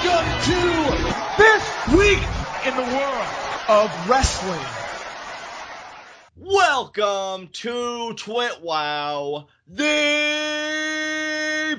Welcome to this week in the world of wrestling. Welcome to TWitWoW, the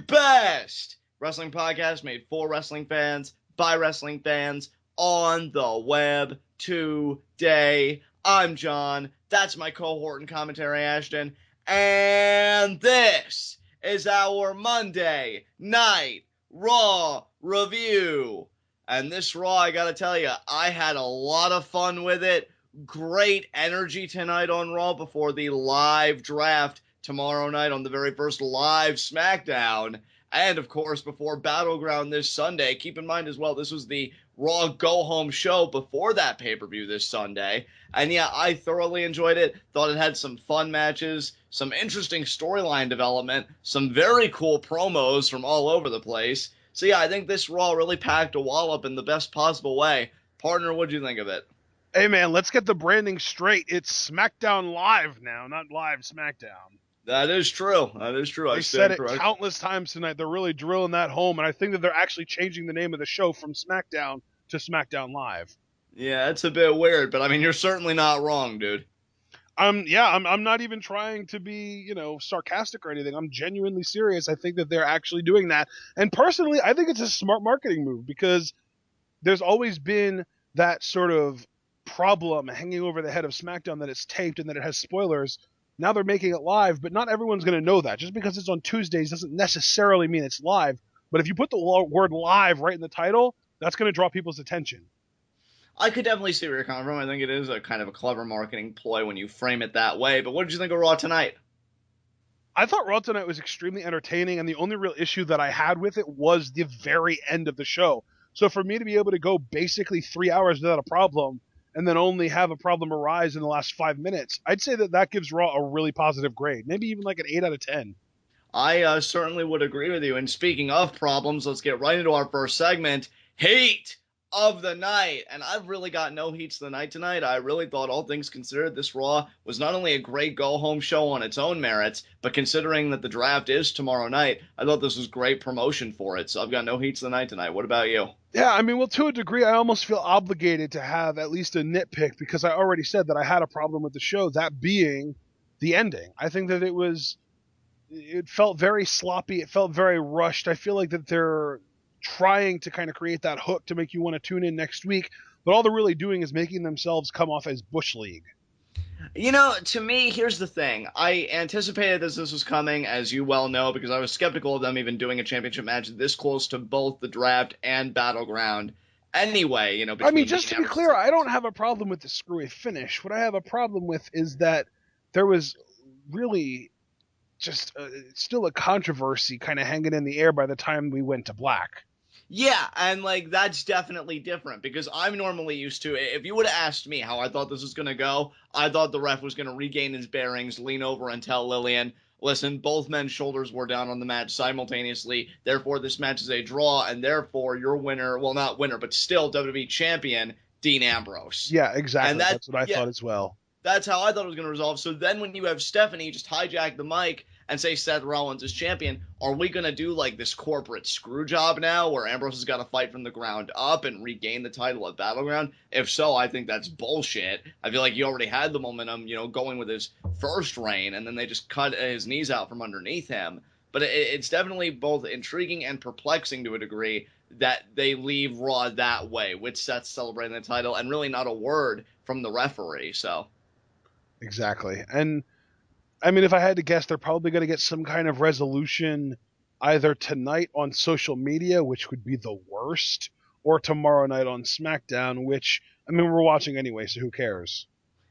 best wrestling podcast made for wrestling fans, by wrestling fans, on the web today. I'm John, that's my cohort and commentary Ashton, and this is our Monday Night Raw review. And this Raw, I gotta tell you, I had a lot of fun with it. Great energy tonight on Raw before the live draft tomorrow night on the very first live SmackDown. And, of course, before Battleground this Sunday. Keep in mind as well, this was the Raw go-home show before that pay-per-view this Sunday. And, yeah, I thoroughly enjoyed it. Thought it had some fun matches, some interesting storyline development, some very cool promos from all over the place. So, yeah, I think this Raw really packed a wallop in the best possible way. Partner, what'd you think of it? Hey, man, let's get the branding straight. It's SmackDown Live now, not Live SmackDown. That is true. That is true. They said it countless times tonight. They're really drilling that home, and I think that they're actually changing the name of the show from SmackDown to SmackDown Live. Yeah, it's a bit weird, but I mean, you're certainly not wrong, dude. I'm not even trying to be, sarcastic or anything. I'm genuinely serious. I think that they're actually doing that. And personally, I think it's a smart marketing move because there's always been that sort of problem hanging over the head of SmackDown that it's taped and that it has spoilers. Now they're making it live, but not everyone's going to know that. Just because it's on Tuesdays doesn't necessarily mean it's live. But if you put the word live right in the title, that's going to draw people's attention. I could definitely see where you're coming from. I think it is a kind of a clever marketing ploy when you frame it that way. But what did you think of Raw tonight? I thought Raw tonight was extremely entertaining, and the only real issue that I had with it was the very end of the show. So for me to be able to go basically 3 hours without a problem and then only have a problem arise in the last 5 minutes, I'd say that gives Raw a really positive grade. Maybe even like an 8 out of 10. I certainly would agree with you. And speaking of problems, let's get right into our first segment, Heat of the Night. And I've really got no heats of the night tonight. I really thought, all things considered, this Raw was not only a great go-home show on its own merits, but considering that the draft is tomorrow night, I thought this was great promotion for it. So I've got no heats of the night tonight. What about you? Yeah, I mean, well, to a degree, I almost feel obligated to have at least a nitpick because I already said that I had a problem with the show, that being the ending. I think that it felt very sloppy. It felt very rushed. I feel like that they're trying to kind of create that hook to make you want to tune in next week, but all they're really doing is making themselves come off as Bush League. To me, here's the thing. I anticipated this was coming, as you well know, because I was skeptical of them even doing a championship match this close to both the draft and Battleground. Anyway, I mean, just to be clear, I don't have a problem with the screwy finish. What I have a problem with is that there was really just still a controversy kind of hanging in the air by the time we went to black. Yeah, and, that's definitely different, because I'm normally used to, if you would have asked me how I thought this was going to go, I thought the ref was going to regain his bearings, lean over and tell Lillian, listen, both men's shoulders were down on the match simultaneously, therefore this match is a draw, and therefore your winner, well, not winner, but still WWE champion, Dean Ambrose. Yeah, exactly. And that's what I thought as well. That's how I thought it was going to resolve. So then when you have Stephanie just hijack the mic and say Seth Rollins is champion, are we going to do this corporate screw job now where Ambrose has got to fight from the ground up and regain the title at Battleground? If so, I think that's bullshit. I feel like he already had the momentum, going with his first reign, and then they just cut his knees out from underneath him. But it's definitely both intriguing and perplexing to a degree that they leave Raw that way, with Seth celebrating the title and really not a word from the referee, so... Exactly. And I mean, if I had to guess, they're probably going to get some kind of resolution either tonight on social media, which would be the worst, or tomorrow night on SmackDown, which, I mean, we're watching anyway, so who cares?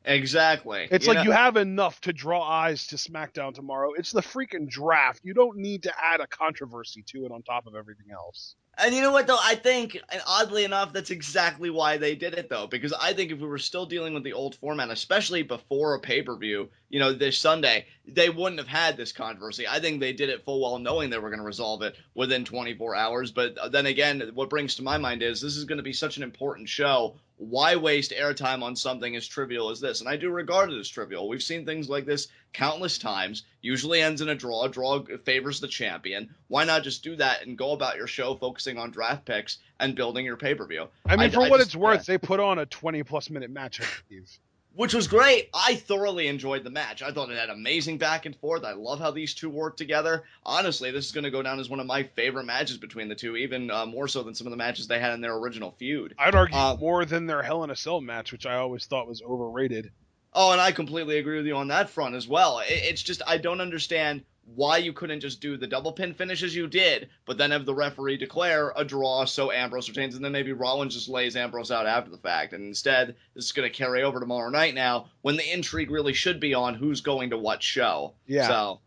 Exactly. It's you have enough to draw eyes to SmackDown tomorrow. It's the freaking draft. You don't need to add a controversy to it on top of everything else. And you know what, though? I think, and oddly enough, that's exactly why they did it, though. Because I think if we were still dealing with the old format, especially before a pay-per-view, this Sunday, they wouldn't have had this controversy. I think they did it full well knowing they were going to resolve it within 24 hours. But then again, what brings to my mind is this is going to be such an important show. Why waste airtime on something as trivial as this? And I do regard it as trivial. We've seen things like this countless times. Usually ends in a draw. A draw favors the champion. Why not just do that and go about your show focusing on draft picks and building your pay-per-view? I mean, for what it's worth, they put on a 20-plus minute match, I believe. Which was great. I thoroughly enjoyed the match. I thought it had amazing back and forth. I love how these two work together. Honestly, this is going to go down as one of my favorite matches between the two, even more so than some of the matches they had in their original feud. I'd argue more than their Hell in a Cell match, which I always thought was overrated. Oh, and I completely agree with you on that front as well. It's just I don't understand why you couldn't just do the double pin finish as you did, but then have the referee declare a draw so Ambrose retains, and then maybe Rollins just lays Ambrose out after the fact. And instead, this is going to carry over tomorrow night now, when the intrigue really should be on who's going to what show. Yeah. So,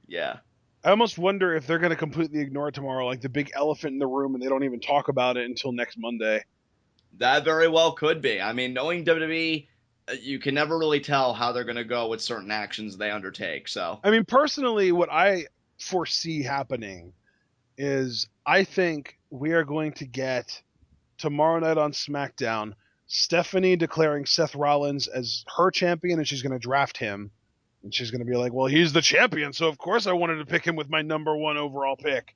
yeah. I almost wonder if they're going to completely ignore it tomorrow, like the big elephant in the room, and they don't even talk about it until next Monday. That very well could be. I mean, knowing WWE, you can never really tell how they're going to go with certain actions they undertake. So, I mean, personally, what I foresee happening is I think we are going to get tomorrow night on SmackDown Stephanie declaring Seth Rollins as her champion, and she's going to draft him. And she's going to be like, well, he's the champion, so of course I wanted to pick him with my number 1 overall pick.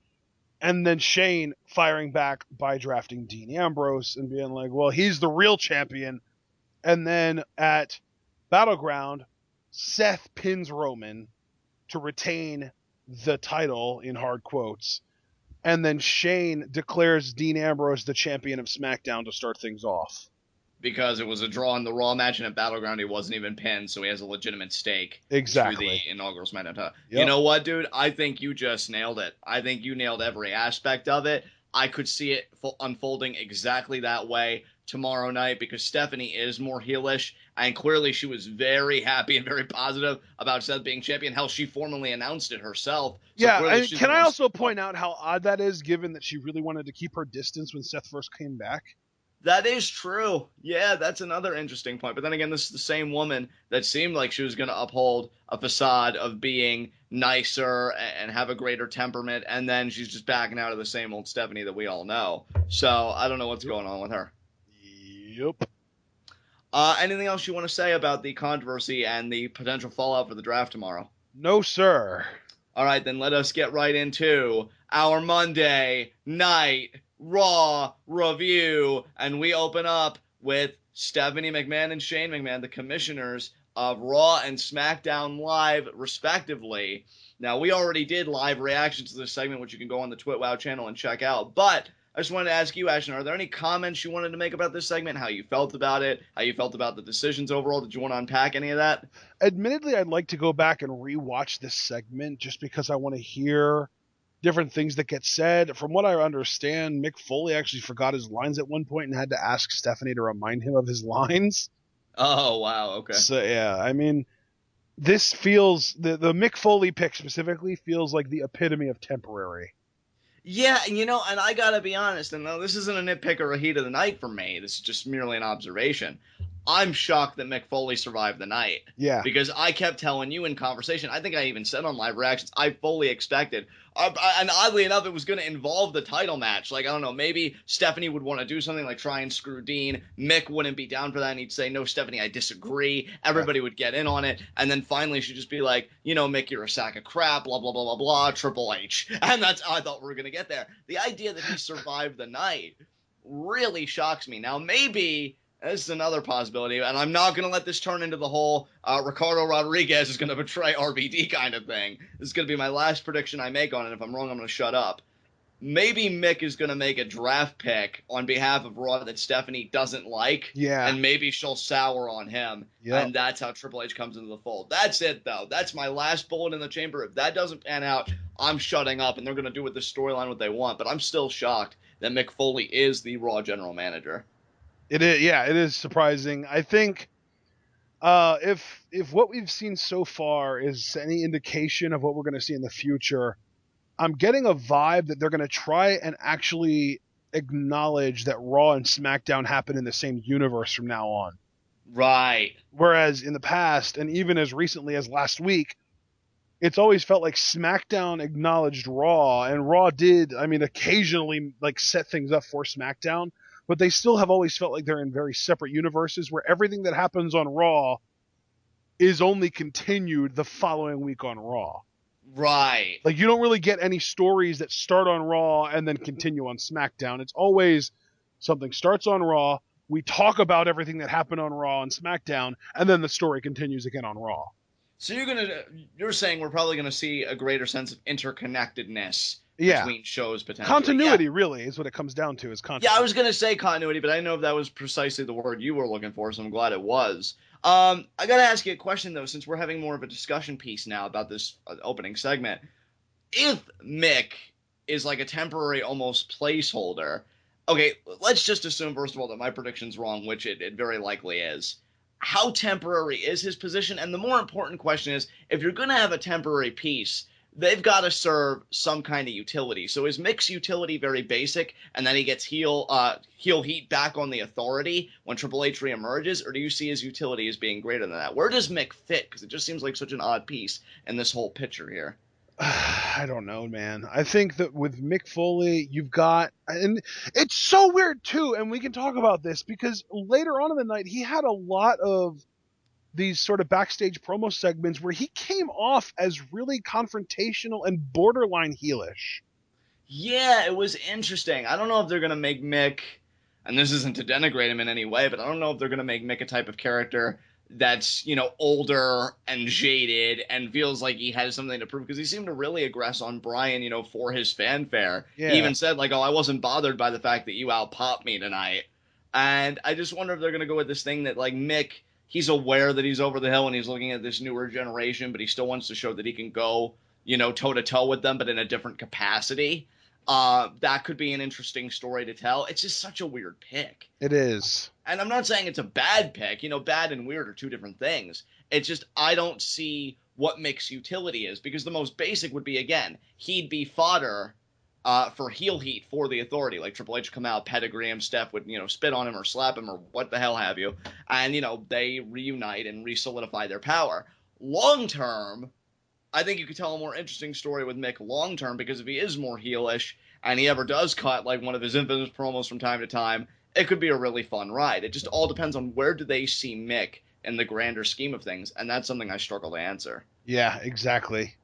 And then Shane firing back by drafting Dean Ambrose and being like, well, he's the real champion. And then at Battleground, Seth pins Roman to retain the title, in hard quotes. And then Shane declares Dean Ambrose the champion of SmackDown to start things off. Because it was a draw in the Raw match, and at Battleground he wasn't even pinned, so he has a legitimate stake. Exactly. Through the inaugural SmackDown title. Yep. You know what, dude? I think you just nailed it. I think you nailed every aspect of it. I could see it unfolding exactly that way tomorrow night, because Stephanie is more heelish, and clearly she was very happy and very positive about Seth being champion. Hell, she formally announced it herself. So yeah, and can I also point out how odd that is, given that she really wanted to keep her distance when Seth first came back? That is true. Yeah, that's another interesting point. But then again, this is the same woman that seemed like she was going to uphold a facade of being nicer and have a greater temperament, and then she's just backing out of the same old Stephanie that we all know. So I don't know what's going on with her. Yep. Anything else you want to say about the controversy and the potential fallout for the draft tomorrow? No, sir. All right, then let us get right into our Monday Night Raw review, and we open up with Stephanie McMahon and Shane McMahon, the commissioners of Raw and SmackDown Live, respectively. Now, we already did live reactions to this segment, which you can go on the TWitWoW channel and check out, but I just wanted to ask you, Ashton, are there any comments you wanted to make about this segment, how you felt about it, how you felt about the decisions overall? Did you want to unpack any of that? Admittedly, I'd like to go back and rewatch this segment just because I want to hear different things that get said. From what I understand, Mick Foley actually forgot his lines at one point and had to ask Stephanie to remind him of his lines. Oh, wow, okay. So, yeah, I mean, this feels, the Mick Foley pick specifically feels like the epitome of temporary. Yeah, and I gotta be honest, and no, this isn't a nitpick or a heat of the night for me, this is just merely an observation. I'm shocked that Mick Foley survived the night. Yeah. Because I kept telling you in conversation, I think I even said on live reactions, I fully expected, and oddly enough, it was going to involve the title match. Like, I don't know, maybe Stephanie would want to do something like try and screw Dean. Mick wouldn't be down for that, and he'd say, no, Stephanie, I disagree. Everybody would get in on it, and then finally she'd just be like, Mick, you're a sack of crap, blah, blah, blah, blah, blah, Triple H. And that's how I thought we were going to get there. The idea that he survived the night really shocks me. Now, maybe this is another possibility, and I'm not going to let this turn into the whole Ricardo Rodriguez is going to betray RVD kind of thing. This is going to be my last prediction I make on it. If I'm wrong, I'm going to shut up. Maybe Mick is going to make a draft pick on behalf of Raw that Stephanie doesn't like, and maybe she'll sour on him, and that's how Triple H comes into the fold. That's it, though. That's my last bullet in the chamber. If that doesn't pan out, I'm shutting up, and they're going to do with this storyline what they want, but I'm still shocked that Mick Foley is the Raw general manager. It is, yeah, it is surprising. I think if what we've seen so far is any indication of what we're going to see in the future, I'm getting a vibe that they're going to try and actually acknowledge that Raw and SmackDown happen in the same universe from now on. Right. Whereas in the past, and even as recently as last week, it's always felt like SmackDown acknowledged Raw, and Raw did, I mean, occasionally like set things up for SmackDown, but they still have always felt like they're in very separate universes where everything that happens on Raw is only continued the following week on Raw. Right. Like, you don't really get any stories that start on Raw and then continue on SmackDown. It's always something starts on Raw, we talk about everything that happened on Raw and SmackDown, and then the story continues again on Raw. So you're saying we're probably gonna see a greater sense of interconnectedness Yeah. between shows potentially. Continuity, Yeah. really, is what it comes down to, is continuity. Yeah, I was gonna say continuity, but I didn't know if that was precisely the word you were looking for, so I'm glad it was. I gotta ask you a question though, since we're having more of a discussion piece now about this opening segment. If Mick is like a temporary, almost placeholder, okay, let's just assume first of all that my prediction's wrong, which it very likely is. How temporary is his position? And the more important question is, if you're going to have a temporary piece, they've got to serve some kind of utility. So is Mick's utility very basic, and then he gets heel heat back on the Authority when Triple H reemerges, or do you see his utility as being greater than that? Where does Mick fit? Because it just seems like such an odd piece in this whole picture here. I don't know, man. I think that with Mick Foley, you've got, and it's so weird too, and we can talk about this because later on in the night, he had a lot of these sort of backstage promo segments where he came off as really confrontational and borderline heelish. Yeah, it was interesting. I don't know if they're going to make Mick, and this isn't to denigrate him in any way, but I don't know if they're going to make Mick a type of character that's, older and jaded and feels like he has something to prove, because he seemed to really aggress on Bryan, for his fanfare. Yeah. He even said, like, oh, I wasn't bothered by the fact that you out-popped me tonight. And I just wonder if they're going to go with this thing that, like, Mick, he's aware that he's over the hill and he's looking at this newer generation, but he still wants to show that he can go, toe-to-toe with them, but in a different capacity. That could be an interesting story to tell. It's just such a weird pick. It is. And I'm not saying it's a bad pick. Bad and weird are two different things. It's just I don't see what Mick's utility is, because the most basic would be, again, he'd be fodder for heel heat for the Authority. Like Triple H would come out, pedigree him, Steph would, spit on him or slap him or what the hell have you. And, they reunite and re-solidify their power. Long term, I think you could tell a more interesting story with Mick long term, because if he is more heelish and he ever does cut like one of his infamous promos from time to time, it could be a really fun ride. It just all depends on where do they see Mick in the grander scheme of things, and that's something I struggle to answer. Yeah, exactly.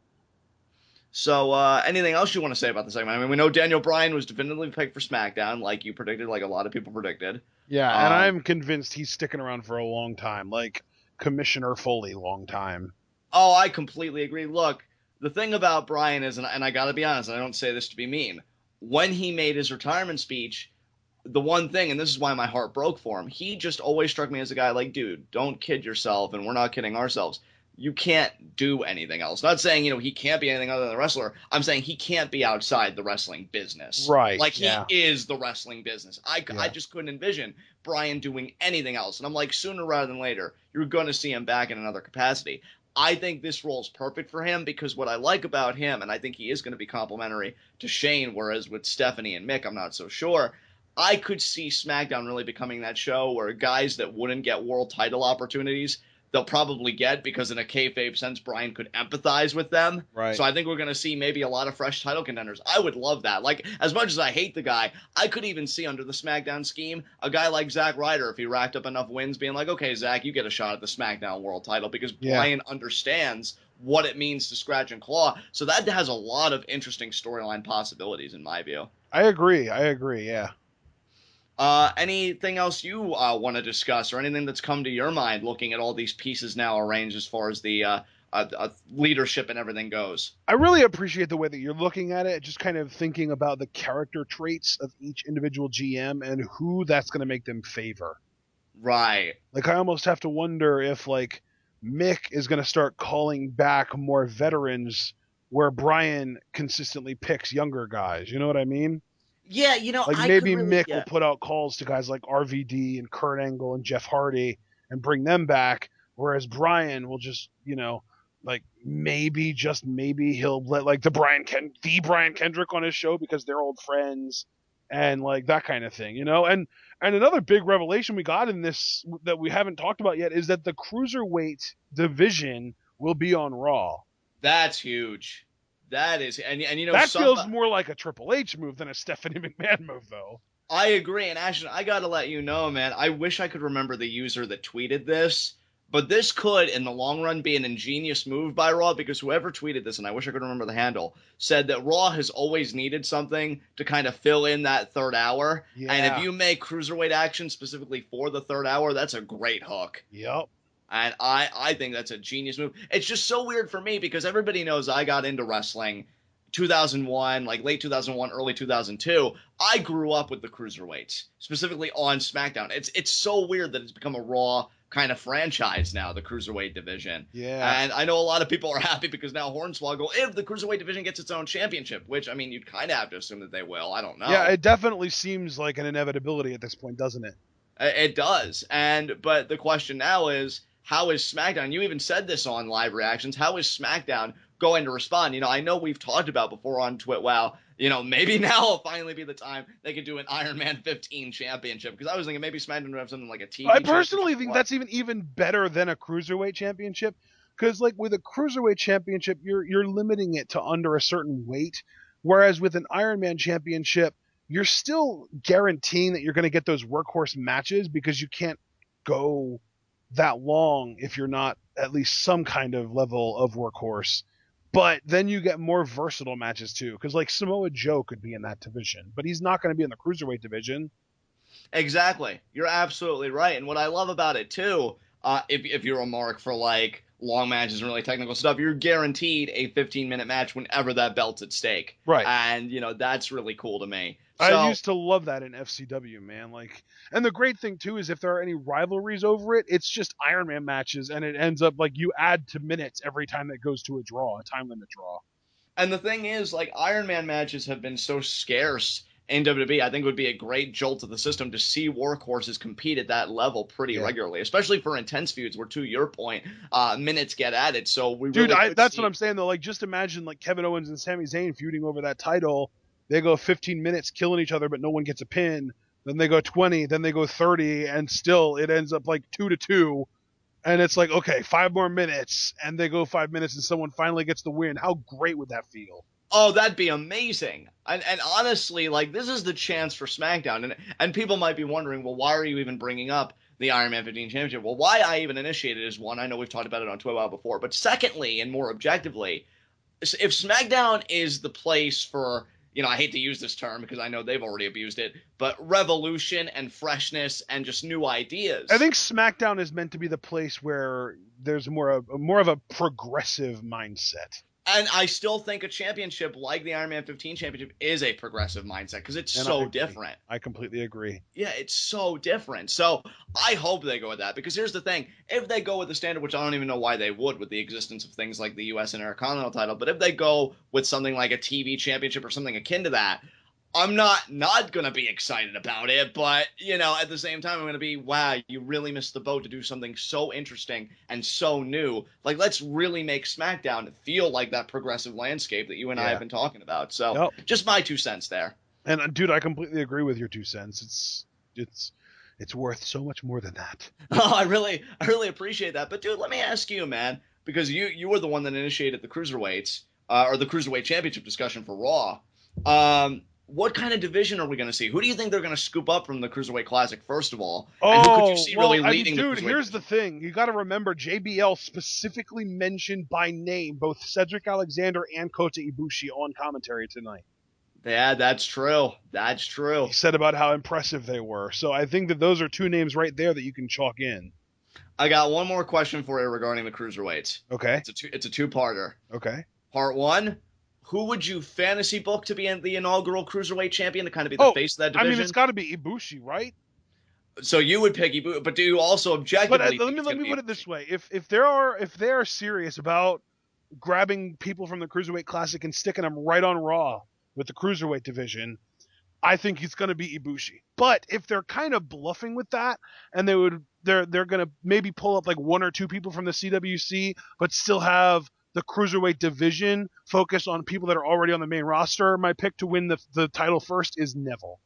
So, anything else you want to say about the segment? I mean, we know Daniel Bryan was definitively picked for SmackDown, like you predicted, like a lot of people predicted. Yeah, and I'm convinced he's sticking around for a long time, like Commissioner Foley long time. Oh, I completely agree. Look, the thing about Bryan is, and I gotta be honest, I don't say this to be mean, when he made his retirement speech, the one thing, and this is why my heart broke for him, he just always struck me as a guy like, dude, don't kid yourself, and we're not kidding ourselves. You can't do anything else. Not saying, he can't be anything other than a wrestler. I'm saying he can't be outside the wrestling business. Right. Like, he is the wrestling business. I just couldn't envision Bryan doing anything else. And I'm like, sooner rather than later, you're going to see him back in another capacity. I think this role is perfect for him, because what I like about him, and I think he is going to be complimentary to Shane, whereas with Stephanie and Mick, I'm not so sure. I could see SmackDown really becoming that show where guys that wouldn't get world title opportunities, they'll probably get, because in a kayfabe sense, Bryan could empathize with them. Right. So I think we're going to see maybe a lot of fresh title contenders. I would love that. Like, as much as I hate the guy, I could even see under the SmackDown scheme a guy like Zack Ryder, if he racked up enough wins, being like, okay, Zack, you get a shot at the SmackDown world title, because Bryan understands what it means to scratch and claw. So that has a lot of interesting storyline possibilities, in my view. I agree, yeah. Anything else you want to discuss, or anything that's come to your mind looking at all these pieces now arranged as far as the leadership and everything goes? I really appreciate the way that you're looking at it, just kind of thinking about the character traits of each individual GM and who that's going to make them favor. Right. Like, I almost have to wonder if, like, Mick is going to start calling back more veterans where Bryan consistently picks younger guys. You know what I mean? Yeah, like maybe Mick will put out calls to guys like RVD and Kurt Angle and Jeff Hardy and bring them back, whereas Bryan will just, like maybe, just maybe he'll let like the Brian Kendrick on his show because they're old friends, and like that kind of thing, And another big revelation we got in this that we haven't talked about yet is that the cruiserweight division will be on Raw. That's huge. That is, and that feels more like a Triple H move than a Stephanie McMahon move, though. I agree, and Ashton, I gotta let you know, man. I wish I could remember the user that tweeted this, but this could, in the long run, be an ingenious move by Raw, because whoever tweeted this, and I wish I could remember the handle, said that Raw has always needed something to kind of fill in that third hour, and if you make cruiserweight action specifically for the third hour, that's a great hook. Yep. And I think that's a genius move. It's just so weird for me because everybody knows I got into wrestling 2001, like late 2001, early 2002. I grew up with the cruiserweights, specifically on SmackDown. It's so weird that it's become a Raw kind of franchise now, the cruiserweight division. Yeah. And I know a lot of people are happy because now Hornswoggle, if the cruiserweight division gets its own championship, which, I mean, you'd kind of have to assume that they will. I don't know. Yeah, it definitely seems like an inevitability at this point, doesn't it? It does. But the question now is, how is SmackDown? You even said this on live reactions. How is SmackDown going to respond? I know we've talked about before on TWitWoW, maybe now will finally be the time they could do an Iron Man 15 championship. Because I was thinking maybe SmackDown would have something like a TV. I personally think that's even better than a cruiserweight championship. Because like with a cruiserweight championship, you're limiting it to under a certain weight. Whereas with an Iron Man championship, you're still guaranteeing that you're going to get those workhorse matches because you can't go that long if you're not at least some kind of level of workhorse. But then you get more versatile matches too, because like Samoa Joe could be in that division, but he's not going to be in the cruiserweight division. Exactly, you're absolutely right. And what I love about it too, if you're a mark for like long matches and really technical stuff, you're guaranteed a 15-minute match whenever that belt's at stake. Right. And that's really cool to me. I used to love that in FCW, man. And the great thing too is if there are any rivalries over it, it's just Iron Man matches, and it ends up like you add to minutes every time it goes to a time limit draw. And the thing is, like, Iron Man matches have been so scarce in WWE. I think it would be a great jolt to the system to see workhorses compete at that level pretty regularly, especially for intense feuds where, to your point, minutes get added. So that's what I'm saying though. Like, just imagine like Kevin Owens and Sami Zayn feuding over that title. They go 15 minutes killing each other, but no one gets a pin. Then they go 20, then they go 30, and still it ends up like 2-2. And it's like, okay, 5 more minutes, and they go 5 minutes, and someone finally gets the win. How great would that feel? Oh, that'd be amazing. And honestly, like, this is the chance for SmackDown. And people might be wondering, well, why are you even bringing up the Iron Man 15 Championship? Well, why I even initiated is one, I know we've talked about it on TWitWoW before, but secondly, and more objectively, if SmackDown is the place for, I hate to use this term because I know they've already abused it, but revolution and freshness and just new ideas. I think SmackDown is meant to be the place where there's more of a progressive mindset. And I still think a championship like the Iron Man 15 championship is a progressive mindset because it's so different. I completely agree. Yeah, it's so different. So I hope they go with that, because here's the thing. If they go with the standard, which I don't even know why they would with the existence of things like the U.S. Intercontinental title, but if they go with something like a TV championship or something akin to that, I'm not going to be excited about it, but, at the same time, I'm going to be, wow, you really missed the boat to do something so interesting and so new. Like, let's really make SmackDown feel like that progressive landscape that you and I have been talking about. So, just my 2 cents there. And, dude, I completely agree with your 2 cents. It's worth so much more than that. Oh, I really appreciate that. But, dude, let me ask you, man, because you were the one that initiated the Cruiserweights, or the Cruiserweight Championship discussion for Raw. What kind of division are we going to see? Who do you think they're going to scoop up from the Cruiserweight Classic, first of all? And who could you see really leading the Cruiserweight division? Here's the thing. You got to remember, JBL specifically mentioned by name both Cedric Alexander and Kota Ibushi on commentary tonight. Yeah, that's true. That's true. He said about how impressive they were. So I think that those are 2 names right there that you can chalk in. I got one more question for you regarding the Cruiserweights. Okay. It's a 2-parter. Okay. Part 1. Who would you fantasy book to be the inaugural Cruiserweight champion to kind of be the face of that division? I mean, it's got to be Ibushi, right? So you would pick Ibushi, but do you also objectively? But let me put it this way: if they are serious about grabbing people from the Cruiserweight Classic and sticking them right on Raw with the Cruiserweight division, I think it's going to be Ibushi. But if they're kind of bluffing with that, and they're going to maybe pull up like 1 or 2 people from the CWC, but still have the Cruiserweight division focus on people that are already on the main roster, my pick to win the title first is Neville.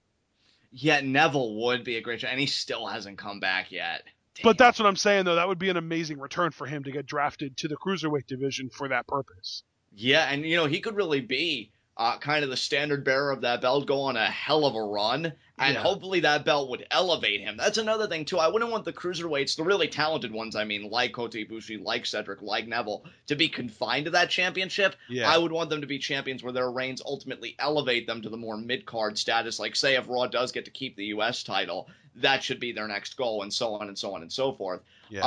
Yeah, Neville would be a great and he still hasn't come back yet. But that's what I'm saying, though. That would be an amazing return for him to get drafted to the cruiserweight division for that purpose. Yeah, and he could really be kind of the standard bearer of that belt, go on a hell of a run, and hopefully that belt would elevate him. That's another thing too. I wouldn't want the cruiserweights, the really talented ones, I mean, like Kota Ibushi, like Cedric, like Neville, to be confined to that championship. Yeah. I would want them to be champions where their reigns ultimately elevate them to the more mid-card status. Like, say, if Raw does get to keep the U.S. title, that should be their next goal, and so on and so on and so forth. Yeah.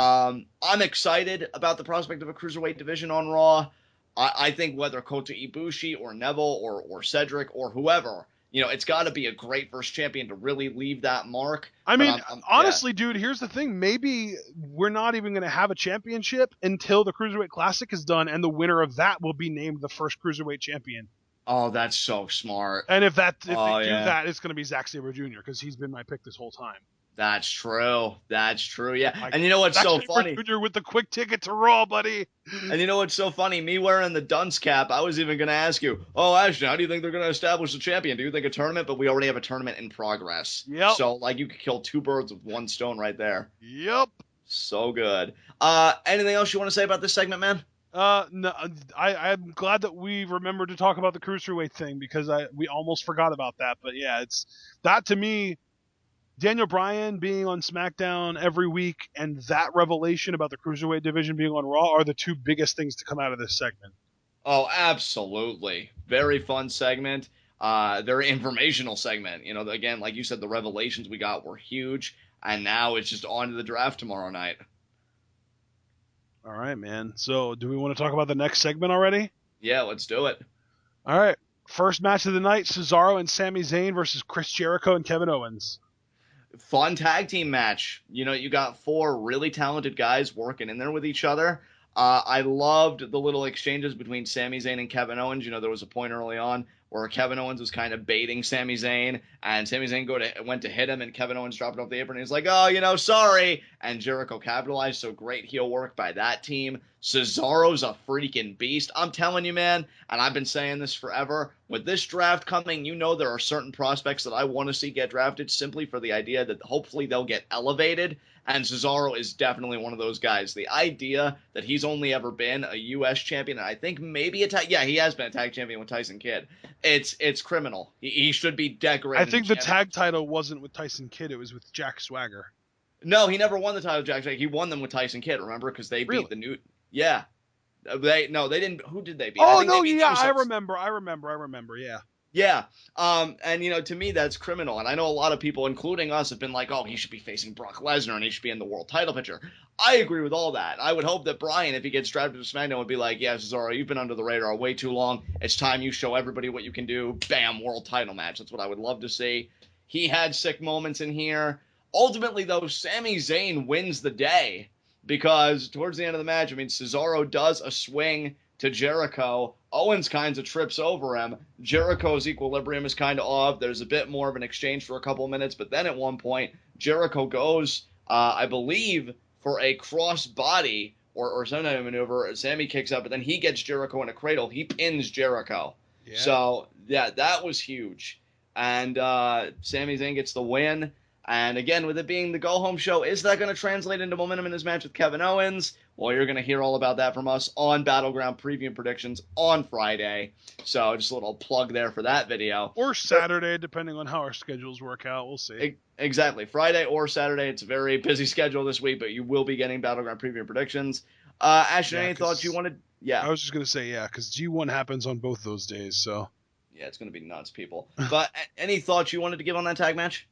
I'm excited about the prospect of a cruiserweight division on Raw. I think whether Kota Ibushi or Neville or Cedric or whoever, it's got to be a great first champion to really leave that mark. I mean, honestly, dude, here's the thing. Maybe we're not even going to have a championship until the Cruiserweight Classic is done, and the winner of that will be named the first Cruiserweight champion. Oh, that's so smart. And if they do that, it's going to be Zack Sabre Jr., because he's been my pick this whole time. That's true. That's true. Yeah. And you know what's so funny? Jr. with the quick ticket to Raw, buddy. And you know what's so funny? Me wearing the dunce cap, I was even going to ask you, Ashton, how do you think they're going to establish the champion? Do you think a tournament? But we already have a tournament in progress. Yep. So, you could kill two birds with one stone right there. Yep. So good. Anything else you want to say about this segment, man? No, I'm glad that we remembered to talk about the Cruiserweight thing, because we almost forgot about that. But yeah, it's that to me. Daniel Bryan being on SmackDown every week and that revelation about the Cruiserweight division being on Raw are the two biggest things to come out of this segment. Oh, absolutely. Very fun segment. Very informational segment. Again, like you said, the revelations we got were huge, and now it's just on to the draft tomorrow night. All right, man. So do we want to talk about the next segment already? Yeah, let's do it. All right. First match of the night, Cesaro and Sami Zayn versus Chris Jericho and Kevin Owens. Fun tag team match. You got four really talented guys working in there with each other. I loved the little exchanges between Sami Zayn and Kevin Owens. There was a point early on where Kevin Owens was kind of baiting Sami Zayn, and Sami Zayn went to hit him, and Kevin Owens dropped it off the apron, and he's like, sorry, and Jericho capitalized, so great heel work by that team. Cesaro's a freaking beast. I'm telling you, man, and I've been saying this forever, with this draft coming, there are certain prospects that I want to see get drafted simply for the idea that hopefully they'll get elevated, and Cesaro is definitely one of those guys. The idea that he's only ever been a U.S. champion, and I think maybe he has been a tag champion with Tyson Kidd. It's criminal. He should be decorated. I think the tag title wasn't with Tyson Kidd. It was with Jack Swagger. No, he never won the title with Jack Swagger. He won them with Tyson Kidd, remember? Because they beat the new... Yeah. They didn't... Who did they beat? Oh, no, yeah, I remember, yeah. Yeah, and to me that's criminal, and I know a lot of people, including us, have been like, he should be facing Brock Lesnar and he should be in the world title picture. I agree with all that. I would hope that Bryan, if he gets drafted to SmackDown, would be like, yeah, Cesaro, you've been under the radar way too long. It's time you show everybody what you can do. Bam, world title match. That's what I would love to see. He had sick moments in here. Ultimately, though, Sami Zayn wins the day because towards the end of the match, Cesaro does a swing to Jericho. Owens kind of trips over him. Jericho's equilibrium is kind of off. There's a bit more of an exchange for a couple of minutes, but then at one point, Jericho goes, I believe, for a cross body or some kind of maneuver. Sami kicks up, but then he gets Jericho in a cradle. He pins Jericho. Yeah. So, yeah, that was huge. And Sami Zayn gets the win. And again, with it being the go-home show, is that going to translate into momentum in his match with Kevin Owens? Well, you're going to hear all about that from us on Battleground Preview and Predictions on Friday. So just a little plug there for that video. Or Saturday, depending on how our schedules work out. We'll see. Exactly. Friday or Saturday. It's a very busy schedule this week, but you will be getting Battleground Preview and Predictions. Ashton, any thoughts you wanted? Yeah. I was just going to say, yeah, because G1 happens on both those days, so... Yeah, it's going to be nuts, people. But any thoughts you wanted to give on that tag match?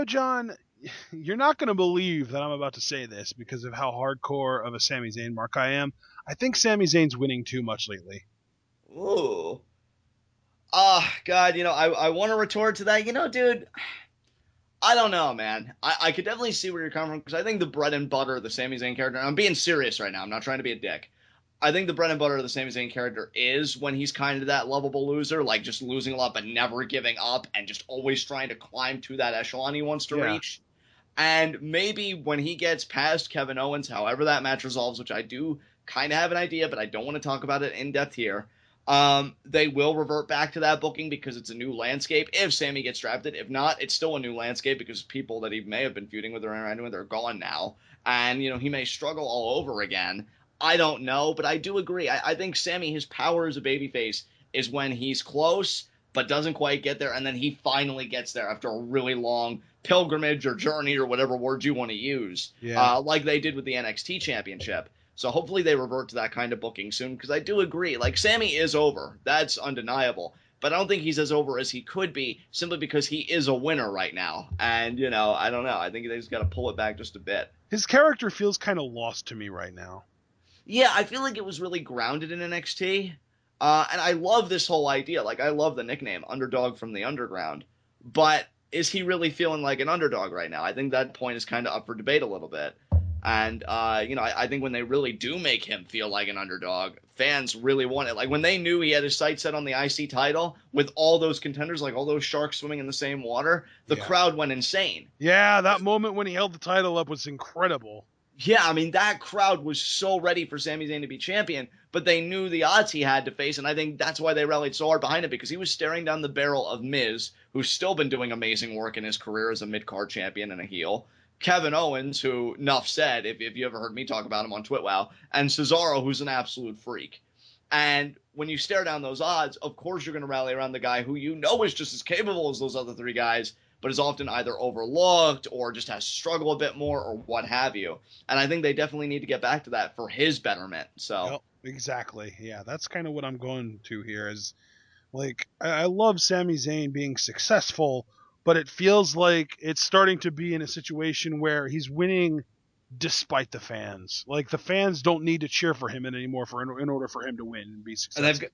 John, you're not going to believe that I'm about to say this because of how hardcore of a Sami Zayn mark I am. I think Sami Zayn's winning too much lately. Ooh. God, I want to retort to that. Dude, I don't know, man. I could definitely see where you're coming from because I think the bread and butter of the Sami Zayn character, and I'm being serious right now. I'm not trying to be a dick. I think the bread and butter of the Sami Zayn character is when he's kind of that lovable loser, like just losing a lot but never giving up and just always trying to climb to that echelon he wants to reach. And maybe when he gets past Kevin Owens, however that match resolves, which I do kind of have an idea, but I don't want to talk about it in depth here, They will revert back to that booking because it's a new landscape if Sammy gets drafted. If not, it's still a new landscape because people that he may have been feuding with or interacting with are gone now. And, he may struggle all over again. I don't know, but I do agree. I think Sammy, his power as a babyface is when he's close but doesn't quite get there, and then he finally gets there after a really long pilgrimage or journey or whatever word you want to use, like they did with the NXT Championship. So hopefully they revert to that kind of booking soon, because I do agree. Like, Sammy is over. That's undeniable. But I don't think he's as over as he could be, simply because he is a winner right now. And, I don't know. I think they just got to pull it back just a bit. His character feels kind of lost to me right now. Yeah, I feel like it was really grounded in NXT. And I love this whole idea. Like, I love the nickname, Underdog from the Underground. But is he really feeling like an underdog right now? I think that point is kind of up for debate a little bit. And, I think when they really do make him feel like an underdog, fans really want it. Like, when they knew he had his sights set on the IC title with all those contenders, like all those sharks swimming in the same water, the crowd went insane. Yeah, that moment when he held the title up was incredible. Yeah, I mean, that crowd was so ready for Sami Zayn to be champion, but they knew the odds he had to face, and I think that's why they rallied so hard behind it, because he was staring down the barrel of Miz, who's still been doing amazing work in his career as a mid-card champion and a heel, Kevin Owens, who, enough said, if you ever heard me talk about him on TWitWoW, and Cesaro, who's an absolute freak. And when you stare down those odds, of course you're going to rally around the guy who you know is just as capable as those other three guys, but is often either overlooked or just has to struggle a bit more or what have you. And I think they definitely need to get back to that for his betterment. So Yep, exactly. Yeah, that's kind of what I'm going to here is, like, I love Sami Zayn being successful, but it feels like it's starting to be in a situation where he's winning despite the fans. Like, the fans don't need to cheer for him anymore in order for him to win and be successful.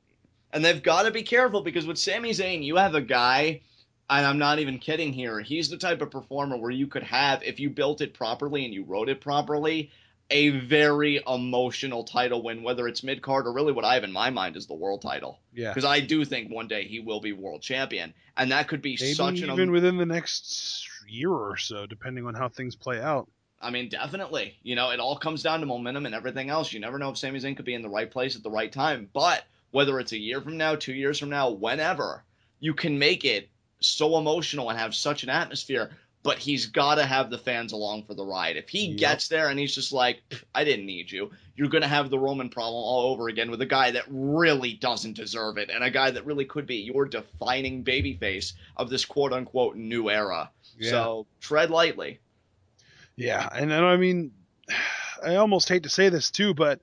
And they've got to be careful, because with Sami Zayn, you have a guy, and I'm not even kidding here, he's the type of performer where you could have, if you built it properly and you wrote it properly, a very emotional title win, whether it's mid-card or really what I have in my mind is the world title. Yeah. Because I do think one day he will be world champion. And that could be Maybe even within the next year or so, depending on how things play out. I mean, definitely. It all comes down to momentum and everything else. You never know if Sami Zayn could be in the right place at the right time. But whether it's a year from now, 2 years from now, whenever, you can make it so emotional and have such an atmosphere, but he's got to have the fans along for the ride. If he gets there and he's just like, I didn't need you, you're going to have the Roman problem all over again with a guy that really doesn't deserve it and a guy that really could be your defining babyface of this quote-unquote new era. Yeah. So tread lightly. Yeah, and I mean, I almost hate to say this too, but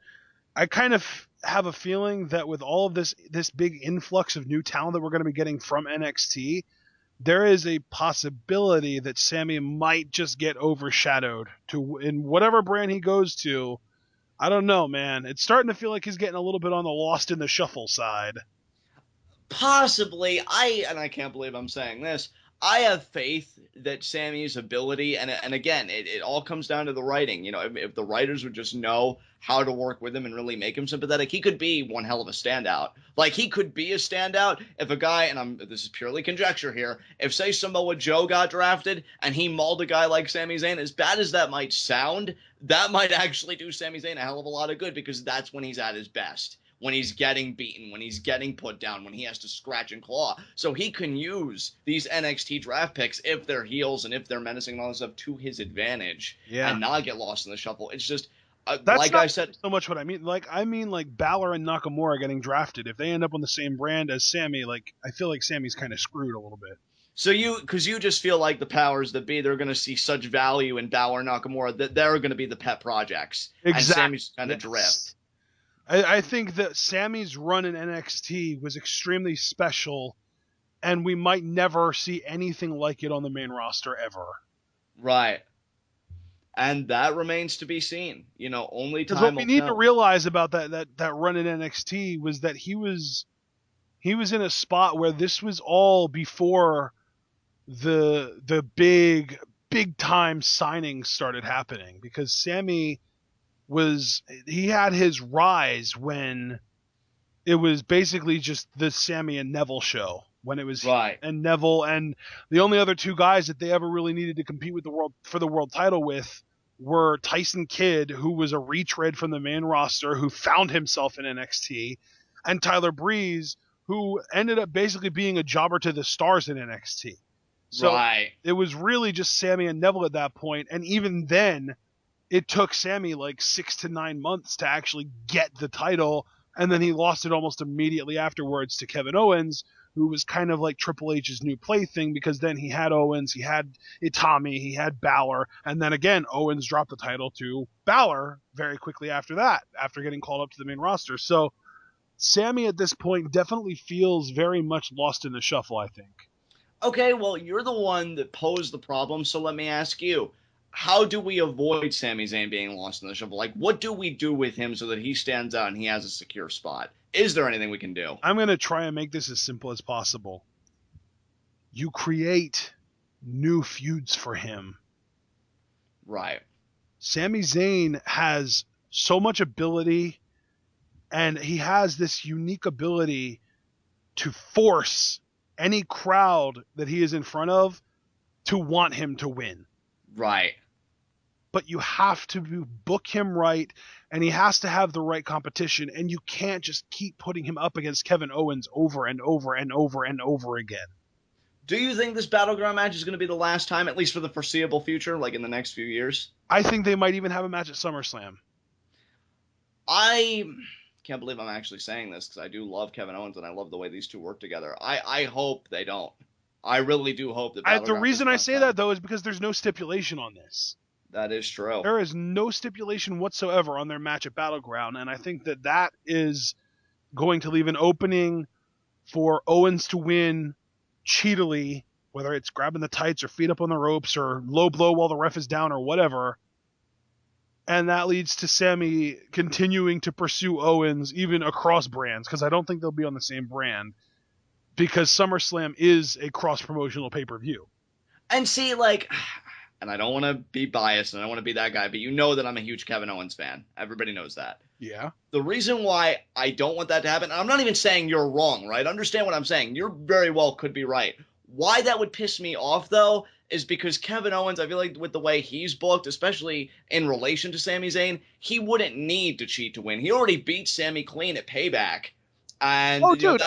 I kind of have a feeling that with all of this big influx of new talent that we're going to be getting from NXT, there is a possibility that Sammy might just get overshadowed in whatever brand he goes to. I don't know, man. It's starting to feel like he's getting a little bit on the lost in the shuffle side. Possibly. I can't believe I'm saying this, I have faith that Sammy's ability, and again, it all comes down to the writing. If the writers would just know how to work with him and really make him sympathetic, he could be one hell of a standout. Like, he could be a standout if a guy, and this is purely conjecture here, if, say, Samoa Joe got drafted and he mauled a guy like Sami Zayn, as bad as that might sound, that might actually do Sami Zayn a hell of a lot of good, because that's when he's at his best. When he's getting beaten, when he's getting put down, when he has to scratch and claw. So he can use these NXT draft picks, if they're heels and if they're menacing and all this stuff, to his advantage and not get lost in the shuffle. It's just, that's like not I said, so much what I mean. Like Balor and Nakamura getting drafted. If they end up on the same brand as Sammy, like, I feel like Sammy's kind of screwed a little bit. So because you just feel like the powers that be, they're going to see such value in Balor and Nakamura that they're going to be the pet projects. Exactly. And Sammy's kind of drift. I think that Sammy's run in NXT was extremely special, and we might never see anything like it on the main roster ever. Right. And that remains to be seen. Only time will tell. What we need to realize about that run in NXT was that he was in a spot where this was all before the big time signings started happening, because Sammy he had his rise when it was basically just the Sammy and Neville show, when it was right. And Neville, and the only other two guys that they ever really needed to compete with for the world title with were Tyson Kidd, who was a retread from the main roster, who found himself in NXT, and Tyler Breeze, who ended up basically being a jobber to the stars in NXT. So Right. it was really just Sammy and Neville at that point, and even then, it took Sammy like 6 to 9 months to actually get the title, and then he lost it almost immediately afterwards to Kevin Owens, who was kind of like Triple H's new plaything, because then he had Owens, he had Itami, he had Balor, and then again, Owens dropped the title to Balor very quickly after that, after getting called up to the main roster. So Sammy at this point definitely feels very much lost in the shuffle, I think. Okay, well, you're the one that posed the problem, so let me ask you. How do we avoid Sami Zayn being lost in the shuffle? Like, what do we do with him so that he stands out and he has a secure spot? Is there anything we can do? I'm going to try and make this as simple as possible. You create new feuds for him. Right. Sami Zayn has so much ability, and he has this unique ability to force any crowd that he is in front of to want him to win. Right. But you have to book him right, and he has to have the right competition, and you can't just keep putting him up against Kevin Owens over and over and over and over again. Do you think this Battleground match is going to be the last time, at least for the foreseeable future, like in the next few years? I think they might even have a match at SummerSlam. I can't believe I'm actually saying this, because I do love Kevin Owens, and I love the way these two work together. I hope they don't. I really do hope that The reason I say that, though, is because there's no stipulation on this. That is true. There is no stipulation whatsoever on their match at Battleground, and I think that that is going to leave an opening for Owens to win cheatily, whether it's grabbing the tights or feet up on the ropes or low blow while the ref is down or whatever. And that leads to Sammy continuing to pursue Owens even across brands, because I don't think they'll be on the same brand, because SummerSlam is a cross-promotional pay-per-view. And see, like, and I don't want to be biased and I don't want to be that guy, but you know that I'm a huge Kevin Owens fan. Everybody knows that. Yeah. The reason why I don't want that to happen, and I'm not even saying you're wrong, right? Understand what I'm saying. You very well could be right. Why that would piss me off, though, is because Kevin Owens, I feel like with the way he's booked, especially in relation to Sami Zayn, he wouldn't need to cheat to win. He already beat Sami clean at Payback. And, dude,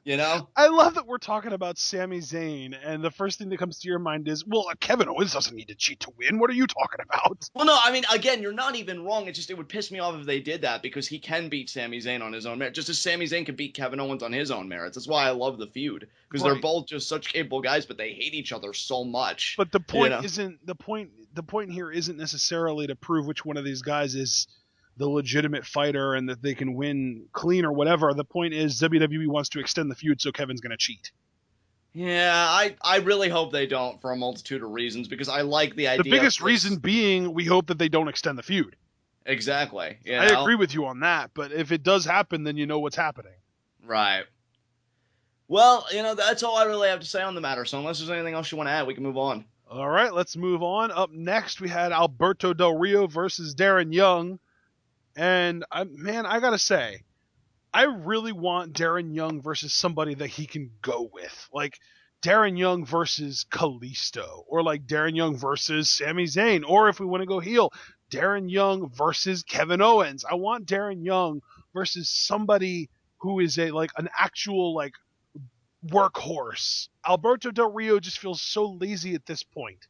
you know? I love that we're talking about Sami Zayn, and the first thing that comes to your mind is, well, Kevin Owens doesn't need to cheat to win. What are you talking about? Well, no, I mean, again, you're not even wrong. It's just it would piss me off if they did that, because he can beat Sami Zayn on his own merit, just as Sami Zayn can beat Kevin Owens on his own merits. That's why I love the feud, because they're both just such capable guys, but they hate each other so much. But the point isn't the point here isn't necessarily to prove which one of these guys is the legitimate fighter and that they can win clean or whatever. The point is WWE wants to extend the feud, so Kevin's going to cheat. Yeah, I really hope they don't, for a multitude of reasons, because I like the idea. The biggest reason being we hope that they don't extend the feud. Exactly. I agree with you on that, but if it does happen, then you know what's happening. Right. Well, that's all I really have to say on the matter, so unless there's anything else you want to add, we can move on. All right, let's move on. Up next, we had Alberto Del Rio versus Darren Young. And, I gotta say, I really want Darren Young versus somebody that he can go with. Like, Darren Young versus Kalisto. Or, like, Darren Young versus Sami Zayn. Or, if we want to go heel, Darren Young versus Kevin Owens. I want Darren Young versus somebody who is an actual, workhorse. Alberto Del Rio just feels so lazy at this point.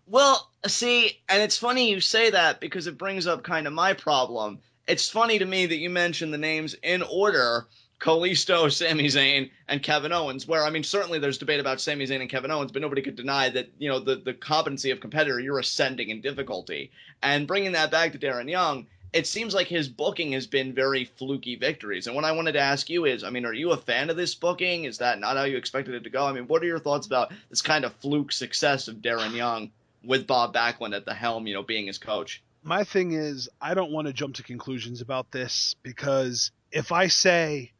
Well, see, and it's funny you say that, because it brings up kind of my problem. It's funny to me that you mentioned the names in order: Kalisto, Sami Zayn, and Kevin Owens, where, certainly there's debate about Sami Zayn and Kevin Owens, but nobody could deny that, the competency of competitor, you're ascending in difficulty. And bringing that back to Darren Young, it seems like his booking has been very fluky victories. And what I wanted to ask you is, are you a fan of this booking? Is that not how you expected it to go? What are your thoughts about this kind of fluke success of Darren Young with Bob Backlund at the helm, being his coach? My thing is, I don't want to jump to conclusions about this, because if I say,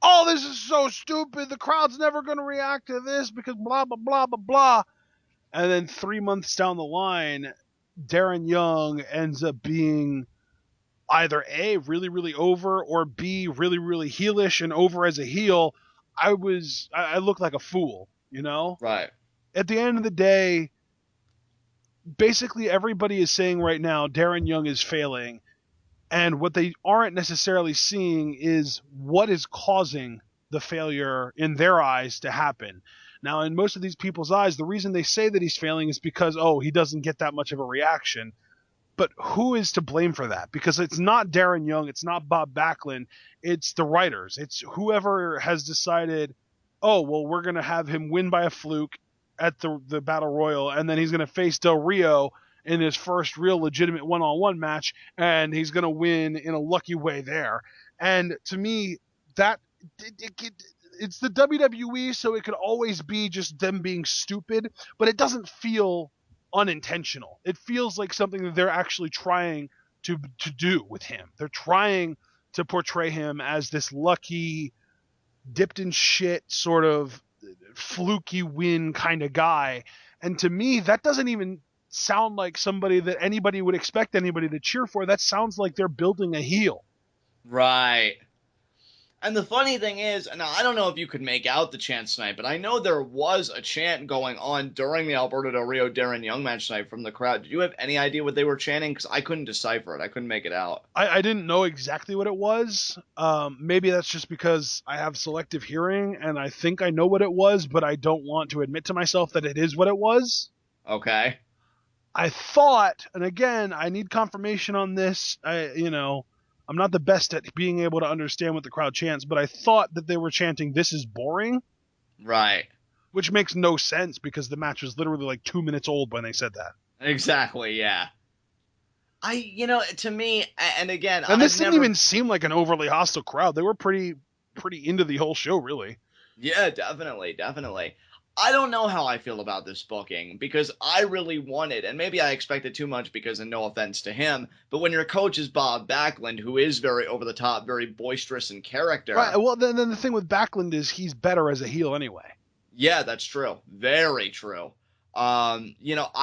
oh, this is so stupid, the crowd's never going to react to this because blah, blah, blah, blah, blah, and then 3 months down the line, Darren Young ends up being either A, really, really over, or B, really, really heelish and over as a heel, I look like a fool, Right. At the end of the day, basically everybody is saying right now Darren Young is failing. And what they aren't necessarily seeing is what is causing the failure in their eyes to happen. Now, in most of these people's eyes, the reason they say that he's failing is because, oh, he doesn't get that much of a reaction. But who is to blame for that? Because it's not Darren Young, it's not Bob Backlund, it's the writers. It's whoever has decided, oh, well, we're going to have him win by a fluke at the Battle Royal, and then he's going to face Del Rio in his first real legitimate one-on-one match, and he's going to win in a lucky way there. And to me, that it's the WWE, so it could always be just them being stupid, but it doesn't feel unintentional. It feels like something that they're actually trying to do with him. They're trying to portray him as this lucky, dipped in shit, sort of fluky win kind of guy. And to me, that doesn't even sound like somebody that anybody would expect anybody to cheer for. That sounds like they're building a heel. Right. And the funny thing is, now I don't know if you could make out the chant tonight, but I know there was a chant going on during the Alberto Del Rio Darren Young match tonight from the crowd. Did you have any idea what they were chanting? Because I couldn't decipher it. I couldn't make it out. I didn't know exactly what it was. Maybe that's just because I have selective hearing and I think I know what it was, but I don't want to admit to myself that it is what it was. Okay. I thought, and again, I need confirmation on this. I'm not the best at being able to understand what the crowd chants, but I thought that they were chanting, "This is boring." Right. Which makes no sense because the match was literally like 2 minutes old when they said that. Exactly, yeah. To me, and again... And this didn't even seem like an overly hostile crowd. They were pretty into the whole show, really. Yeah, definitely. I don't know how I feel about this booking, because I really wanted, and maybe I expected too much because, and no offense to him, but when your coach is Bob Backlund, who is very over-the-top, very boisterous in character... Right, well, then the thing with Backlund is he's better as a heel anyway. Yeah, that's true. Very true. I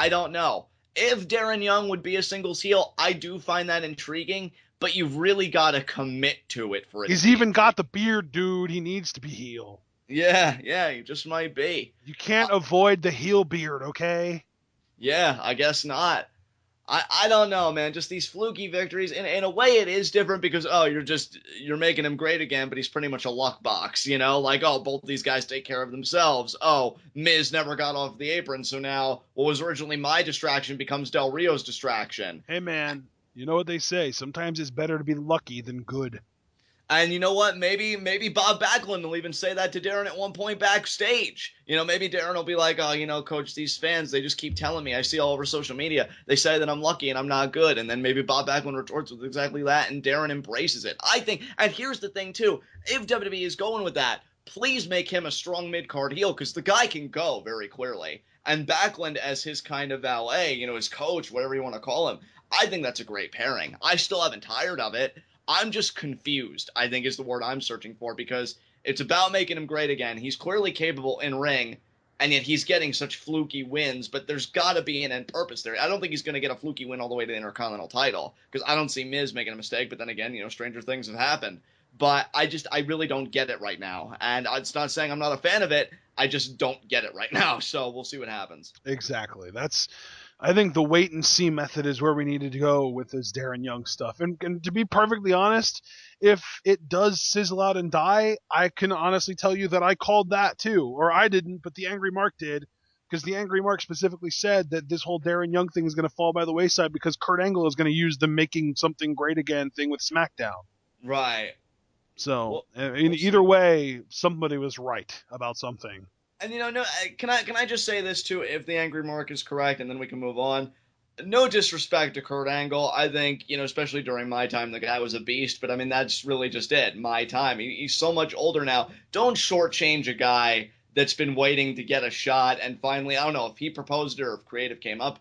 don't know. If Darren Young would be a singles heel, I do find that intriguing, but you've really got to commit to it for it. He's even got the beard, dude. He needs to be heel. Yeah, he just might be. You can't avoid the heel beard, okay? Yeah, I guess not. I don't know, man. Just these fluky victories. In a way, it is different because, you're making him great again, but he's pretty much a luck box, Like, both these guys take care of themselves. Miz never got off the apron, so now what was originally my distraction becomes Del Rio's distraction. Hey, man, you know what they say. Sometimes it's better to be lucky than good. And you know what? Maybe Bob Backlund will even say that to Darren at one point backstage. Maybe Darren will be like, coach, these fans, they just keep telling me. I see all over social media. They say that I'm lucky and I'm not good. And then maybe Bob Backlund retorts with exactly that, and Darren embraces it. I think, and here's the thing, too. If WWE is going with that, please make him a strong mid-card heel, because the guy can go very clearly. And Backlund as his kind of valet, his coach, whatever you want to call him, I think that's a great pairing. I still haven't tired of it. I'm just confused, I think is the word I'm searching for, because it's about making him great again. He's clearly capable in ring, and yet he's getting such fluky wins, but there's got to be an end purpose there. I don't think he's going to get a fluky win all the way to the Intercontinental title, because I don't see Miz making a mistake, but then again, stranger things have happened. But I really don't get it right now, and it's not saying I'm not a fan of it, I just don't get it right now, so we'll see what happens. Exactly. I think the wait and see method is where we need to go with this Darren Young stuff. And to be perfectly honest, if it does sizzle out and die, I can honestly tell you that I called that too. Or I didn't, but the Angry Mark did. Because the Angry Mark specifically said that this whole Darren Young thing is going to fall by the wayside because Kurt Angle is going to use the making something great again thing with SmackDown. Right. So, either way, somebody was right about something. And can I just say this too, if the Angry Mark is correct, and then we can move on. No disrespect to Kurt Angle. I think, especially during my time, the guy was a beast, but I mean, that's really just it. My time. He's so much older now. Don't shortchange a guy that's been waiting to get a shot, and finally, I don't know if he proposed it or if creative came up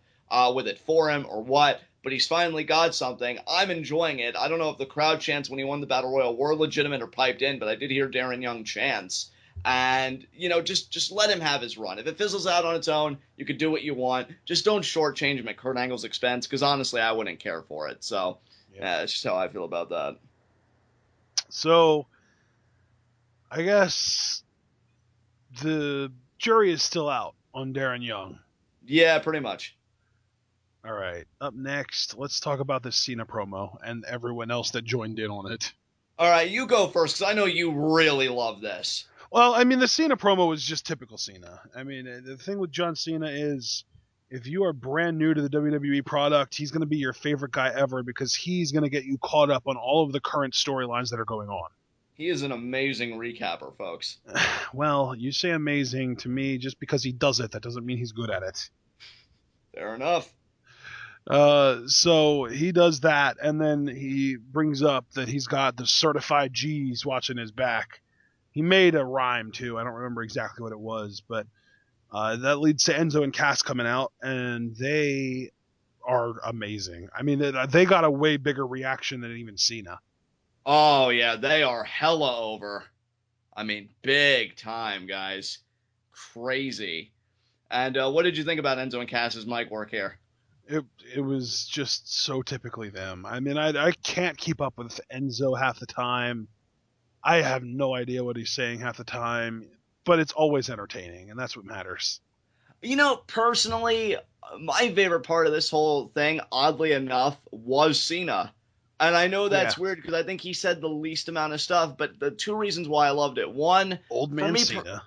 with it for him or what, but he's finally got something. I'm enjoying it. I don't know if the crowd chants when he won the Battle Royal were legitimate or piped in, but I did hear Darren Young chants. And, just let him have his run. If it fizzles out on its own, you could do what you want. Just don't shortchange him at Kurt Angle's expense, because honestly, I wouldn't care for it. So, yeah, that's just how I feel about that. So, I guess the jury is still out on Darren Young. Yeah, pretty much. All right. Up next, let's talk about the Cena promo and everyone else that joined in on it. All right, you go first, because I know you really love this. Well, I mean, the Cena promo was just typical Cena. I mean, the thing with John Cena is if you are brand new to the WWE product, he's going to be your favorite guy ever because he's going to get you caught up on all of the current storylines that are going on. He is an amazing recapper, folks. Well, you say amazing to me just because he does it. That doesn't mean he's good at it. Fair enough. So he does that, and then he brings up that he's got the certified G's watching his back. He made a rhyme, too. I don't remember exactly what it was, but that leads to Enzo and Cass coming out, and they are amazing. I mean, they got a way bigger reaction than even Cena. Oh, yeah, they are hella over. I mean, big time, guys. Crazy. And what did you think about Enzo and Cass's mic work here? It was just so typically them. I mean, I can't keep up with Enzo half the time. I have no idea what he's saying half the time, but it's always entertaining, and that's what matters. You know, personally, my favorite part of this whole thing, oddly enough, was Cena. And I know that's weird because I think he said the least amount of stuff, but the two reasons why I loved it. One, Old man Cena.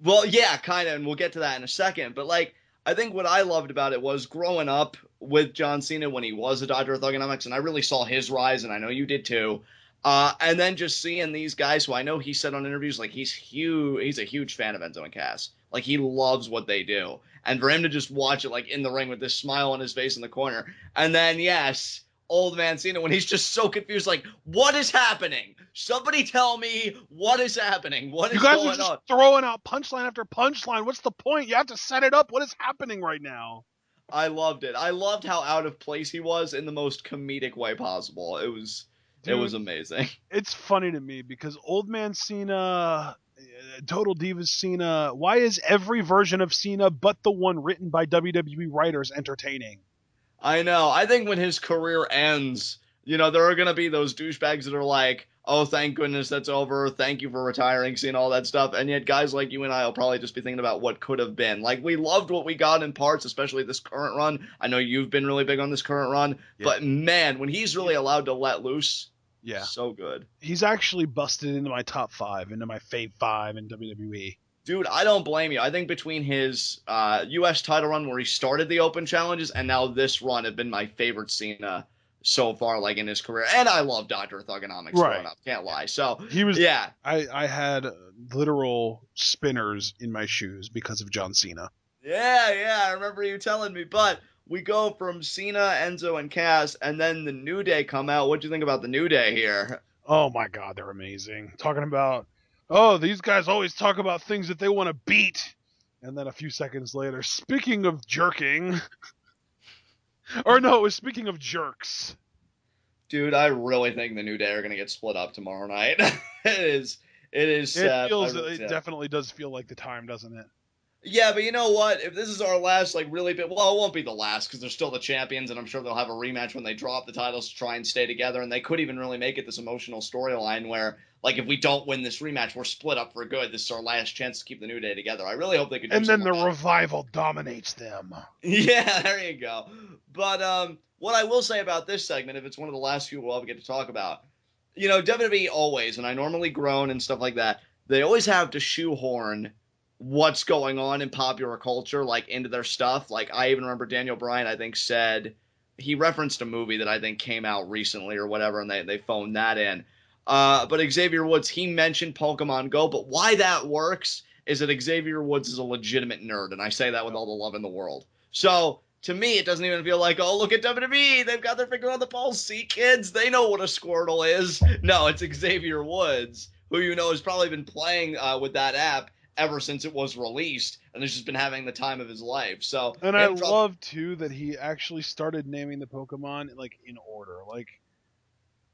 Well, yeah, kind of, and we'll get to that in a second. But, like, I think what I loved about it was growing up with John Cena when he was a Dr. Thugonomics, and I really saw his rise, and I know you did too. And then just seeing these guys who I know he said on interviews, like, he's a huge fan of Enzo and Cass. Like, he loves what they do. And for him to just watch it, like, in the ring with this smile on his face in the corner. And then, yes, old man Cena, when he's just so confused, like, what is happening? Somebody tell me what is happening. What is going on? You guys are just throwing out punchline after punchline. What's the point? You have to set it up. What is happening right now? I loved it. I loved how out of place he was in the most comedic way possible. It was amazing. It's funny to me because old man Cena, Total Divas Cena, why is every version of Cena but the one written by WWE writers entertaining? I know. I think when his career ends, you know, there are going to be those douchebags that are like, oh, thank goodness that's over. Thank you for retiring, seeing all that stuff. And yet guys like you and I will probably just be thinking about what could have been. Like, we loved what we got in parts, especially this current run. I know you've been really big on this current run. Yeah. But, man, when he's really allowed to let loose, so good. He's actually busted into my top 5, into my fave 5 in WWE. Dude, I don't blame you. I think between his U.S. title run where he started the open challenges and now this run have been my favorite Cena so far, like, in his career. And I love Dr. Thugonomics growing up. Can't lie. So, he was, I had literal spinners in my shoes because of John Cena. Yeah, I remember you telling me. But we go from Cena, Enzo, and Cass, and then the New Day come out. What'd you think about the New Day here? Oh, my God, they're amazing. Talking about, oh, these guys always talk about things that they want to beat. And then a few seconds later, speaking of jerking... Or no, it was speaking of jerks. Dude, I really think the New Day are going to get split up tomorrow night. It is sad. It definitely does feel like the time, doesn't it? Yeah, but you know what? If this is our last, like, really big... Well, it won't be the last, because they're still the champions, and I'm sure they'll have a rematch when they drop the titles to try and stay together, and they could even really make it this emotional storyline where, like, if we don't win this rematch, we're split up for good. This is our last chance to keep the New Day together. I really hope they could do something. And then the Revival dominates them. Yeah, there you go. But what I will say about this segment, if it's one of the last few we'll ever get to talk about, you know, WWE always, and I normally groan and stuff like that, they always have to shoehorn what's going on in popular culture, like, into their stuff. Like, I even remember Daniel Bryan, I think, said, he referenced a movie that I think came out recently or whatever, and they phoned that in. But Xavier Woods, he mentioned Pokemon Go, but why that works is that Xavier Woods is a legitimate nerd, and I say that with all the love in the world. So, to me, it doesn't even feel like, oh, look at WWE, they've got their finger on the pulse. See, kids, they know what a Squirtle is. No, it's Xavier Woods, who you know has probably been playing with that app ever since it was released, and has just been having the time of his life. So, and I love too that he actually started naming the Pokemon like in order. Like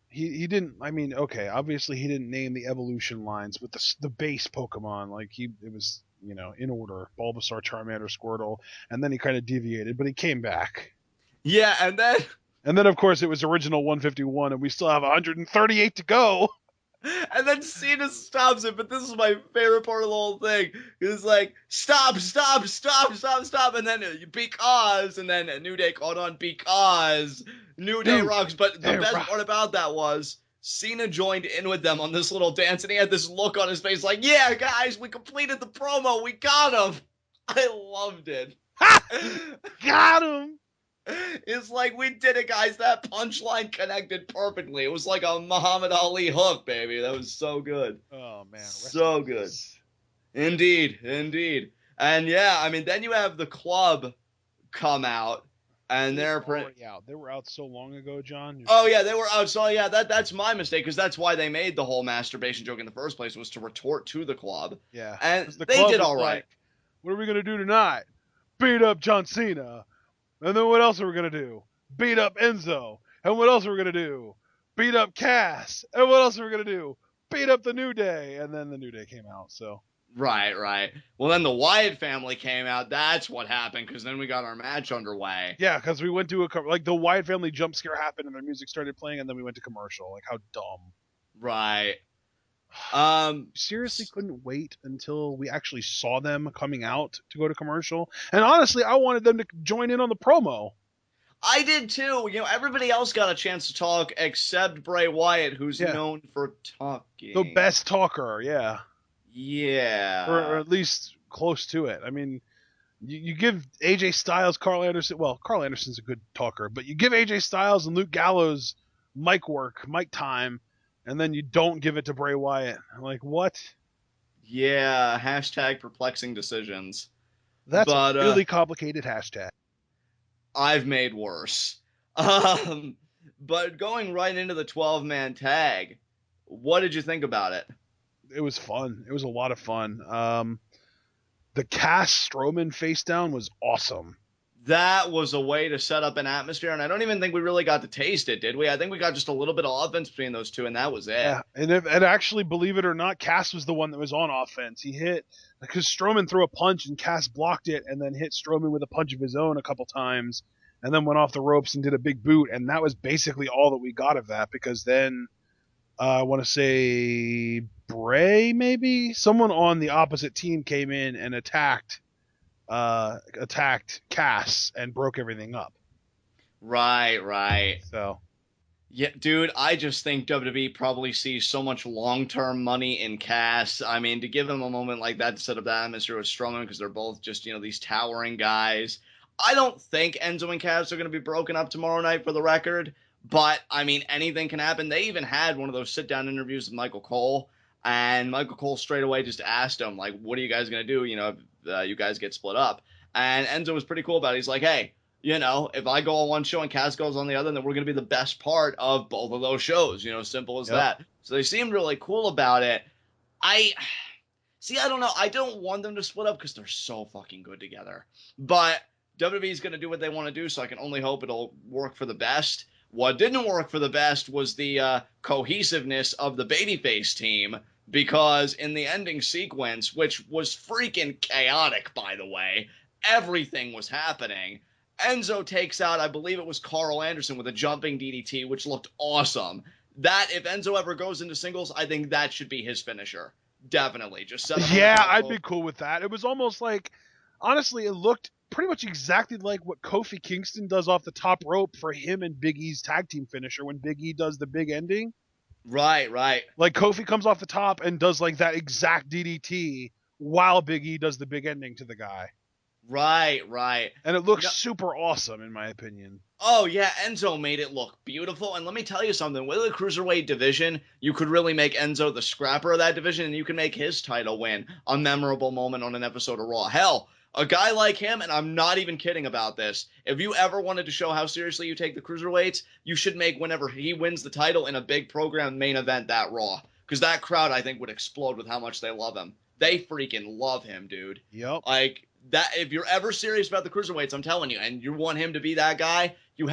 he didn't. I mean, okay, obviously he didn't name the evolution lines, but the base Pokemon, like it was, you know, in order: Bulbasaur, Charmander, Squirtle, and then he kind of deviated, but he came back. Yeah, and then of course it was original 151, and we still have 138 to go. And then Cena stops it, but this is my favorite part of the whole thing. It's like, stop, and then because, and then New Day caught on because New Day rocks. But the best part about that was Cena joined in with them on this little dance, and he had this look on his face like, yeah, guys, we completed the promo, we got him. I loved it. Got him. It's like, we did it, guys. That punchline connected perfectly. It was like a Muhammad Ali hook, baby. That was so good. Oh, man. So good. Indeed. And yeah, I mean, then you have the Club come out, and they're already out. They were out so long ago, John. Oh, yeah, they were out. So, yeah, that's my mistake, because that's why they made the whole masturbation joke in the first place, was to retort to the Club. Yeah. And they did all right. Like, what are we going to do tonight? Beat up John Cena. And then what else are we going to do? Beat up Enzo. And what else are we going to do? Beat up Cass. And what else are we going to do? Beat up the New Day. And then the New Day came out, so. Right. Well, then the Wyatt family came out. That's what happened, because then we got our match underway. Yeah, because we went to the Wyatt family jump scare happened and their music started playing, and then we went to commercial. Like, how dumb. Right. Seriously couldn't wait until we actually saw them coming out to go to commercial. And honestly, I wanted them to join in on the promo. I did too. You know, everybody else got a chance to talk except Bray Wyatt, who's known for talking. The best talker, yeah. Yeah. Or at least close to it. I mean, you give AJ Styles, Carl Anderson. Well, Carl Anderson's a good talker, but you give AJ Styles and Luke Gallows mic time. And then you don't give it to Bray Wyatt. I'm like, what? Yeah, hashtag perplexing decisions. That's a really complicated hashtag. I've made worse. But going right into the 12-man tag, what did you think about it? It was fun. It was a lot of fun. The Cass Strowman face down was awesome. That was a way to set up an atmosphere, and I don't even think we really got to taste it, did we? I think we got just a little bit of offense between those two, and that was it. Yeah, and actually, believe it or not, Cass was the one that was on offense. He hit, because Strowman threw a punch, and Cass blocked it, and then hit Strowman with a punch of his own a couple times, and then went off the ropes and did a big boot, and that was basically all that we got of that, because then, I want to say, Bray, maybe? Someone on the opposite team came in and attacked Cass and broke everything up. Right. So, yeah, dude, I just think WWE probably sees so much long-term money in Cass. I mean, to give him a moment like that to set up that atmosphere with Strowman, because they're both just, these towering guys. I don't think Enzo and Cass are going to be broken up tomorrow night, for the record. But, I mean, anything can happen. They even had one of those sit-down interviews with Michael Cole. And Michael Cole straight away just asked him, like, what are you guys going to do, if you guys get split up? And Enzo was pretty cool about it. He's like, hey, if I go on one show and Cass goes on the other, then we're going to be the best part of both of those shows. Simple as that. So they seemed really cool about it. I don't know. I don't want them to split up because they're so fucking good together. But WWE's going to do what they want to do, so I can only hope it'll work for the best. What didn't work for the best was the cohesiveness of the babyface team. Because in the ending sequence, which was freaking chaotic, by the way, everything was happening. Enzo takes out, I believe it was Carl Anderson with a jumping DDT, which looked awesome. That, if Enzo ever goes into singles, I think that should be his finisher. Definitely. Just set him up. I'd be cool with that. It was almost like, honestly, it looked pretty much exactly like what Kofi Kingston does off the top rope for him and Big E's tag team finisher when Big E does the big ending. Right. Like, Kofi comes off the top and does, like, that exact DDT while Big E does the big ending to the guy. Right. And it looks super awesome, in my opinion. Oh, yeah, Enzo made it look beautiful. And let me tell you something. With the Cruiserweight division, you could really make Enzo the scrapper of that division, and you can make his title win a memorable moment on an episode of Raw. Hell, a guy like him, and I'm not even kidding about this, if you ever wanted to show how seriously you take the Cruiserweights, you should make whenever he wins the title in a big program main event that Raw. Because that crowd, I think, would explode with how much they love him. They freaking love him, dude. Yep. Like, that, if you're ever serious about the Cruiserweights, I'm telling you, and you want him to be that guy, you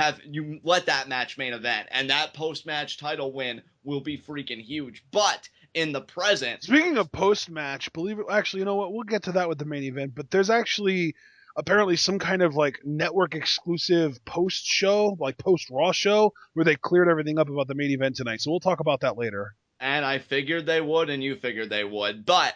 let that match main event. And that post-match title win will be freaking huge. But in the present. Speaking of post-match, actually, you know what? We'll get to that with the main event, but there's actually apparently some kind of like network exclusive post-show, like post-Raw show, where they cleared everything up about the main event tonight. So we'll talk about that later. And I figured they would, and you figured they would. But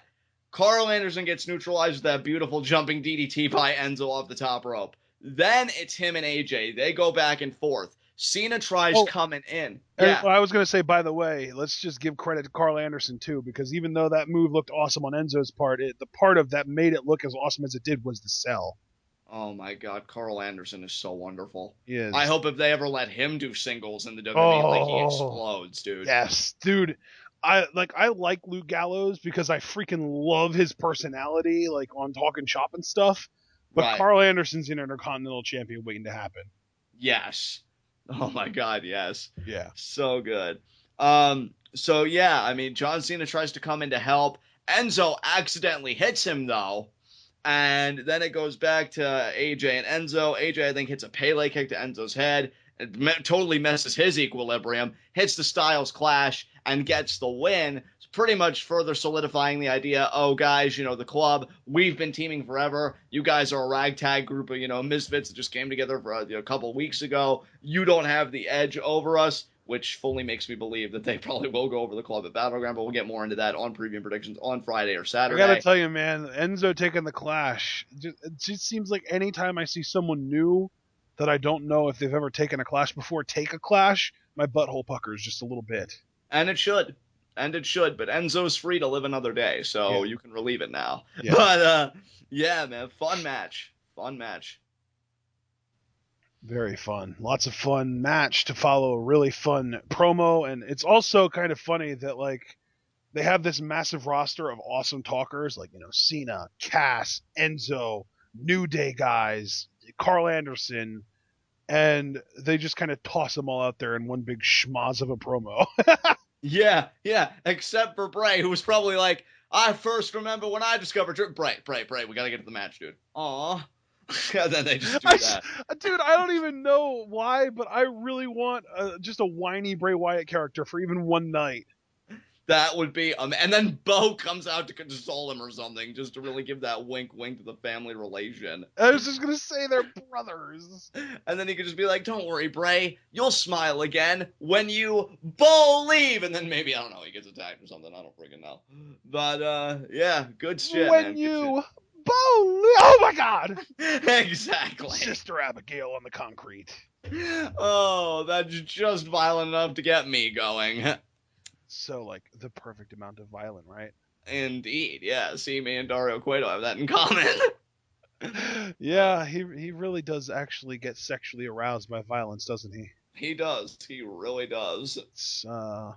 Carl Anderson gets neutralized with that beautiful jumping DDT by Enzo off the top rope. Then it's him and AJ. They go back and forth. Cena tries coming in. Yeah. I was going to say, by the way, let's just give credit to Carl Anderson, too, because even though that move looked awesome on Enzo's part, the part of that made it look as awesome as it did was the sell. Oh, my God. Carl Anderson is so wonderful. He is. I hope if they ever let him do singles in the WWE League, he explodes, dude. Yes, dude. I like Luke Gallows because I freaking love his personality, like on Talking Shop and stuff. But Right. Carl Anderson's an Intercontinental Champion waiting to happen. Yes. Oh my God, yes. Yeah. So good. So yeah, I mean, John Cena tries to come in to help. Enzo accidentally hits him though. And then it goes back to AJ and Enzo. AJ, I think, hits a Pele kick to Enzo's head. It totally messes his equilibrium. Hits the Styles Clash and gets the win. It's pretty much further solidifying the idea, oh, guys, the club, we've been teaming forever. You guys are a ragtag group of, misfits that just came together for a couple weeks ago. You don't have the edge over us, which fully makes me believe that they probably will go over the club at Battleground, but we'll get more into that on Preview Predictions on Friday or Saturday. I gotta tell you, man, Enzo taking the Clash, it just seems like anytime I see someone new that I don't know if they've ever taken a Clash before take a Clash, my butthole puckers just a little bit. And it should. But Enzo's free to live another day, so you can relieve it now. Yeah. But, yeah, man, fun match. Very fun. Lots of fun match to follow a really fun promo, and it's also kind of funny that, like, they have this massive roster of awesome talkers, like, Cena, Cass, Enzo, New Day guys, Carl Anderson, and they just kind of toss them all out there in one big schmoz of a promo. Yeah, except for Bray, who was probably like, I first remember when I discovered Bray, we gotta get to the match, dude. Aw. And then they just do that. Dude, I don't even know why, but I really want just a whiny Bray Wyatt character for even one night. That would be, and then Bo comes out to console him or something, just to really give that wink to the family relation. I was just gonna say they're brothers. And then he could just be like, don't worry, Bray, you'll smile again when you leave. And then maybe, I don't know, he gets attacked or something, I don't freaking know. But, yeah, good shit, when man. you oh my God! Exactly. Sister Abigail on the concrete. Oh, that's just violent enough to get me going. So, like, the perfect amount of violent, right? Indeed, yeah. See, me and Dario Cueto have that in common. Yeah, he really does actually get sexually aroused by violence, doesn't he? He does. He really does. It's a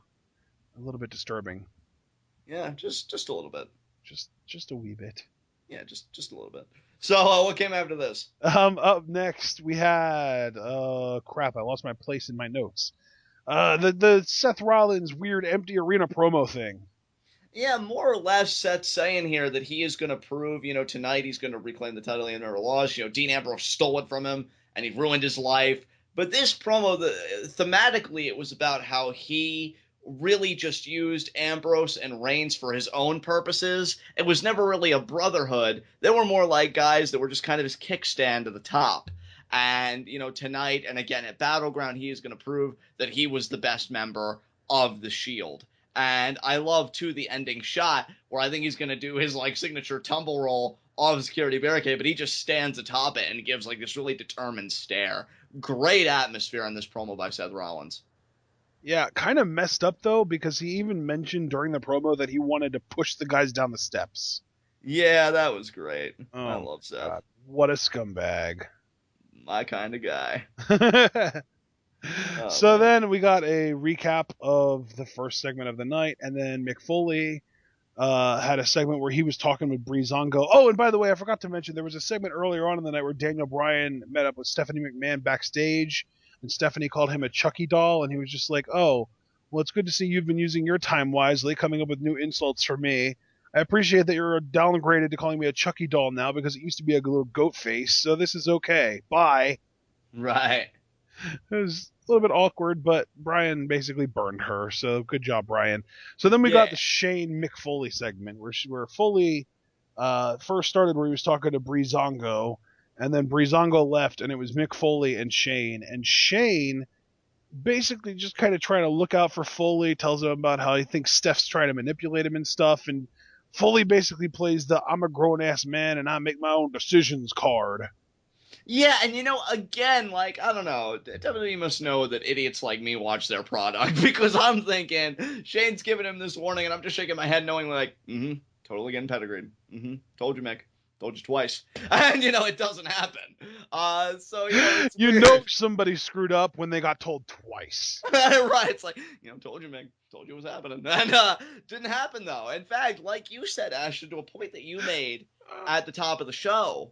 little bit disturbing. Yeah, just a little bit. Just a wee bit. Yeah, just a little bit. So, what came after this? Up next, we had crap, I lost my place in my notes. The Seth Rollins weird empty arena promo thing. Yeah, more or less Seth's saying here that he is going to prove, tonight he's going to reclaim the title he never lost. Dean Ambrose stole it from him, and he ruined his life. But this promo, thematically, it was about how he really just used Ambrose and Reigns for his own purposes. It was never really a brotherhood. They were more like guys that were just kind of his kickstand to the top. And, tonight, and again at Battleground, he is going to prove that he was the best member of the Shield. And I love, too, the ending shot where I think he's going to do his, signature tumble roll off the security barricade, but he just stands atop it and gives, this really determined stare. Great atmosphere in this promo by Seth Rollins. Yeah, kind of messed up, though, because he even mentioned during the promo that he wanted to push the guys down the steps. Yeah, that was great. Oh, I love Seth. God. What a scumbag. My kind of guy. So then we got a recap of the first segment of the night, and then Mick Foley had a segment where he was talking with Breezango. Oh, and by the way, I forgot to mention, there was a segment earlier on in the night where Daniel Bryan met up with Stephanie McMahon backstage, and Stephanie called him a Chucky doll, and he was just like, oh, well, it's good to see you've been using your time wisely, coming up with new insults for me. I appreciate that you're downgraded to calling me a Chucky doll now because it used to be a little goat face, so this is okay. Bye. Right. It was a little bit awkward, but Brian basically burned her, so good job, Brian. So then we got the Shane Mick Foley segment where Foley first started where he was talking to Breezango, and then Breezango left, and it was Mick Foley and Shane. And Shane basically just kind of trying to look out for Foley, tells him about how he thinks Steph's trying to manipulate him and stuff, and Foley basically plays the "I'm a grown-ass man and I make my own decisions" card. Yeah, and again, like, I don't know, WWE must know that idiots like me watch their product, because I'm thinking, Shane's giving him this warning, and I'm just shaking my head knowing, like, totally getting pedigreed. Told you, Mick. Told you twice. And, it doesn't happen. So, it's weird. Somebody screwed up when they got told twice. Right, it's like, told you, Mick. Told you it was happening. And, didn't happen, though. In fact, like you said, Ashton, to a point that you made at the top of the show,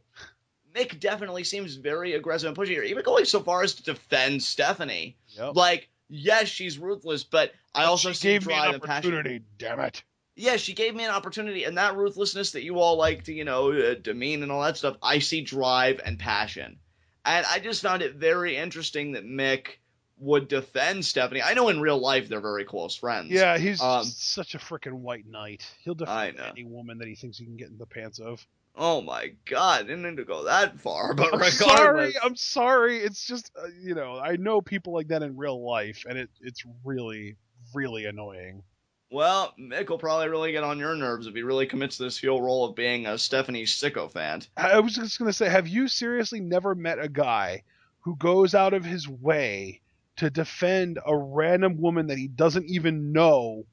Mick definitely seems very aggressive and pushy here, even going so far as to defend Stephanie. Yep. Like, yes, she's ruthless, but I also see drive and passion. Damn it. Yeah, she gave me an opportunity, and that ruthlessness that you all like to, demean and all that stuff, I see drive and passion. And I just found it very interesting that Mick would defend Stephanie. I know in real life they're very close friends. Yeah, he's such a freaking white knight. He'll defend any woman that he thinks he can get in the pants of. Oh my God, I didn't need to go that far, but regardless. I'm sorry. It's just, I know people like that in real life, and it's really, really annoying. Well, Mick will probably really get on your nerves if he really commits to this heel role of being a Stephanie sycophant. I was just going to say, have you seriously never met a guy who goes out of his way to defend a random woman that he doesn't even know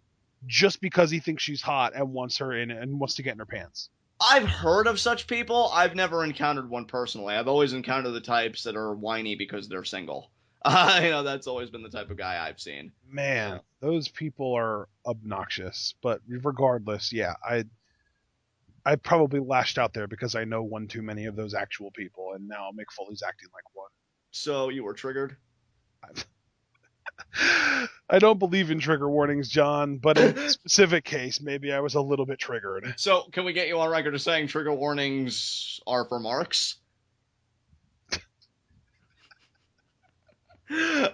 just because he thinks she's hot and wants her in and wants to get in her pants? I've heard of such people. I've never encountered one personally. I've always encountered the types that are whiny because they're single. That's always been the type of guy I've seen. Man, those people are obnoxious. But regardless, yeah, I probably lashed out there because I know one too many of those actual people, and now Mick Foley's acting like one. So you were triggered? I don't believe in trigger warnings, John, but in this specific case, maybe I was a little bit triggered. So can we get you on record as saying trigger warnings are for marks?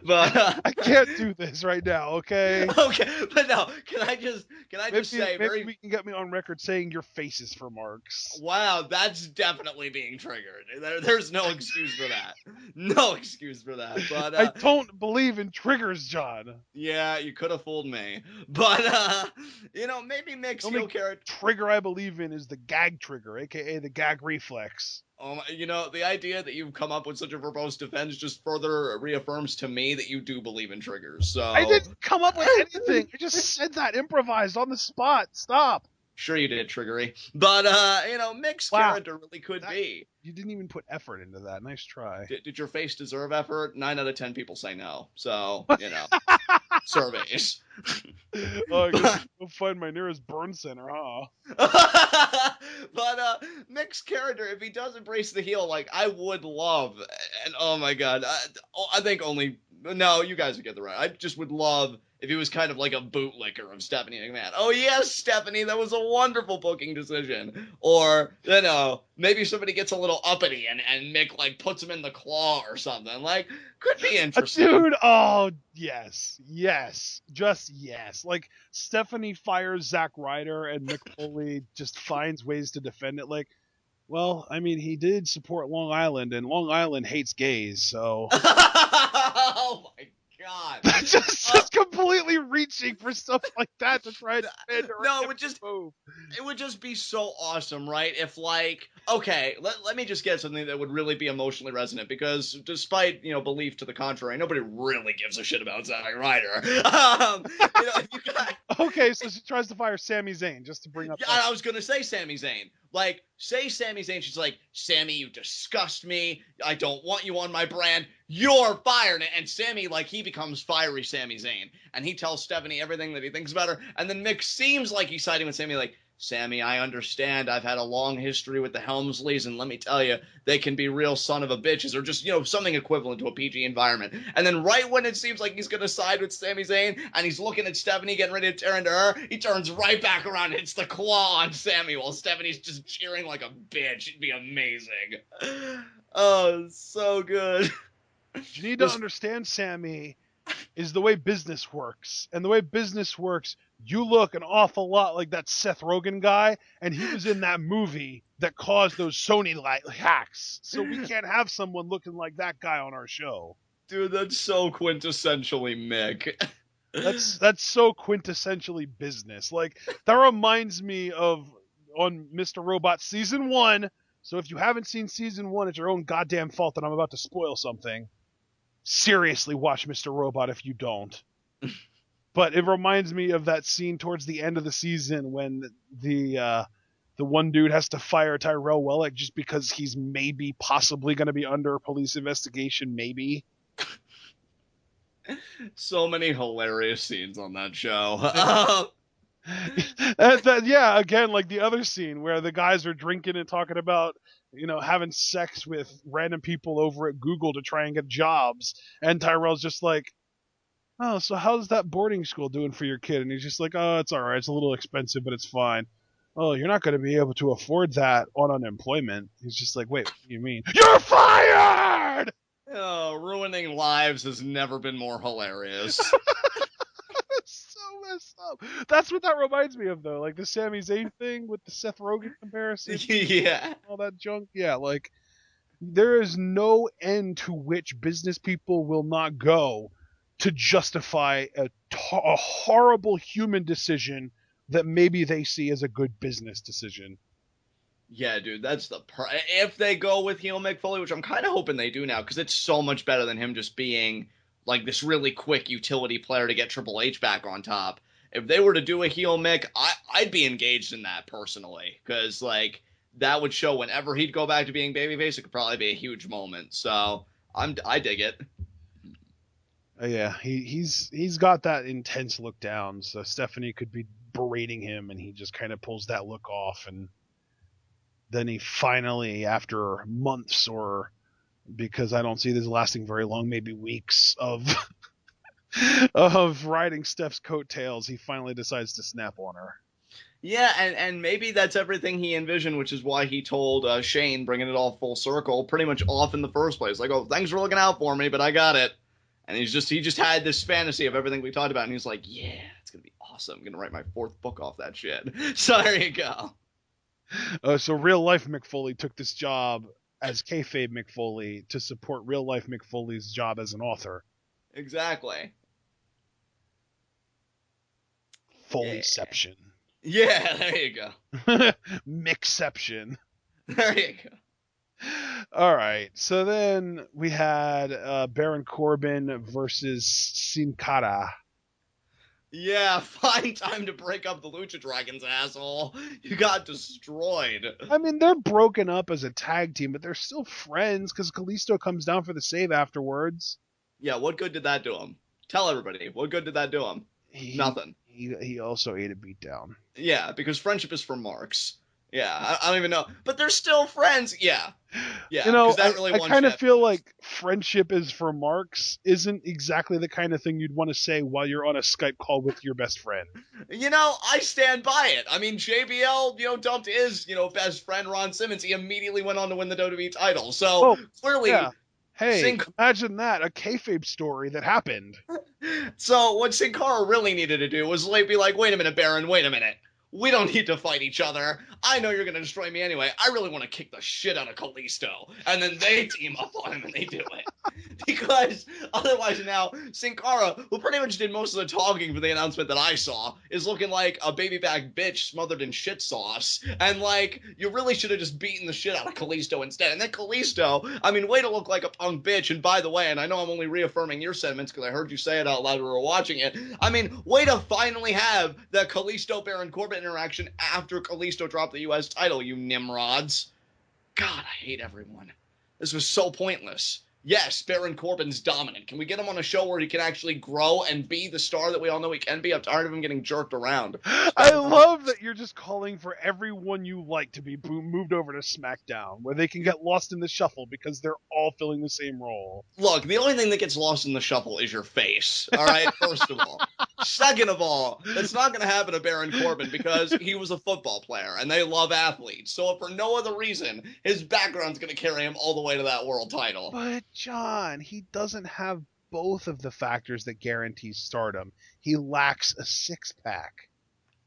But I can't do this right now, okay? Okay, but no, can I just say maybe we can get me on record saying your face is for marks. Wow, that's definitely being triggered. There's no excuse for that. No excuse for that. But I don't believe in triggers, John. Yeah, you could have fooled me. But maybe Mick's heel character trigger I believe in is the gag trigger, aka the gag reflex. The idea that you've come up with such a verbose defense just further reaffirms to me that you do believe in triggers. So I didn't come up with anything. I just said that improvised on the spot. Stop. Sure you did, triggery. But, Mick's character really could be. You didn't even put effort into that. Nice try. Did your face deserve effort? 9 out of 10 people say no. So, surveys. Oh, I guess go find my nearest burn center, huh? But, Mick's character, if he does embrace the heel, like, I would love, and oh my God, I think no, you guys would get the right. I just would love if he was kind of like a bootlicker of Stephanie McMahon. Oh, yes, Stephanie, that was a wonderful booking decision. Or, maybe somebody gets a little uppity and Mick, like, puts him in the claw or something. Like, could be interesting. Dude, oh, yes. Yes. Just yes. Like, Stephanie fires Zack Ryder and Mick Foley just finds ways to defend it. Like, well, I mean, he did support Long Island, and Long Island hates gays, so... Oh, my God. just completely reaching for stuff like that to try to no, it would just be so awesome, right? If, like, okay, let me just get something that would really be emotionally resonant, because despite, belief to the contrary, nobody really gives a shit about Zack Ryder. If you got... Okay, so she tries to fire Sami Zayn, just to bring up... Yeah, I was gonna say Sami Zayn. Like, say Sami Zayn, she's like, Sami, you disgust me. I don't want you on my brand. You're fired. And Sami, like, he becomes fiery Sami Zayn. And he tells Stephanie everything that he thinks about her. And then Mick seems like he's siding with Sami, like, Sami, I understand. I've had a long history with the Helmsleys, and let me tell you, they can be real son of a bitches, or just, something equivalent to a PG environment. And then right when it seems like he's going to side with Sami Zayn, and he's looking at Stephanie getting ready to tear into her, he turns right back around and hits the claw on Sami while Stephanie's just cheering like a bitch. It'd be amazing. Oh, so good. You need to understand, Sami, is the way business works. And the way business works, you look an awful lot like that Seth Rogen guy, and he was in that movie that caused those Sony hacks. So we can't have someone looking like that guy on our show. Dude, that's so quintessentially Mick. That's so quintessentially business. Like, that reminds me of on Mr. Robot season 1. So if you haven't seen season 1, it's your own goddamn fault that I'm about to spoil something. Seriously, watch Mr. Robot if you don't. But it reminds me of that scene towards the end of the season when the one dude has to fire Tyrell Wellick just because he's maybe possibly going to be under a police investigation, maybe. So many hilarious scenes on that show. Yeah, again, like the other scene where the guys are drinking and talking about, having sex with random people over at Google to try and get jobs. And Tyrell's just like, oh, so how's that boarding school doing for your kid? And he's just like, oh, it's all right. It's a little expensive, but it's fine. Oh, you're not going to be able to afford that on unemployment. He's just like, wait, what do you mean? You're fired! Oh, ruining lives has never been more hilarious. So messed up. That's what that reminds me of, though. Like the Sami Zayn thing with the Seth Rogen comparison. Yeah. All that junk. Yeah, like there is no end to which business people will not go to justify a horrible human decision that maybe they see as a good business decision. Yeah, dude, that's if they go with heel Mick Foley, which I'm kind of hoping they do now, because it's so much better than him just being like this really quick utility player to get Triple H back on top. If they were to do a heel Mick, I'd be engaged in that personally, because like that would show whenever he'd go back to being babyface, it could probably be a huge moment. So I dig it. Yeah, he's got that intense look down, so Stephanie could be berating him, and he just kind of pulls that look off, and then he finally, after months, or because I don't see this lasting very long, maybe weeks of of riding Steph's coattails, he finally decides to snap on her. Yeah, and maybe that's everything he envisioned, which is why he told Shane, bringing it all full circle, pretty much off in the first place. Like, oh, thanks for looking out for me, but I got it. And he just had this fantasy of everything we talked about, and he's like, yeah, it's going to be awesome. I'm going to write my 4th book off that shit. So there you go. So real life Mick Foley took this job as kayfabe Mick Foley to support real life Mick Foley's job as an author. Exactly. Foleyception. Yeah, there you go. Mickception. There you go. All right, so then we had Baron Corbin versus Sin Cara. Yeah, fine time to break up the Lucha Dragons, asshole. You got destroyed. I mean, they're broken up as a tag team, but they're still friends because Kalisto comes down for the save afterwards. Yeah, what good did that do him? Tell everybody, what good did that do him? Nothing. He also ate a beatdown. Yeah, because friendship is for marks. Yeah, I don't even know. But they're still friends. Yeah. Yeah, that really I kind of feel like friendship is for marks isn't exactly the kind of thing you'd want to say while you're on a Skype call with your best friend. I stand by it. I mean, JBL, dumped his, best friend, Ron Simmons. He immediately went on to win the WWE title. So, clearly... Yeah. Hey, imagine that, a kayfabe story that happened. So, what Sin Cara really needed to do was be like, wait a minute, Baron, wait a minute. We don't need to fight each other. I know you're going to destroy me anyway. I really want to kick the shit out of Kalisto. And then they team up on him and they do it. Because otherwise now, Sin Cara, who pretty much did most of the talking for the announcement that I saw, is looking like a baby back bitch smothered in shit sauce. And you really should have just beaten the shit out of Kalisto instead. And then Kalisto, I mean, way to look like a punk bitch. And by the way, and I know I'm only reaffirming your sentiments because I heard you say it out loud when we were watching it. I mean, way to finally have that Kalisto Baron Corbin interaction after Kalisto dropped the U.S. title, you nimrods. God, I hate everyone. This was so pointless. Yes, Baron Corbin's dominant. Can we get him on a show where he can actually grow and be the star that we all know he can be? I'm tired of him getting jerked around. I love that you're just calling for everyone you like to be moved over to SmackDown, where they can get lost in the shuffle because they're all filling the same role. Look, the only thing that gets lost in the shuffle is your face, all right, first of all. Second of all, that's not going to happen to Baron Corbin because he was a football player, and they love athletes. So if for no other reason, his background's going to carry him all the way to that world title. But John, he doesn't have both of the factors that guarantee stardom. He lacks a six-pack.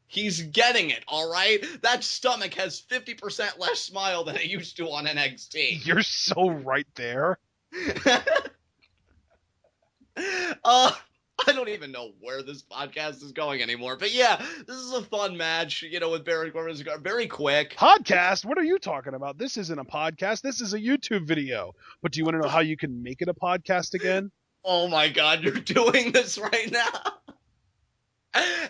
He's getting it, all right? That stomach has 50% less smile than it used to on NXT. You're so right there. I don't even know where this podcast is going anymore. But yeah, this is a fun match, with Baron Corbin. Very quick. Podcast? What are you talking about? This isn't a podcast. This is a YouTube video. But do you want to know how you can make it a podcast again? Oh my God, you're doing this right now.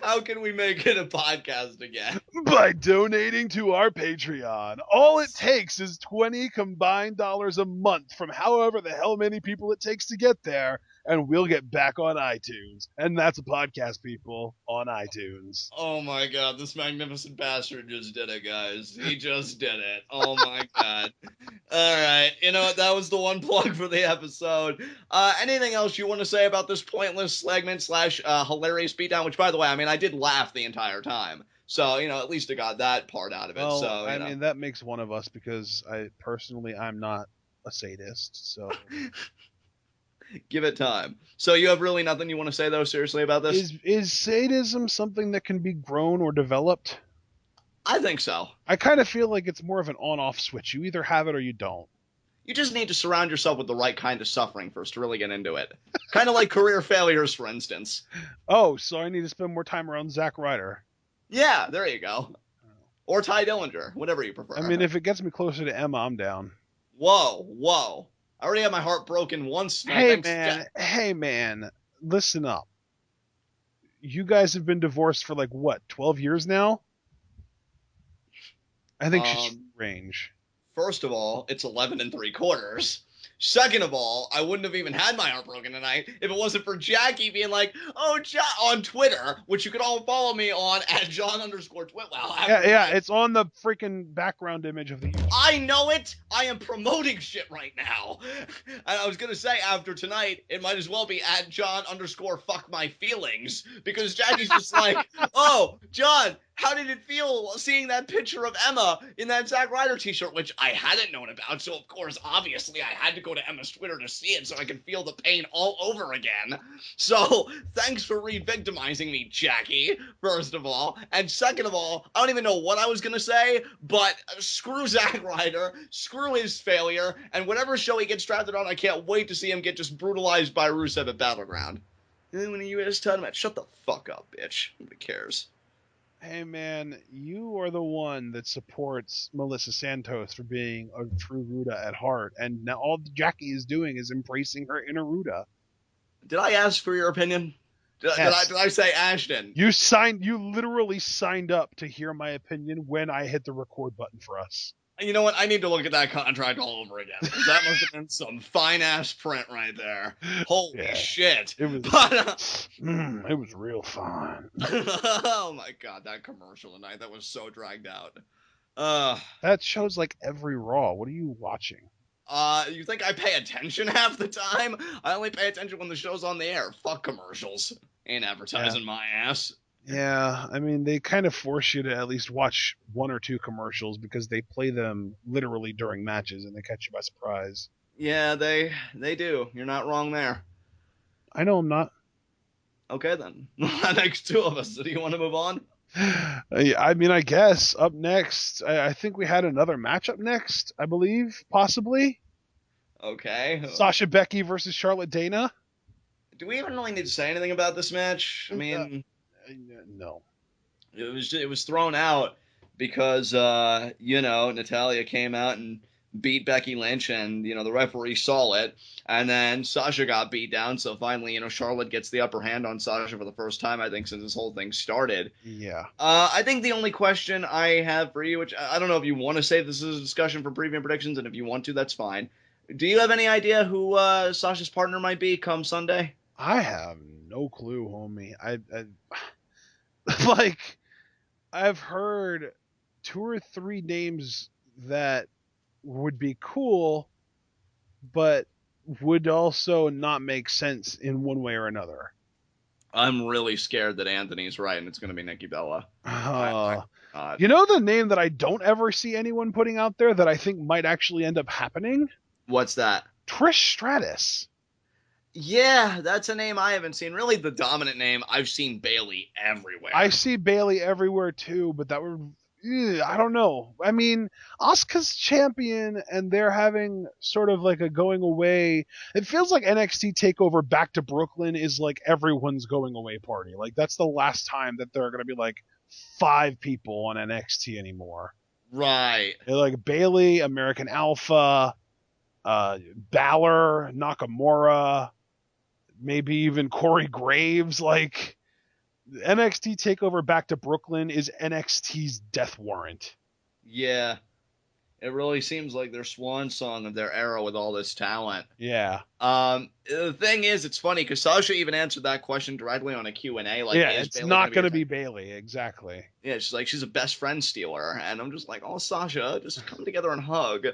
How can we make it a podcast again? By donating to our Patreon. All it takes is $20 combined a month from however the hell many people it takes to get there, and we'll get back on iTunes. And that's a podcast, people, on iTunes. Oh my God, this magnificent bastard just did it, guys. He just did it. Oh my God. All right, you know what? That was the one plug for the episode. Anything else you want to say about this pointless segment / hilarious beatdown? Which, by the way, I mean, I did laugh the entire time. So, at least I got that part out of it. Well, so, I mean, that makes one of us because I'm not a sadist, so... Give it time. So you have really nothing you want to say, though, seriously, about this? Is sadism something that can be grown or developed? I think so. I kind of feel like it's more of an on-off switch. You either have it or you don't. You just need to surround yourself with the right kind of suffering first to really get into it. Kind of like career failures, for instance. Oh, so I need to spend more time around Zack Ryder. Yeah, there you go. Or Ty Dillinger, whatever you prefer. I mean, if it gets me closer to Emma, I'm down. Whoa. I already had my heart broken once. Hey, man, listen up. You guys have been divorced for 12 years now? I think she's range. First of all, it's 11 3/4. Second of all, I wouldn't have even had my heart broken tonight if it wasn't for Jackie being like, oh, on Twitter, which you could all follow me on at John_TWitWoW. Yeah, it's on the freaking background image of the YouTube. I know it. I am promoting shit right now. And I was going to say, after tonight, it might as well be at John_fuckmyfeelings, because Jackie's just like, oh, John, how did it feel seeing that picture of Emma in that Zack Ryder t-shirt, which I hadn't known about, so of course, obviously, I had to go to Emma's Twitter to see it so I could feel the pain all over again. So, thanks for re-victimizing me, Jackie, first of all. And second of all, I don't even know what I was going to say, but screw Zack Ryder, screw his failure, and whatever show he gets drafted on, I can't wait to see him get just brutalized by Rusev at Battleground. And then when a U.S. title match, shut the fuck up, bitch. Nobody cares. Hey, man, you are the one that supports Melissa Santos for being a true Ruda at heart, and now all Jackie is doing is embracing her inner Ruda. Did I ask for your opinion? Did I say Ashton? You literally signed up to hear my opinion when I hit the record button for us. You know what? I need to look at that contract all over again. That must have been some fine-ass print right there. Holy shit. It was, it was real fun. Oh, my God. That commercial tonight, that was so dragged out. That show's like every Raw. What are you watching? You think I pay attention half the time? I only pay attention when the show's on the air. Fuck commercials. Ain't advertising my ass. Yeah, I mean, they kind of force you to at least watch one or two commercials because they play them literally during matches and they catch you by surprise. Yeah, they do. You're not wrong there. I know I'm not. Okay, then. Next two of us. So do you want to move on? I mean, I guess. Up next, I think we had another match up next, I believe, possibly. Okay. Sasha Becky versus Charlotte Dana. Do we even really need to say anything about this match? I mean... No. It was thrown out because, Natalya came out and beat Becky Lynch and, the referee saw it. And then Sasha got beat down. So finally, Charlotte gets the upper hand on Sasha for the first time, I think, since this whole thing started. Yeah. I think the only question I have for you, which I don't know if you want to save this as a discussion for preview predictions, and if you want to, that's fine. Do you have any idea who Sasha's partner might be come Sunday? I have no clue, homie. I've heard 2 or 3 names that would be cool, but would also not make sense in one way or another. I'm really scared that Anthony's right, and it's going to be Nikki Bella. You know the name that I don't ever see anyone putting out there that I think might actually end up happening? What's that? Trish Stratus. Yeah, that's a name I haven't seen. Really, the dominant name, I've seen Bayley everywhere. I see Bayley everywhere too, but that would, I don't know. I mean, Asuka's champion, and they're having sort of like a going away. It feels like NXT Takeover Back to Brooklyn is like everyone's going away party. Like that's the last time that there are going to be like 5 people on NXT anymore. Right. They're like Bayley, American Alpha, Balor, Nakamura, maybe even Corey Graves. Like NXT Takeover Back to Brooklyn is NXT's death warrant. Yeah. It really seems like their swan song of their era with all this talent. Yeah. The thing is, it's funny because Sasha even answered that question directly on a Q&A. Like, yeah, is it's Bayley not going to be be Bayley, exactly. Yeah, she's like, she's a best friend stealer. And I'm just like, oh, Sasha, just come together and hug.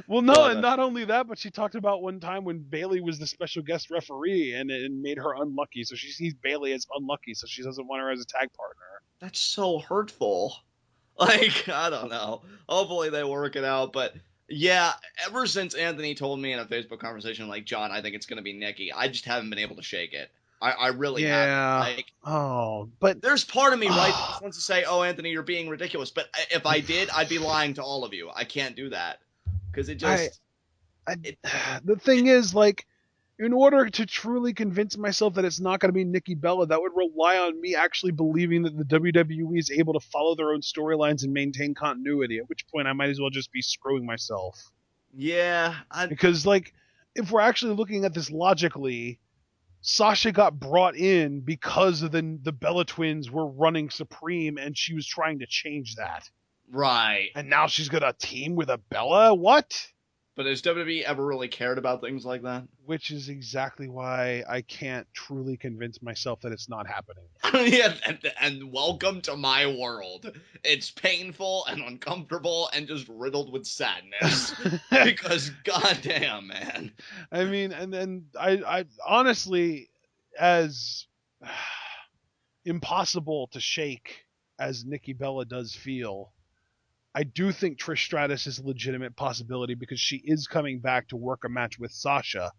Well, no, But, and not only that, but she talked about one time when Bayley was the special guest referee and it made her unlucky. So she sees Bayley as unlucky, so she doesn't want her as a tag partner. That's so hurtful. Like, I don't know. Hopefully they work it out. But yeah, ever since Anthony told me in a Facebook conversation, like, John, I think it's going to be Nikki, I just haven't been able to shake it. I really haven't. Like, but there's part of me, right, that just wants to say, oh, Anthony, you're being ridiculous. But if I did, I'd be lying to all of you. I can't do that. Because it just... the thing is, like, in order to truly convince myself that it's not going to be Nikki Bella, that would rely on me actually believing that the WWE is able to follow their own storylines and maintain continuity, at which point I might as well just be screwing myself. Yeah. Because, like, if we're actually looking at this logically, Sasha got brought in because the Bella twins were running supreme and she was trying to change that. Right. And now she's got a team with a Bella? What? But has WWE ever really cared about things like that? Which is exactly why I can't truly convince myself that it's not happening. Yeah, and welcome to my world. It's painful and uncomfortable and just riddled with sadness. Because goddamn, man. I mean, and then I honestly, as impossible to shake as Nikki Bella does feel, I do think Trish Stratus is a legitimate possibility because she is coming back to work a match with Sasha.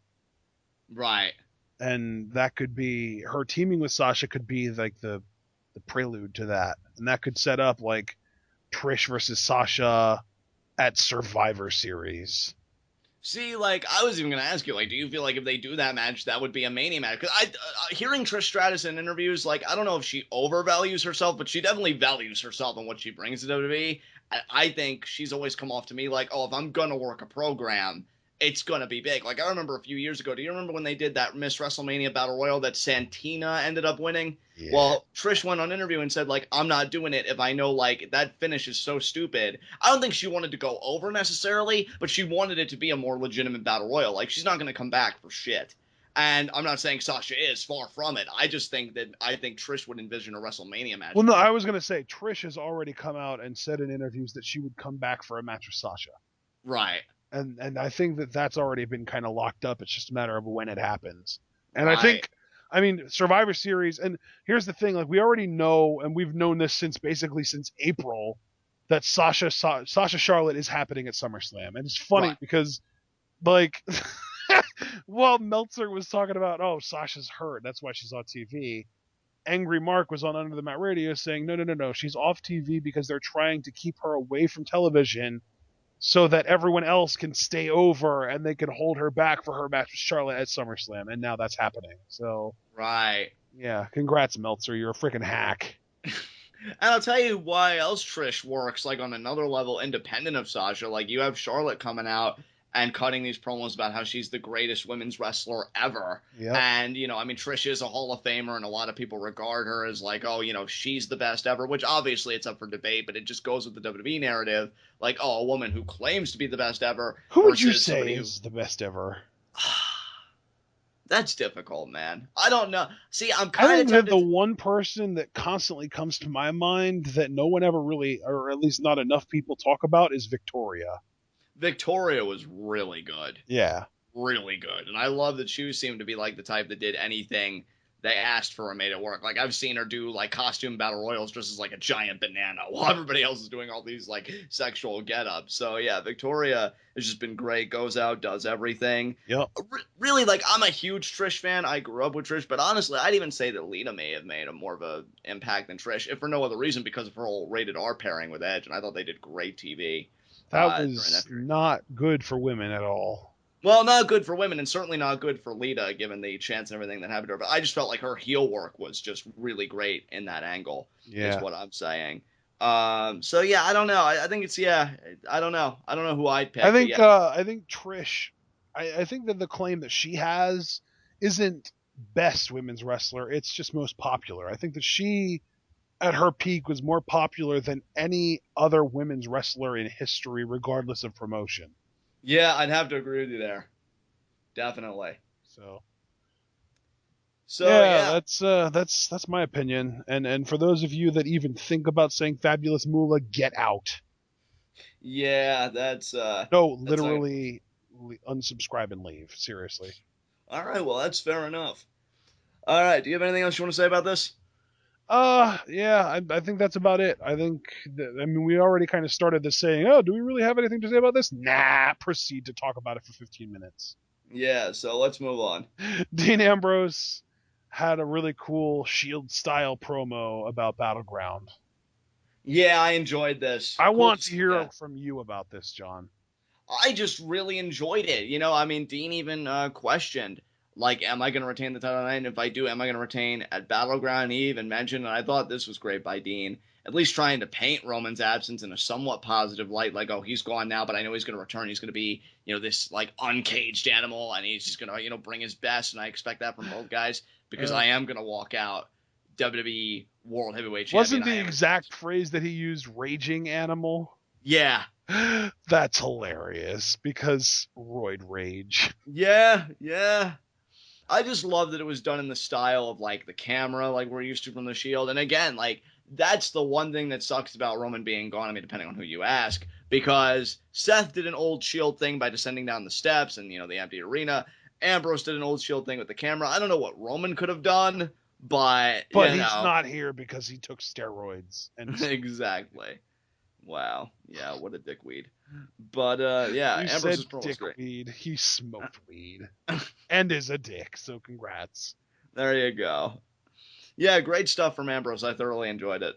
Right. And that could be, her teaming with Sasha could be like the prelude to that. And that could set up like Trish versus Sasha at Survivor Series. See, like, I was even going to ask you, like, do you feel like if they do that match, that would be a Mania match? Because hearing Trish Stratus in interviews, like, I don't know if she overvalues herself, but she definitely values herself and what she brings to WWE. I think she's always come off to me like, oh, if I'm going to work a program, it's going to be big. Like, I remember a few years ago, do you remember when they did that Miss WrestleMania Battle Royal that Santina ended up winning? Yeah. Well, Trish went on interview and said, like, I'm not doing it if I know, like, that finish is so stupid. I don't think she wanted to go over necessarily, but she wanted it to be a more legitimate Battle Royal. Like, she's not going to come back for shit. And I'm not saying Sasha is, far from it. I just think that Trish would envision a WrestleMania match. Well, no, I was going to say, Trish has already come out and said in interviews that she would come back for a match with Sasha. Right. And I think that that's already been kind of locked up. It's just a matter of when it happens. And right. I think, I mean, Survivor Series, and here's the thing, like, we already know, and we've known this since April, that Sasha Charlotte is happening at SummerSlam. And it's funny because, like... While Meltzer was talking about, oh, Sasha's hurt, that's why she's on TV, Angry Mark was on Under the Mat Radio saying, no, she's off TV because they're trying to keep her away from television so that everyone else can stay over and they can hold her back for her match with Charlotte at SummerSlam, and now that's happening. So, right. Yeah, congrats, Meltzer, you're a freaking hack. And I'll tell you why else Trish works, like, on another level independent of Sasha. Like, you have Charlotte coming out and cutting these promos about how she's the greatest women's wrestler ever. Yep. And, you know, I mean, Trish is a Hall of Famer, and a lot of people regard her as like, oh, you know, she's the best ever, which obviously it's up for debate, but it just goes with the WWE narrative. Like, oh, a woman who claims to be the best ever. Who would you say is the best ever? That's difficult, man. I don't know. See, I'm kind of... I think that the one person that constantly comes to my mind that no one ever really, or at least not enough people talk about, is Victoria. Victoria was really good. Yeah. Really good. And I love that she seemed to be like the type that did anything they asked for and made it work. Like, I've seen her do, like, costume battle royals just as, like, a giant banana while everybody else is doing all these, like, sexual get-ups. So, yeah, Victoria has just been great, goes out, does everything. Yep. Really, like, I'm a huge Trish fan. I grew up with Trish, but honestly, I'd even say that Lita may have made a more of an impact than Trish, if for no other reason because of her whole rated R pairing with Edge, and I thought they did great TV. That was not good for women at all. Well, not good for women, and certainly not good for Lita, given the chance and everything that happened to her. But I just felt like her heel work was just really great in that angle. Yeah. Is what I'm saying. So yeah, I don't know. I think it's I don't know. I don't know who I'd pick. I think Trish. I think that the claim that she has isn't best women's wrestler. It's just most popular. I think that she, at her peak, was more popular than any other women's wrestler in history, regardless of promotion. Yeah, I'd have to agree with you there. Definitely. So yeah, that's my opinion. And for those of you that even think about saying Fabulous Moolah, get out. Yeah, that's literally unsubscribe and leave. Seriously. All right, well, that's fair enough. All right, do you have anything else you want to say about this? Yeah, I think that's about it. I mean, we already kind of started this saying, oh, do we really have anything to say about this? Nah, proceed to talk about it for 15 minutes. Yeah, so let's move on. Dean Ambrose had a really cool Shield-style promo about Battleground. Yeah, I enjoyed this. I want to hear from you about this, John. I just really enjoyed it. You know, I mean, Dean even questioned, like, am I going to retain the title tonight? And if I do, am I going to retain at Battleground? He even mentioned, and I thought this was great by Dean, at least trying to paint Roman's absence in a somewhat positive light, like, oh, he's gone now, but I know he's going to return. He's going to be, you know, this, like, uncaged animal, and he's just going to, you know, bring his best, and I expect that from both guys, because I am going to walk out WWE World Heavyweight Champion. Wasn't the exact phrase that he used raging animal? Yeah. That's hilarious, because roid rage. Yeah. I just love that it was done in the style of, like, the camera, like we're used to from the Shield. And again, like, that's the one thing that sucks about Roman being gone, I mean, depending on who you ask, because Seth did an old Shield thing by descending down the steps and, you know, the empty arena. Ambrose did an old Shield thing with the camera. I don't know what Roman could have done, but he's not here because he took steroids. And exactly. Wow. Yeah, what a dickweed. But, yeah, you Ambrose's said promo was great. Weed. He smoked weed. And is a dick, so congrats. There you go. Yeah, great stuff from Ambrose. I thoroughly enjoyed it.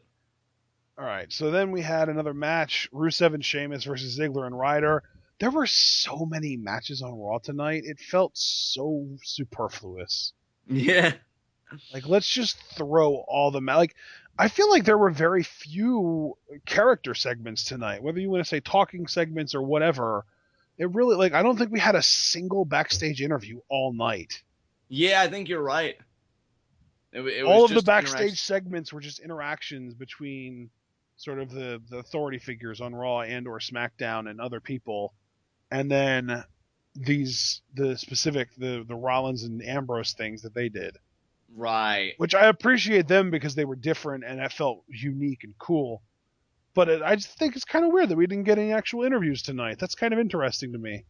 All right, so then we had another match, Rusev and Sheamus versus Ziggler and Ryder. There were so many matches on Raw tonight. It felt so superfluous. Yeah. Like, let's just throw all the like, I feel like there were very few character segments tonight, whether you want to say talking segments or whatever. It really, like, I don't think we had a single backstage interview all night. Yeah, I think you're right. It all was of the backstage segments were just interactions between sort of the authority figures on Raw and or SmackDown and other people. And then the Rollins and Ambrose things that they did. Right. Which I appreciate them because they were different and that felt unique and cool. But I just think it's kind of weird that we didn't get any actual interviews tonight. That's kind of interesting to me.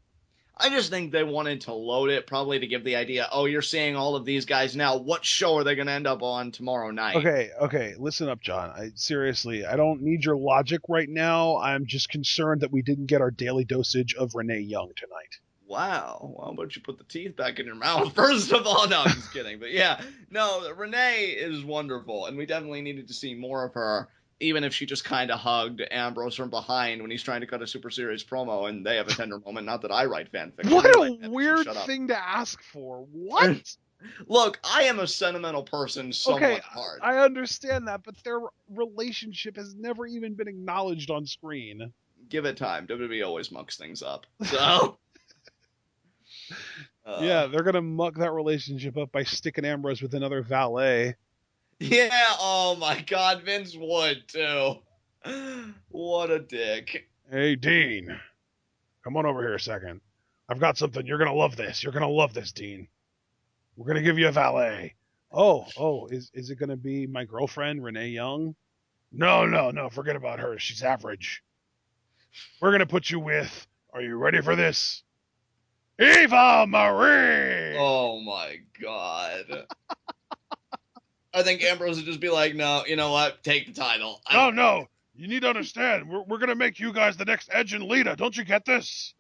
I just think they wanted to load it, probably to give the idea, oh, you're seeing all of these guys now. What show are they going to end up on tomorrow night? Okay. Listen up, John. Seriously, I don't need your logic right now. I'm just concerned that we didn't get our daily dosage of Renee Young tonight. Wow. Well, how about you put the teeth back in your mouth, first of all? No, I'm just kidding. But yeah, no, Renee is wonderful, and we definitely needed to see more of her, even if she just kind of hugged Ambrose from behind when he's trying to cut a super serious promo, and they have a tender moment. Not that I write fanfiction. What a weird thing to ask for. What? Look, I am a sentimental person somewhat hard. I understand that, but their relationship has never even been acknowledged on screen. Give it time. WWE always mucks things up. So... yeah, they're going to muck that relationship up by sticking Ambrose with another valet. Yeah, oh my god, Vince would, too. What a dick. Hey, Dean. Come on over here a second. I've got something. You're going to love this. You're going to love this, Dean. We're going to give you a valet. Oh, is it going to be my girlfriend, Renee Young? No, forget about her. She's average. We're going to put you with, are you ready for this? Eva Marie! Oh my god. I think Ambrose would just be like, no, you know what? Take the title. No. You need to understand. We're going to make you guys the next Edge and Lita. Don't you get this?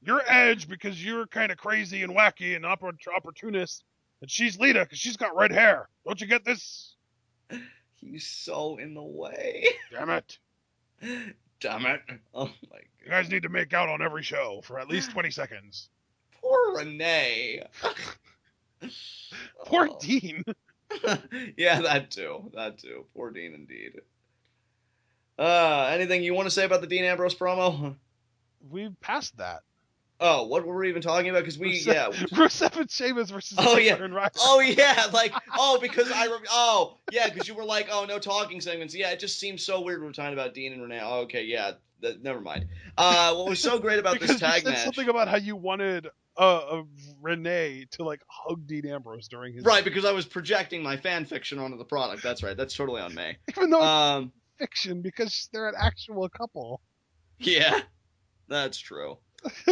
You're Edge because you're kind of crazy and wacky and opportunist. And she's Lita because she's got red hair. Don't you get this? He's so in the way. Damn it. Damn it. Oh, my God. You guys need to make out on every show for at least 20 seconds. Poor Renee. Poor Dean. Yeah, that too. Poor Dean, indeed. Anything you want to say about the Dean Ambrose promo? We've passed that. Oh, what were we even talking about? Because Rusev and Sheamus versus Ziggler and Ryder. Oh, yeah, because you were like, oh, no talking segments. Yeah, it just seems so weird we're talking about Dean and Renee. Oh, okay, yeah, never mind. What was so great about this tag match? Something about how you wanted Renee to, like, hug Dean Ambrose during his... Right, because I was projecting my fan fiction onto the product. That's right, that's totally on me. Even though it's fiction, because they're an actual couple. Yeah, that's true.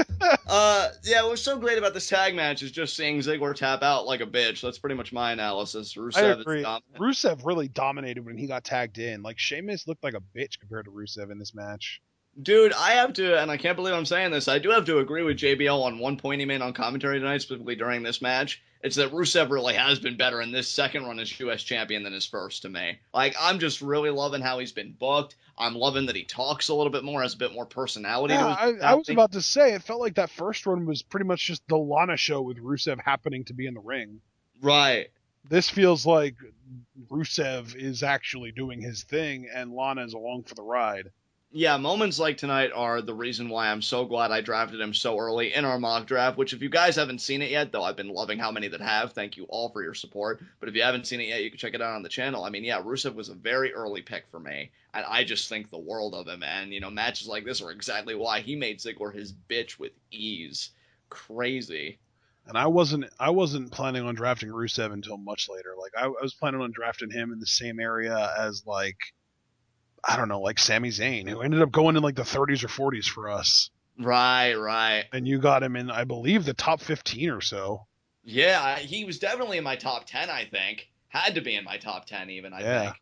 What was so great about this tag match is just seeing Ziggler tap out like a bitch. That's pretty much my analysis. I agree. Rusev really dominated when he got tagged in. Like, Sheamus looked like a bitch compared to Rusev in this match. Dude, I have to, and I can't believe I'm saying this, I do have to agree with JBL on one point he made on commentary tonight, specifically during this match. It's that Rusev really has been better in this second run as U.S. champion than his first to me. Like, I'm just really loving how he's been booked. I'm loving that he talks a little bit more, has a bit more personality to his personality. I was about to say, it felt like that first run was pretty much just the Lana show with Rusev happening to be in the ring. Right. This feels like Rusev is actually doing his thing, and Lana is along for the ride. Yeah, moments like tonight are the reason why I'm so glad I drafted him so early in our mock draft, which if you guys haven't seen it yet, though I've been loving how many that have, thank you all for your support, but if you haven't seen it yet, you can check it out on the channel. I mean, yeah, Rusev was a very early pick for me, and I just think the world of him, and, you know, matches like this are exactly why he made Ziggler his bitch with ease. Crazy. And I wasn't planning on drafting Rusev until much later. Like, I was planning on drafting him in the same area as, like, I don't know, like Sami Zayn, who ended up going in like the 30s or 40s for us. Right. And you got him in, I believe, the top 15 or so. Yeah, he was definitely in my top 10, I think. Had to be in my top 10 even, I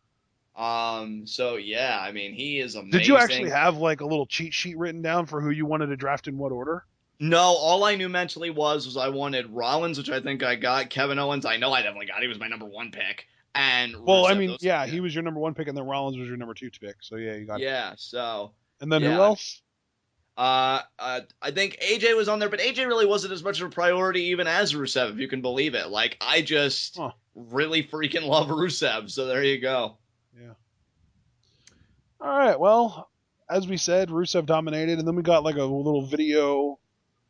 think. So, yeah, I mean, he is amazing. Did you actually have like a little cheat sheet written down for who you wanted to draft in what order? No, all I knew mentally was I wanted Rollins, which I think I got. Kevin Owens, I know I definitely got. He was my number one pick. And well, Rusev, I mean, yeah, he was your number one pick, and then Rollins was your number two pick. So yeah, you got. Yeah. So. And then who else? I think AJ was on there, but AJ really wasn't as much of a priority even as Rusev, if you can believe it. Like, I just really freaking love Rusev. So there you go. Yeah. All right. Well, as we said, Rusev dominated, and then we got like a little video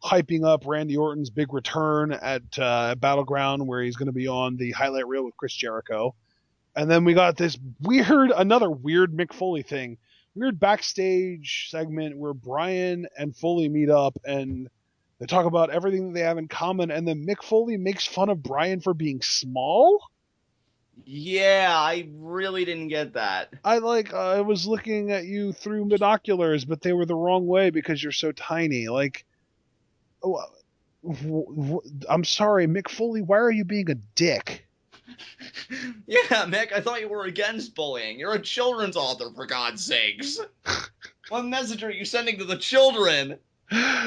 hyping up Randy Orton's big return at Battleground, where he's going to be on the highlight reel with Chris Jericho. And then we got this another weird Mick Foley thing. Weird backstage segment where Bryan and Foley meet up and they talk about everything that they have in common. And then Mick Foley makes fun of Bryan for being small. Yeah, I really didn't get that. I was looking at you through binoculars, but they were the wrong way because you're so tiny. Like, I'm sorry, Mick Foley, why are you being a dick? Yeah, Mick, I thought you were against bullying. You're a children's author, for God's sakes. What message are you sending to the children?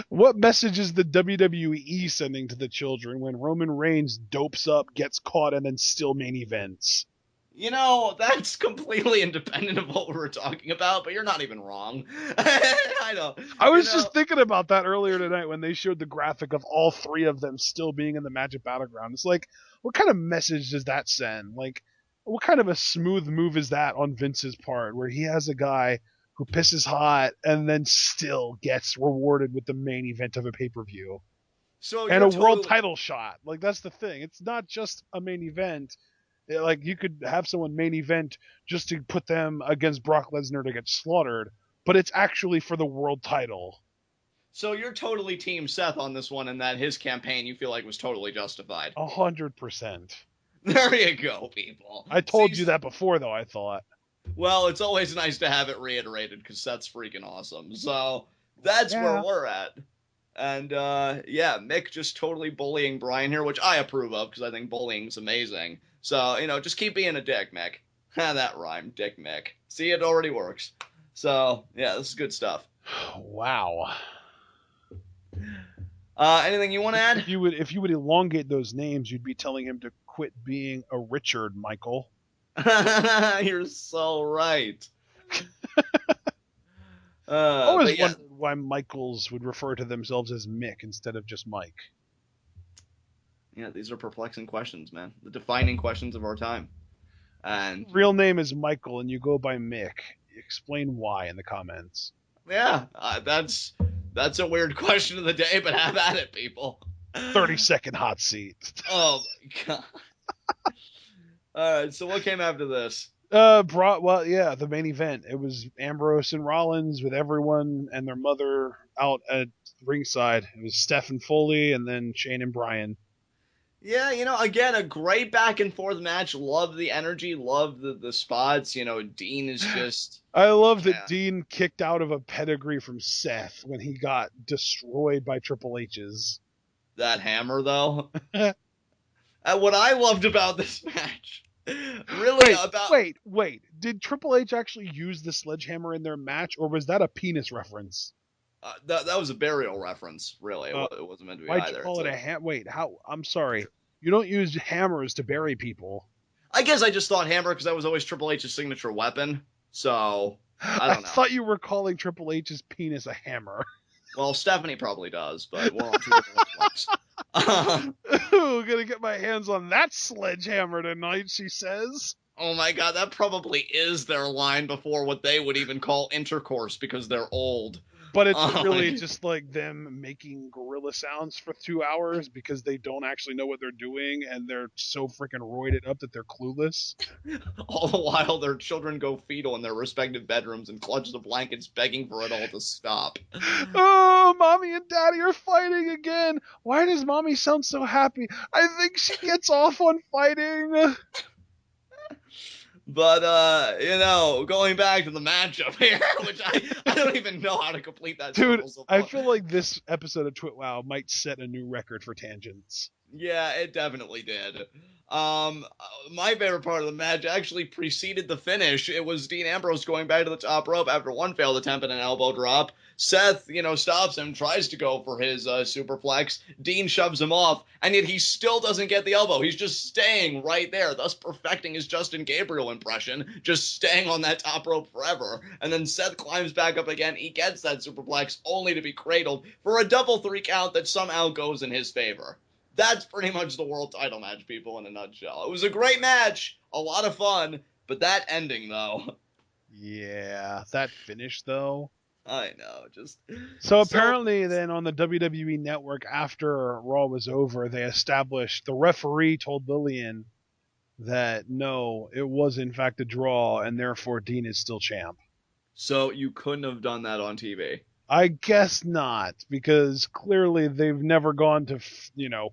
What message is the WWE sending to the children when Roman Reigns dopes up, gets caught, and then still main events? You know, that's completely independent of what we were talking about, but you're not even wrong. I know. I was just thinking about that earlier tonight when they showed the graphic of all three of them still being in the Magic Battleground. It's like, what kind of message does that send? Like, what kind of a smooth move is that on Vince's part, where he has a guy who pisses hot and then still gets rewarded with the main event of a pay-per-view? And a world title shot. Like, that's the thing. It's not just a main event. Like, you could have someone main event just to put them against Brock Lesnar to get slaughtered, but it's actually for the world title. So you're totally team Seth on this one, and that his campaign you feel like was totally justified. 100%. There you go, people. I told you that before, though, I thought. Well, it's always nice to have it reiterated, because Seth's freaking awesome. So that's where we're at. And, Mick just totally bullying Bryan here, which I approve of, because I think bullying's amazing. So, just keep being a dick, Mick. That rhymed, Dick Mick. See, it already works. So, yeah, this is good stuff. Wow. Anything you want to add? If you would elongate those names, you'd be telling him to quit being a Richard, Michael. You're so right. I always wondered why Michaels would refer to themselves as Mick instead of just Mike. Yeah, these are perplexing questions, man. The defining questions of our time. And real name is Michael, and you go by Mick. Explain why in the comments. Yeah, that's a weird question of the day, but have at it, people. 30-second hot seat. Oh my god. All right, so what came after this? The main event. It was Ambrose and Rollins with everyone and their mother out at ringside. It was Steph and Foley, and then Shane and Bryan. Yeah, again, a great back and forth match. Love the energy, love the spots. Dean is just... I love that Dean kicked out of a pedigree from Seth when he got destroyed by Triple H's. That hammer, though. What I loved about this match... Wait. Did Triple H actually use the sledgehammer in their match, or was that a penis reference? That was a burial reference, really. It wasn't meant to be why'd either. You call it a hammer? Wait, how? I'm sorry. You don't use hammers to bury people. I guess I just thought hammer because that was always Triple H's signature weapon. So, I don't know. I thought you were calling Triple H's penis a hammer. Well, Stephanie probably does, but we're on two different levels. Ooh, gonna get my hands on that sledgehammer tonight, she says. Oh my god, that probably is their line before what they would even call intercourse because they're old. But it's really just like them making gorilla sounds for 2 hours because they don't actually know what they're doing and they're so freaking roided up that they're clueless. All the while their children go fetal in their respective bedrooms and clutch the blankets begging for it all to stop. Oh, Mommy and Daddy are fighting again. Why does Mommy sound so happy? I think she gets off on fighting. But, going back to the matchup here, which I don't even know how to complete that. Dude, I feel like this episode of TWitWoW might set a new record for tangents. Yeah, it definitely did. My favorite part of the match actually preceded the finish. It was Dean Ambrose going back to the top rope after one failed attempt at an elbow drop. Seth, stops him, tries to go for his superplex. Dean shoves him off, and yet he still doesn't get the elbow. He's just staying right there, thus perfecting his Justin Gabriel impression, just staying on that top rope forever. And then Seth climbs back up again. He gets that superplex, only to be cradled for a double 3 count that somehow goes in his favor. That's pretty much the world title match, people, in a nutshell. It was a great match, a lot of fun, but that ending, though. Yeah, that finish, though. I know, just... So apparently then on the WWE Network after Raw was over, they established, the referee told Lillian that no, it was in fact a draw, and therefore Dean is still champ. So you couldn't have done that on TV? I guess not, because clearly they've never gone to,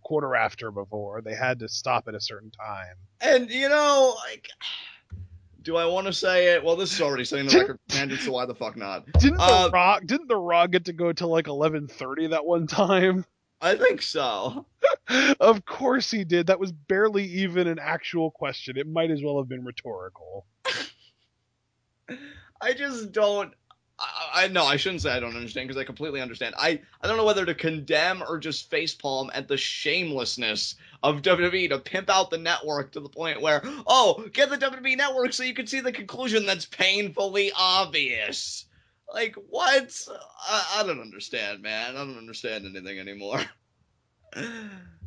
quarter after before. They had to stop at a certain time. And, do I want to say it? Well, this is already setting the record for tangents, so why the fuck not? Didn't the Raw get to go till like 11:30 that one time? I think so. Of course he did. That was barely even an actual question. It might as well have been rhetorical. I just don't... No, I shouldn't say I don't understand, because I completely understand. I don't know whether to condemn or just facepalm at the shamelessness of WWE to pimp out the network to the point where, get the WWE network so you can see the conclusion that's painfully obvious. Like, what? I don't understand, man. I don't understand anything anymore.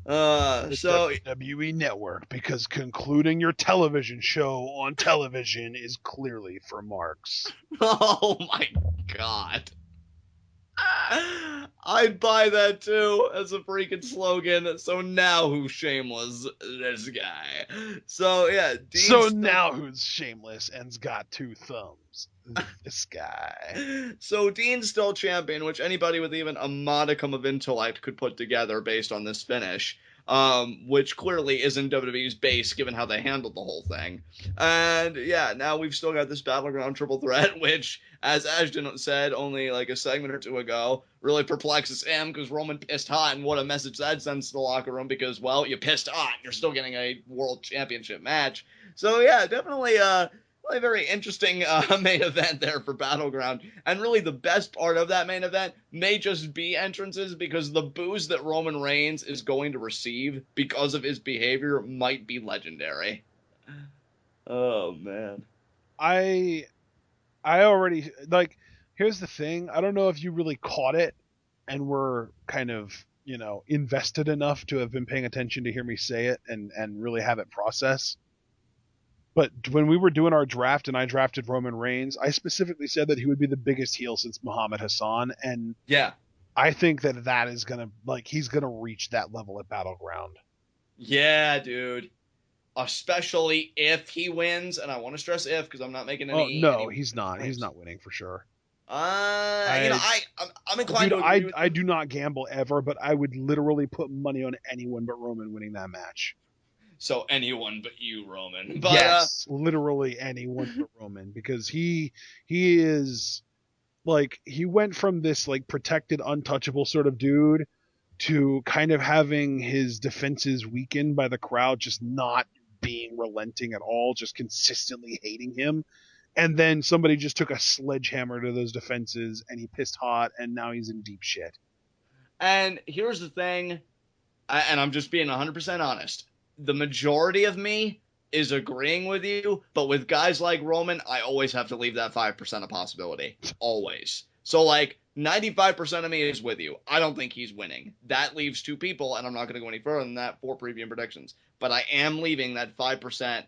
WWE Network, because concluding your television show on television is clearly for marks. Oh my god. I'd buy that too as a freaking slogan. So now who's shameless? This guy. So yeah. Now who's shameless and's got 2 thumbs? This guy. So Dean's still champion, which anybody with even a modicum of intellect could put together based on this finish. which clearly isn't WWE's base given how they handled the whole thing. And yeah, now we've still got this Battleground triple threat, which, as Ashton said only like a segment or two ago, really perplexes him because Roman pissed hot, and what a message that sends to the locker room because, well, you pissed hot, you're still getting a world championship match. So yeah, definitely a very interesting main event there for Battleground. And really the best part of that main event may just be entrances, because the boos that Roman Reigns is going to receive because of his behavior might be legendary. Oh, man. I already, like, here's the thing. I don't know if you really caught it and were kind of, invested enough to have been paying attention to hear me say it and really have it process. But when we were doing our draft and I drafted Roman Reigns, I specifically said that he would be the biggest heel since Muhammad Hassan. And yeah, I think that is going to, he's going to reach that level at Battleground. Yeah, dude. Especially if he wins, and I want to stress if, because I'm not making any. Oh no, he's not. He's not winning for sure. I'm inclined to agree with I do not gamble ever, but I would literally put money on anyone but Roman winning that match. So anyone but you, Roman. But, yes, literally anyone but Roman, because he is he went from this protected, untouchable sort of dude to kind of having his defenses weakened by the crowd, just not being relenting at all, just consistently hating him. And then somebody just took a sledgehammer to those defenses and he pissed hot, and now he's in deep shit. And here's the thing, and I'm just being 100% honest. The majority of me is agreeing with you, but with guys like Roman, I always have to leave that 5% a possibility. Always. So 95% of me is with you. I don't think he's winning. That leaves two people, and I'm not going to go any further than that for preview and predictions. But I am leaving that 5%,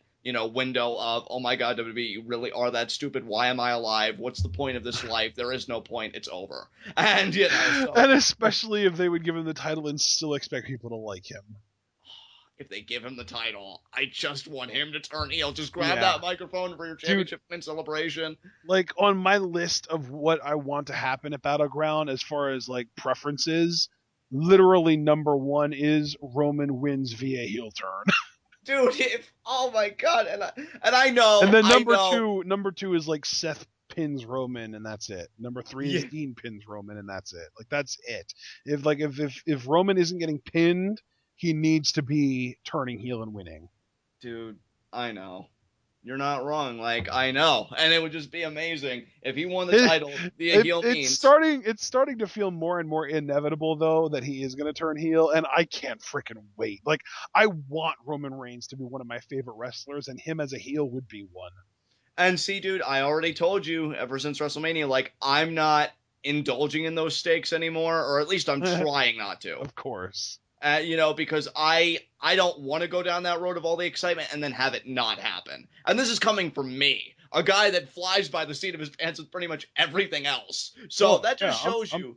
window of, oh my God, WWE, you really are that stupid. Why am I alive? What's the point of this life? There is no point. It's over. And, and especially if they would give him the title and still expect people to like him. If they give him the title, I just want him to turn heel. Just grab that microphone for your championship win celebration. On my list of what I want to happen at Battleground as far as preferences, literally number one is Roman wins via heel turn. Dude, oh my God, and I know. And then number two is Seth pins Roman and that's it. Number three is Dean pins Roman and that's it. That's it. If Roman isn't getting pinned, he needs to be turning heel and winning. Dude, I know. You're not wrong. I know. And it would just be amazing if he won the title via heel means. It's starting to feel more and more inevitable, though, that he is going to turn heel, and I can't freaking wait. I want Roman Reigns to be one of my favorite wrestlers, and him as a heel would be one. And see, dude, I already told you ever since WrestleMania, I'm not indulging in those stakes anymore, or at least I'm trying not to. Of course. Because I don't want to go down that road of all the excitement and then have it not happen. And this is coming from me, a guy that flies by the seat of his pants with pretty much everything else. So that just shows you.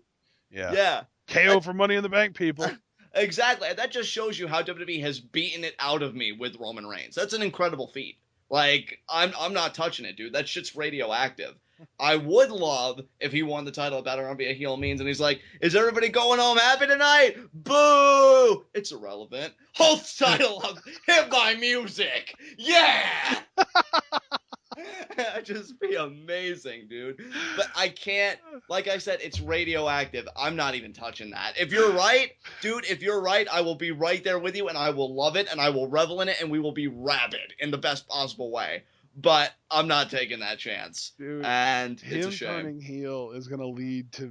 Yeah. KO for Money in the Bank, people. Exactly. That just shows you how WWE has beaten it out of me with Roman Reigns. That's an incredible feat. I'm not touching it, dude. That shit's radioactive. I would love if he won the title of Battleground via heel means, and he's like, is everybody going home happy tonight? Boo! It's irrelevant. Hold the title up. Hit my music. Yeah! That'd just be amazing, dude. But I can't, like I said, it's radioactive. I'm not even touching that. If you're right, dude, I will be right there with you, and I will love it, and I will revel in it, and we will be rabid in the best possible way. But I'm not taking that chance. Dude, and it's a shame. Him turning heel is going to lead to,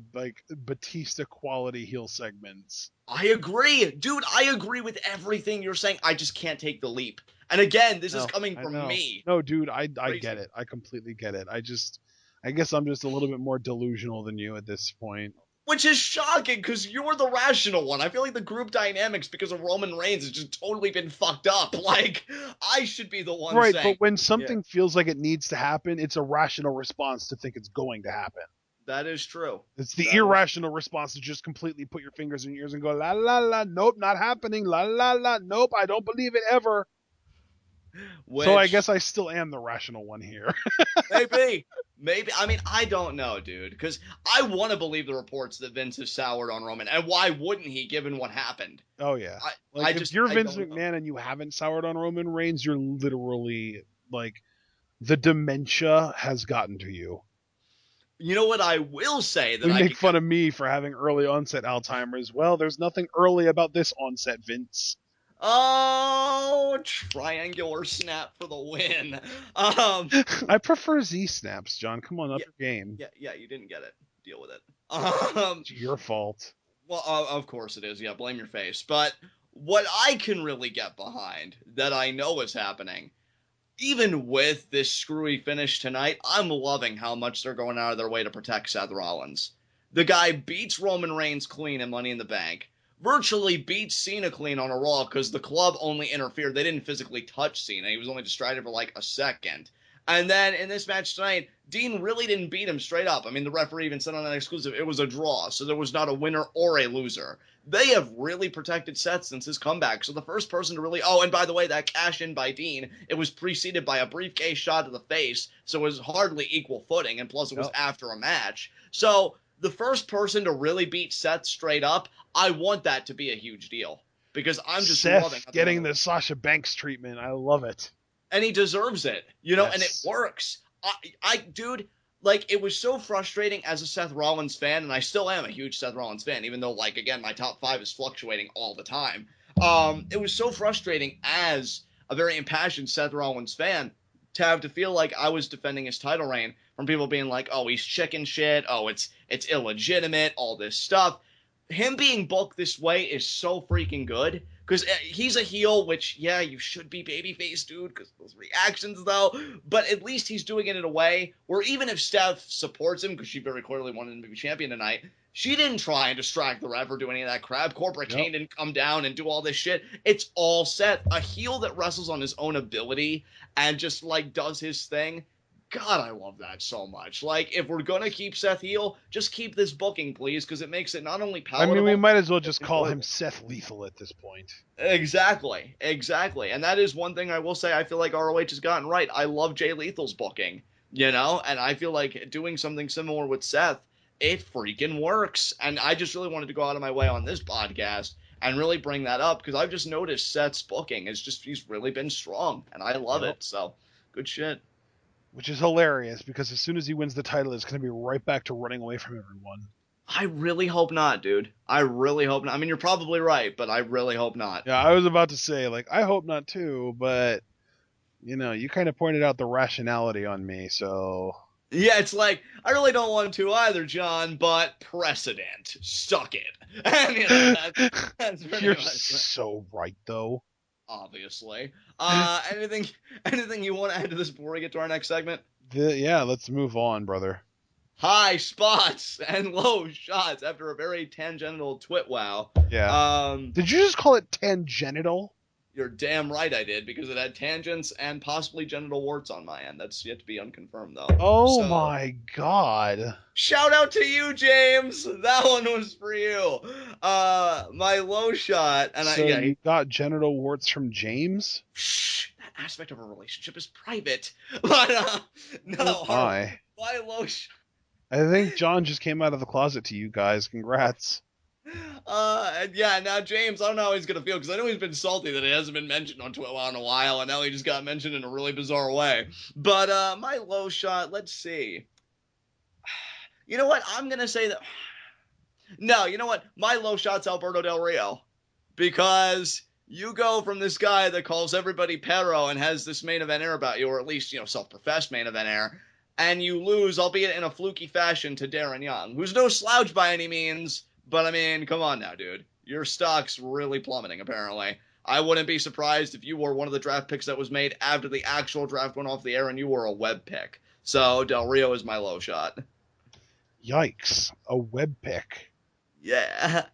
Batista quality heel segments. I agree. Dude, I agree with everything you're saying. I just can't take the leap. And again, this is coming from me. No, dude, I get it. I completely get it. I guess I'm just a little bit more delusional than you at this point. Which is shocking, because you're the rational one. I feel like the group dynamics, because of Roman Reigns, has just totally been fucked up. I should be the one saying... Right, but when something feels like it needs to happen, it's a rational response to think it's going to happen. That is true. It's the irrational response to just completely put your fingers in your ears and go, la, la, la, nope, not happening, la, la, la, nope, I don't believe it ever. So I Which guess I still am the rational one here. maybe. Maybe. I mean, I don't know, dude. Because I want to believe the reports that Vince is soured on Roman. And why wouldn't he, given what happened? Oh yeah. I If just, you're I Vince don't know. McMahon and you haven't soured on Roman Reigns, you're literally like the dementia has gotten to you. You know what I will say that We I make could fun of me for having early onset Alzheimer's. Well, there's nothing early about this onset, Vince. Oh, triangular snap for the win. I prefer Z snaps, John. Come on, up Yeah, your game. yeah, you didn't get it. Deal with it. It's your fault. Well, of course it is. Yeah, blame your face. But what I can really get behind that I know is happening, even with this screwy finish tonight, I'm loving how much they're going out of their way to protect Seth Rollins. The guy beats Roman Reigns clean in Money in the Bank, virtually beats Cena clean on a Raw because the club only interfered. They didn't physically touch Cena. He was only distracted for like a second. And then in this match tonight, Dean really didn't beat him straight up. I mean, the referee even said on that exclusive it was a draw, so there was not a winner or a loser. They have really protected Seth since his comeback. So the first person to really, oh, and by the way, that cash in by Dean, it was preceded by a briefcase shot to the face, so it was hardly equal footing, and plus it was after a match. So the first person to really beat Seth straight up, I want that to be a huge deal because I'm just loving Seth getting the Sasha Banks treatment. I love it. And he deserves it, and it works. Dude, like, it was so frustrating as a Seth Rollins fan, and I still am a huge Seth Rollins fan, even though, like, again, my top 5 is fluctuating all the time. It was so frustrating as a very impassioned Seth Rollins fan to have to feel like I was defending his title reign from people being like, oh, he's chicken shit, oh, it's illegitimate, all this stuff. Him being booked this way is so freaking good because he's a heel, which, yeah, you should be babyface, dude, because those reactions, though. But at least he's doing it in a way where even if Steph supports him, because she very clearly wanted him to be champion tonight, she didn't try and distract the ref or do any of that crap. Corporate Kane didn't come down and do all this shit. It's all Seth. A heel that wrestles on his own ability and just, like, does his thing. God, I love that so much. Like, if we're going to keep Seth heel, just keep this booking, please, because it makes it not only palatable. I mean, we might as well just call him Seth Lethal at this point. Exactly. And that is one thing I will say I feel like ROH has gotten right. I love Jay Lethal's booking, and I feel like doing something similar with Seth, it freaking works. And I just really wanted to go out of my way on this podcast and really bring that up because I've just noticed Seth's booking is just, he's really been strong, and I love it. So, good shit. Which is hilarious because as soon as he wins the title, it's going to be right back to running away from everyone. I really hope not, dude. I really hope not. I mean, you're probably right, but I really hope not. Yeah, I was about to say, like, I hope not too, but, you kind of pointed out the rationality on me, so... Yeah, it's like, I really don't want to either, John, but precedent. Suck it. And, that's You're so right, though. Obviously. Anything you want to add to this before we get to our next segment? Yeah, let's move on, brother. High spots and low shots after a very tangential TWitWoW. Yeah. Did you just call it tangential? You're damn right I did, because it had tangents and possibly genital warts on my end. That's yet to be unconfirmed, though. Oh my god. Shout out to you, James! That one was for you. My low shot, and you got genital warts from James? Shh, that aspect of a relationship is private. But, no. My low shot. I think John just came out of the closet to you guys. Congrats. And yeah, now James, I don't know how he's gonna feel, because I know he's been salty that it hasn't been mentioned on TWitWoW in a while, and now he just got mentioned in a really bizarre way. But, my low shot, let's see. You know what? I'm gonna say that... No, you know what? My low shot's Alberto Del Rio. Because you go from this guy that calls everybody Perro and has this main event air about you, or at least, self-professed main event air, and you lose, albeit in a fluky fashion, to Darren Young, who's no slouch by any means, but I mean, come on now, dude. Your stock's really plummeting, apparently. I wouldn't be surprised if you were one of the draft picks that was made after the actual draft went off the air and you were a web pick. So, Del Rio is my low shot. Yikes. A web pick. Yeah.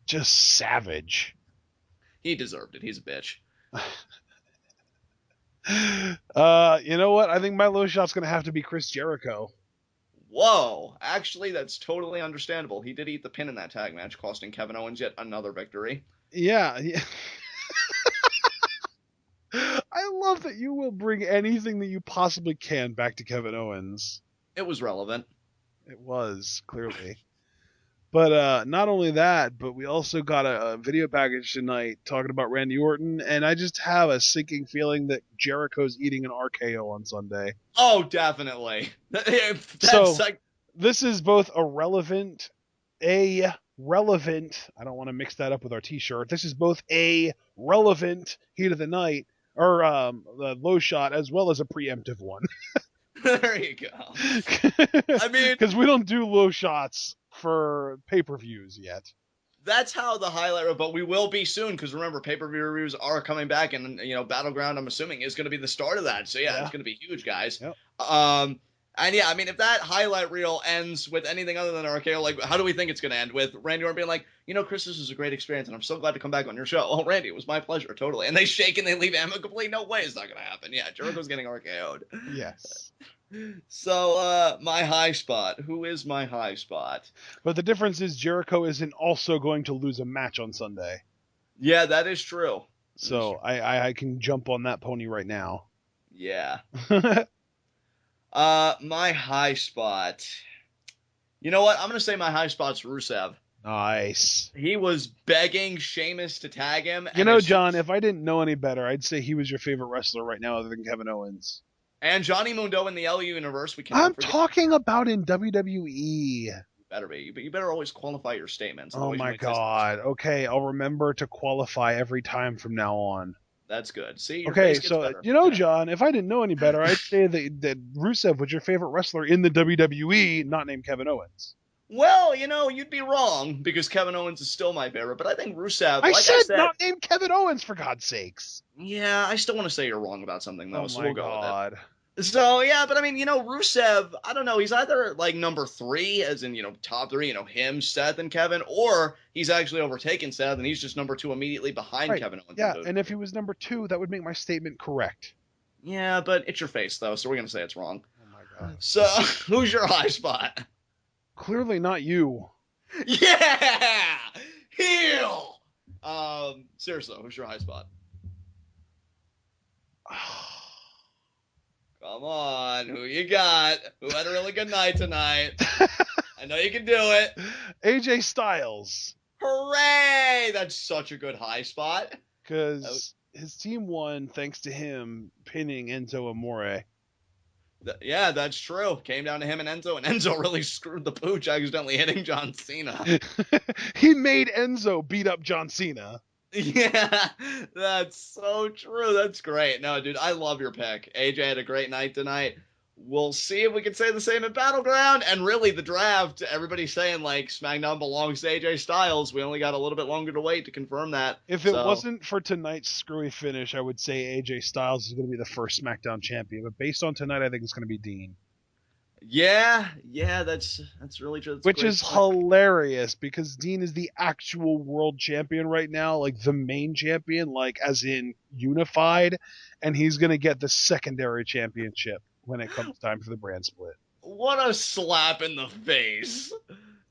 Just savage. He deserved it. He's a bitch. You know what? I think my low shot's going to have to be Chris Jericho. Whoa. Actually, that's totally understandable. He did eat the pin in that tag match, costing Kevin Owens yet another victory. Yeah. I love that you will bring anything that you possibly can back to Kevin Owens. It was relevant. It was, clearly. But not only that, but we also got a video package tonight talking about Randy Orton, and I just have a sinking feeling that Jericho's eating an RKO on Sunday. Oh, definitely. This is both I don't want to mix that up with our t-shirt. This is both a relevant heat of the night, or the low shot, as well as a preemptive one. There you go. I mean, because we don't do low shots for pay-per-views yet. That's how the highlight, but we will be soon, because remember, pay-per-view reviews are coming back, and Battleground, I'm assuming, is going to be the start of that. So yeah. It's going to be huge, guys. Yep. And yeah, I mean, if that highlight reel ends with anything other than RKO, like, how do we think it's going to end? With Randy Orton being like, Chris, this was a great experience, and I'm so glad to come back on your show. Oh, Randy, it was my pleasure, totally. And they shake and they leave amicably. No way it's not going to happen. Yeah, Jericho's getting RKO'd. Yes. So, my high spot. Who is my high spot? But the difference is Jericho isn't also going to lose a match on Sunday. Yeah, that is true. So I can jump on that pony right now. Yeah. My high spot. You know what? I'm going to say my high spot's Rusev. Nice. He was begging Sheamus to tag him. John, if I didn't know any better, I'd say he was your favorite wrestler right now other than Kevin Owens. And Johnny Mundo in the LU universe. I'm talking about in WWE. Better be. But you better always qualify your statements. Oh my God. Okay, I'll remember to qualify every time from now on. That's good. See? Okay, so, John, if I didn't know any better, I'd say that Rusev was your favorite wrestler in the WWE, not named Kevin Owens. Well, you'd be wrong, because Kevin Owens is still my favorite, but I think Rusev... I said not named Kevin Owens, for God's sakes. Yeah, I still want to say you're wrong about something, though, so we'll go with it. So, yeah, but I mean, Rusev, I don't know, he's either, like, number 3, as in, top 3, him, Seth, and Kevin, or he's actually overtaken Seth, and he's just number 2 immediately behind Kevin Owens. Yeah, and if he was number 2, that would make my statement correct. Yeah, but it's your face, though, so we're going to say it's wrong. Oh, my God. So, who's your high spot? Clearly not you. Yeah! Heel! Seriously, who's your high spot? Come on, who you got? Who had a really good night tonight? I know you can do it. AJ Styles. Hooray! That's such a good high spot. Because his team won thanks to him pinning Enzo Amore. Yeah, that's true. Came down to him and Enzo really screwed the pooch, accidentally hitting John Cena. He made Enzo beat up John Cena. Yeah, that's so true. That's great. No, dude, I love your pick. AJ had a great night tonight. We'll see if we can say the same at Battleground. And really, the draft, everybody's saying, like, SmackDown belongs to AJ Styles. We only got a little bit longer to wait to confirm that. If it wasn't for tonight's screwy finish, I would say AJ Styles is going to be the first SmackDown champion. But based on tonight, I think it's going to be Dean. Yeah, that's really true. Which is hilarious, because Dean is the actual world champion right now, like the main champion, like as in unified, and he's going to get the secondary championship when it comes time for the brand split. What a slap in the face.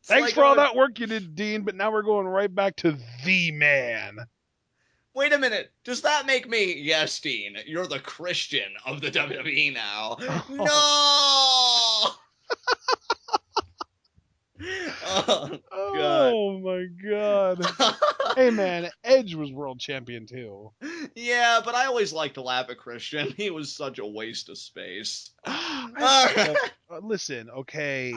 Thanks for all that work you did, Dean, but now we're going right back to the man. Wait a minute. Does that make me, yes, Dean, you're the Christian of the WWE now? No! Oh, God. Oh, my God. Hey, man, Edge was world champion, too. Yeah, but I always like to laugh at Christian. He was such a waste of space. Listen, okay,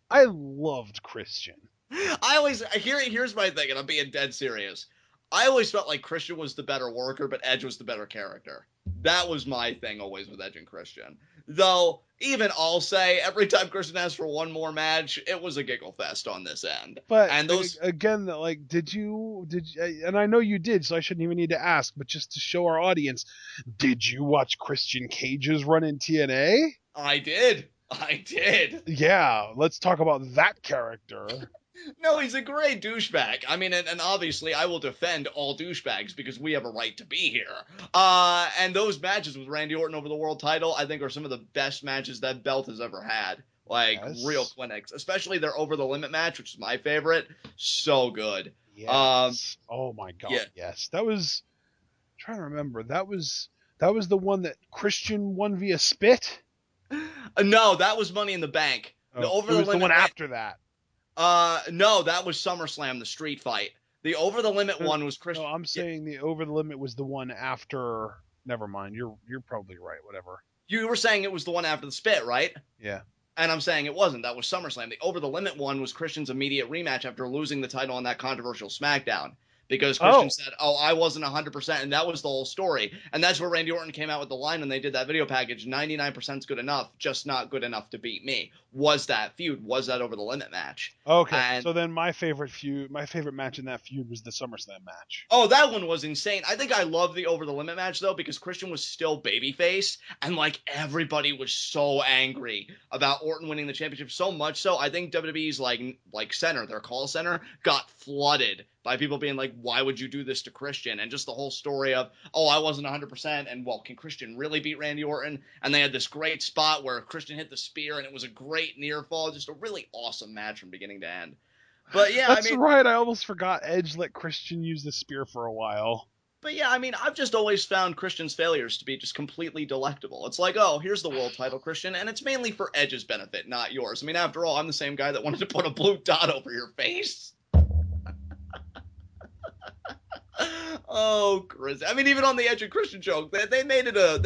I loved Christian. Here's my thing, and I'm being dead serious. I always felt like Christian was the better worker, but Edge was the better character. That was my thing always with Edge and Christian. Though, even I'll say, every time Christian asked for one more match, it was a giggle fest on this end. But, and those again, like, did you, and I know you did, so I shouldn't even need to ask, but just to show our audience, did you watch Christian Cage's run in TNA? I did. Yeah, let's talk about that character. No, he's a great douchebag. I mean, and obviously I will defend all douchebags because we have a right to be here. And those matches with Randy Orton over the world title, I think, are some of the best matches that belt has ever had. Like, real clinics. Especially their Over the Limit match, which is my favorite. So good. Yes. Oh, my God, yeah. Yes. That was... I'm trying to remember. That was That was the one that Christian won via spit? No, that was Money in the Bank. The Oh, over it the was the limit one after that. No, that was SummerSlam, the street fight. The over the limit one was Christian. No, I'm saying the over the limit was the one after. Never mind. You're probably right. Whatever. You were saying it was the one after the spit, right? Yeah. And I'm saying it wasn't. That was SummerSlam. The over the limit one was Christian's immediate rematch after losing the title on that controversial SmackDown. Because Christian said, I wasn't 100%, and that was the whole story. And that's where Randy Orton came out with the line when they did that video package, 99% is good enough, just not good enough to beat me. Was that feud? Was that over the limit match? Okay, and, so then my favorite match in that feud was the SummerSlam match. Oh, that one was insane. I think I love the over the limit match, though, because Christian was still babyface, and, like, everybody was so angry about Orton winning the championship, so much so, I think WWE's, like center, their call center, got flooded by people being like, why would you do this to Christian? And just the whole story of, I wasn't 100%, and, well, can Christian really beat Randy Orton? And they had this great spot where Christian hit the spear, and it was a great near fall, just a really awesome match from beginning to end. But, yeah, That's right, I almost forgot Edge let Christian use the spear for a while. But, yeah, I mean, I've just always found Christian's failures to be just completely delectable. It's like, here's the world title, Christian, and it's mainly for Edge's benefit, not yours. I mean, after all, I'm the same guy that wanted to put a blue dot over your face. Oh, Chris! I mean, even on the Edge and Christian joke, they made it a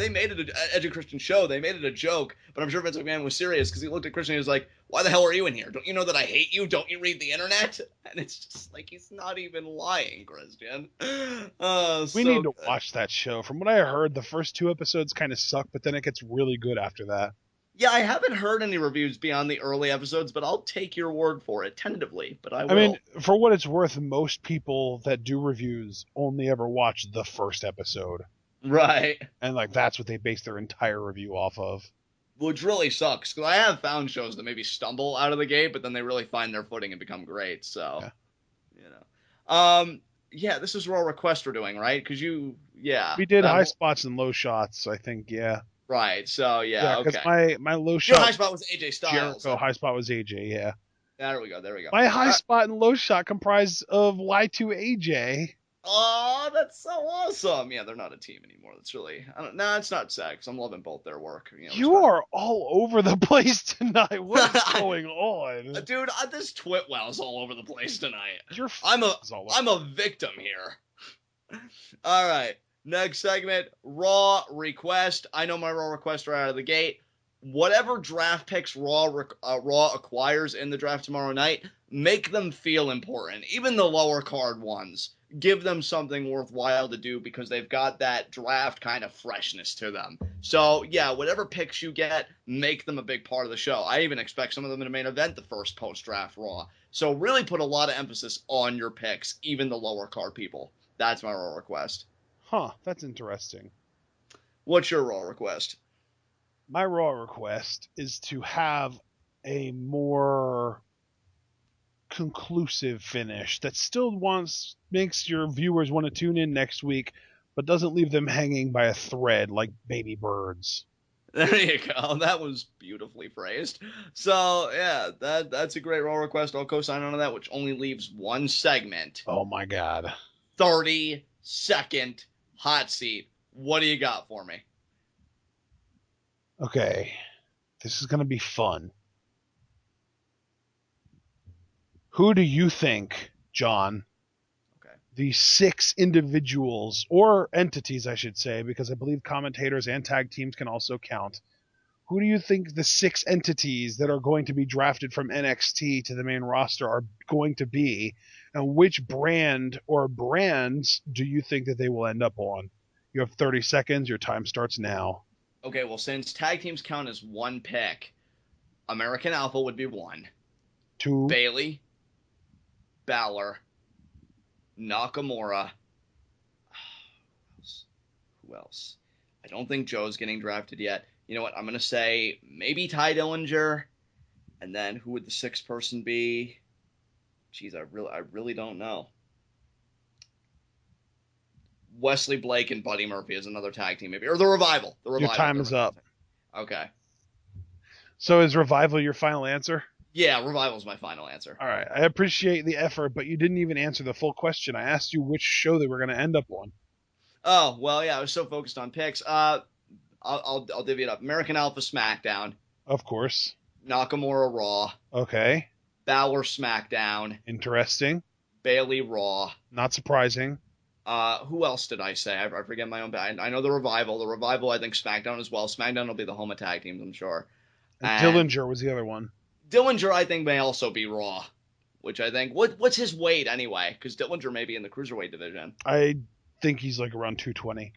Edge and Christian show. They made it a joke, but I'm sure Vince McMahon was serious because he looked at Christian and he was like, "Why the hell are you in here? Don't you know that I hate you? Don't you read the internet?" And it's just like he's not even lying, Christian. We need to watch that show. From what I heard, the first 2 episodes kind of suck, but then it gets really good after that. Yeah, I haven't heard any reviews beyond the early episodes, but I'll take your word for it, tentatively, but I will. I mean, for what it's worth, most people that do reviews only ever watch the first episode. Right. And, that's what they base their entire review off of. Which really sucks, because I have found shows that maybe stumble out of the gate, but then they really find their footing and become great, so, yeah, this is Raw Request we're doing, right? Because We did high spots and low shots, I think, yeah. Right, so, okay. Because my low shot... Your high spot was AJ Styles. Jericho, high spot was AJ, yeah. There we go. My high spot and low shot comprised of Y2AJ. Oh, that's so awesome. Yeah, they're not a team anymore. That's really... it's not sad, because I'm loving both their work. You are all over the place tonight. What's going on? Dude, this TWitWoW's all over the place tonight. I'm a victim here. All right. Next segment, Raw Request. I know my Raw Requests are out of the gate. Whatever draft picks Raw acquires in the draft tomorrow night, make them feel important. Even the lower card ones. Give them something worthwhile to do because they've got that draft kind of freshness to them. So, yeah, whatever picks you get, make them a big part of the show. I even expect some of them in the main event the first post-draft Raw. So really put a lot of emphasis on your picks, even the lower card people. That's my Raw Request. Huh, that's interesting. What's your Raw Request? My Raw Request is to have a more conclusive finish that still makes your viewers want to tune in next week, but doesn't leave them hanging by a thread like baby birds. There you go. That was beautifully phrased. So, yeah, that's a great Raw Request. I'll co-sign on that, which only leaves one segment. Oh, my God. 30-second hot seat. What do you got for me? Okay. This is going to be fun. Who do you think, John, the 6 individuals, or entities, I should say, because I believe commentators and tag teams can also count, who do you think the 6 entities that are going to be drafted from NXT to the main roster are going to be, and which brand or brands do you think that they will end up on? You have 30 seconds. Your time starts now. Okay, well, since tag teams count as one pick, American Alpha would be 1. 2. Bayley, Balor, Nakamura. Who else? I don't think Joe's getting drafted yet. You know what? I'm going to say maybe Ty Dillinger. And then who would the 6th person be? Jeez, I really don't know. Wesley Blake and Buddy Murphy is another tag team, maybe. Or the Revival. Your time is up. Okay. So is Revival your final answer? Yeah, Revival's my final answer. All right. I appreciate the effort, but you didn't even answer the full question. I asked you which show they were going to end up on. Oh, well, yeah, I was so focused on picks. I'll divvy it up. American Alpha SmackDown, Of course. Nakamura Raw, Okay. Balor SmackDown, Interesting. Bailey Raw. Not surprising. Who else did I say? I forget my own. I know the Revival. The Revival, I think SmackDown as well. SmackDown will be the home attack teams, I'm sure. And And Dillinger was the other one. Dillinger, I think, may also be Raw, which I think. What's his weight anyway? Because Dillinger may be in the cruiserweight division. I think he's like around 220.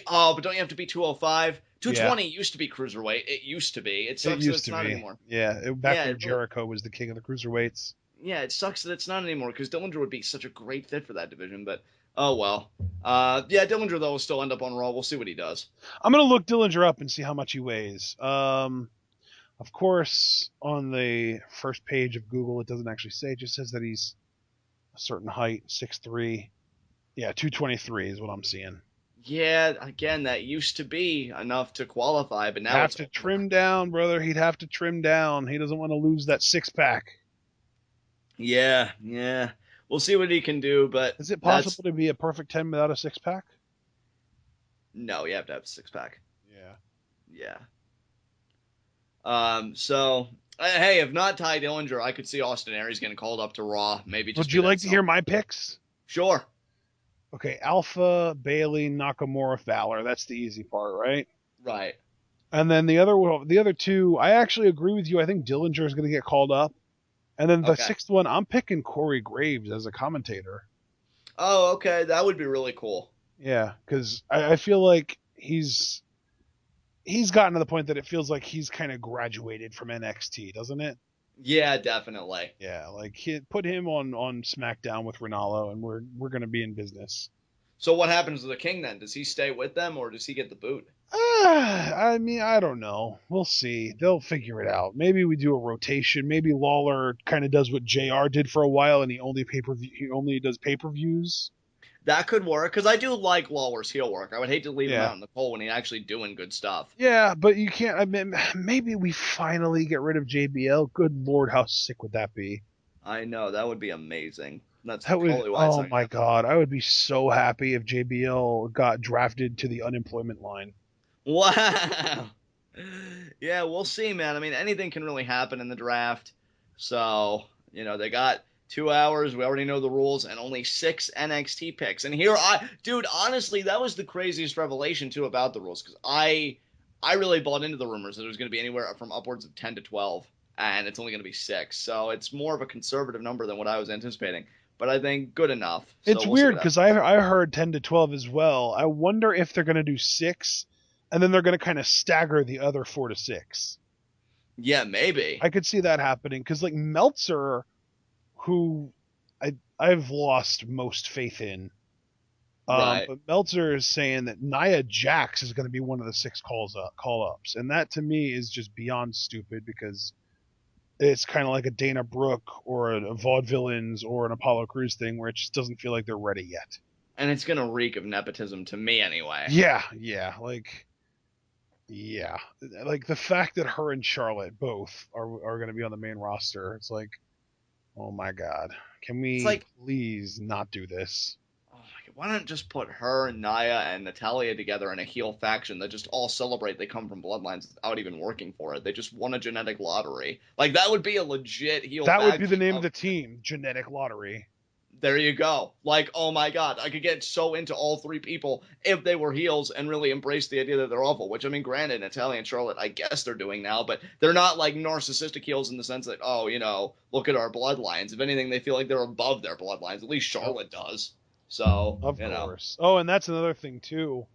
But don't you have to be 205? 220 used to be cruiserweight. It used to be. It sucks that it's not anymore. Yeah, back when Jericho was the king of the cruiserweights. Yeah, it sucks that it's not anymore because Dillinger would be such a great fit for that division. But oh well. Yeah, Dillinger though will still end up on Raw. We'll see what he does. I'm gonna look Dillinger up and see how much he weighs. Of course, on the first page of Google, it doesn't actually say. It just says that he's a certain height, 6'3". Yeah, 223 is what I'm seeing. Yeah, again, that used to be enough to qualify, but now Have to trim down, brother. He'd have to trim down. He doesn't want to lose that 6-pack. Yeah. We'll see what he can do, but is it possible to be a perfect 10 without a 6-pack? No, you have to have a 6-pack. Yeah. So hey, if not Ty Dillinger, I could see Austin Aries getting called up to Raw. Maybe. Would you like to hear my picks? Sure. Okay, Alpha, Bailey, Nakamura, Fowler. That's the easy part, right? Right. And then the other two, I actually agree with you. I think Dillinger is going to get called up. And then the sixth one, I'm picking Corey Graves as a commentator. Oh, okay. That would be really cool. Yeah, because I feel like he's gotten to the point that it feels like he's kind of graduated from NXT, doesn't it? Yeah, definitely. Yeah, like put him on SmackDown with Ronaldo, and we're gonna be in business. So what happens to the King then? Does he stay with them, or does he get the boot? I mean, I don't know. We'll see. They'll figure it out. Maybe we do a rotation. Maybe Lawler kind of does what JR did for a while, and he only does pay-per-views. That could work, because I do like Lawler's heel work. I would hate to leave him out in the cold when he's actually doing good stuff. Yeah, but you can't. I mean, maybe we finally get rid of JBL. Good Lord, how sick would that be? I know, that would be amazing. Oh my God, I would be so happy if JBL got drafted to the unemployment line. Wow. Yeah, we'll see, man. I mean, anything can really happen in the draft. So, they got 2 hours. We already know the rules, and only 6 NXT picks. And here, dude, honestly, that was the craziest revelation too about the rules, because I really bought into the rumors that it was going to be anywhere from upwards of 10 to 12, and it's only going to be 6. So it's more of a conservative number than what I was anticipating. But I think good enough. It's weird because I heard 10 to 12 as well. I wonder if they're going to do 6, and then they're going to kind of stagger the other 4 to 6. Yeah, maybe. I could see that happening because, like, Meltzer, who I've lost most faith in, right. But Meltzer is saying that Nia Jax is going to be one of the 6 call-ups, and that to me is just beyond stupid because it's kind of like a Dana Brooke or a Vaudevillains or an Apollo Crews thing where it just doesn't feel like they're ready yet. And it's going to reek of nepotism to me anyway. Yeah. Like the fact that her and Charlotte both are going to be on the main roster, it's like, oh my God, can we please not do this? Oh my God, why not just put her, Nia, and Natalya together in a heel faction that just all celebrate they come from bloodlines without even working for it? They just won a genetic lottery. Like, that would be a legit heel faction. That would be the name of the team, Genetic Lottery. There you go. Like, oh my God, I could get so into all 3 people if they were heels and really embrace the idea that they're awful, which, I mean, granted, Natalya and Charlotte, I guess they're doing now, but they're not like narcissistic heels in the sense that, look at our bloodlines. If anything, they feel like they're above their bloodlines. At least Charlotte does. So, of course. Oh, and that's another thing too.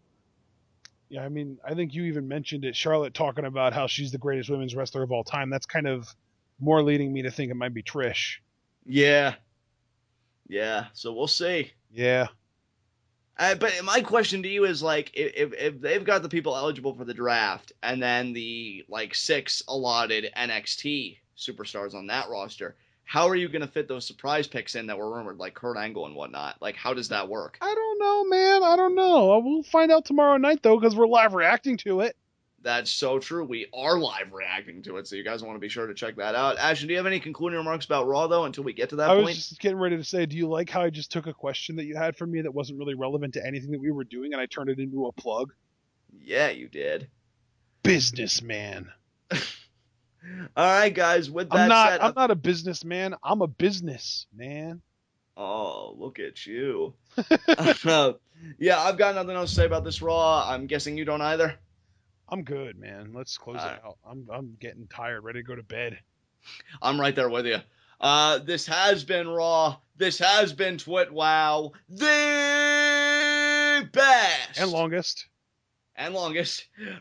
Yeah, I mean, I think you even mentioned it, Charlotte talking about how she's the greatest women's wrestler of all time. That's kind of more leading me to think it might be Trish. Yeah. Yeah, so we'll see. Yeah. But my question to you is, like, if they've got the people eligible for the draft and then the, 6 allotted NXT superstars on that roster, how are you going to fit those surprise picks in that were rumored, like Kurt Angle and whatnot? Like, how does that work? I don't know, man. I don't know. We'll find out tomorrow night, though, because we're live reacting to it. That's so true. We are live reacting to it, so you guys want to be sure to check that out. Ashton, do you have any concluding remarks about Raw, though, until we get to that point? I was just getting ready to say, do you like how I just took a question that you had for me that wasn't really relevant to anything that we were doing, and I turned it into a plug? Yeah, you did. Businessman. All right, guys, with that said... I'm not a businessman. I'm a businessman. Oh, look at you. Yeah, I've got nothing else to say about this Raw. I'm guessing you don't either? I'm good, man. Let's close it out. I'm getting tired, ready to go to bed. I'm right there with you. This has been Raw. This has been TWitWoW. The best and longest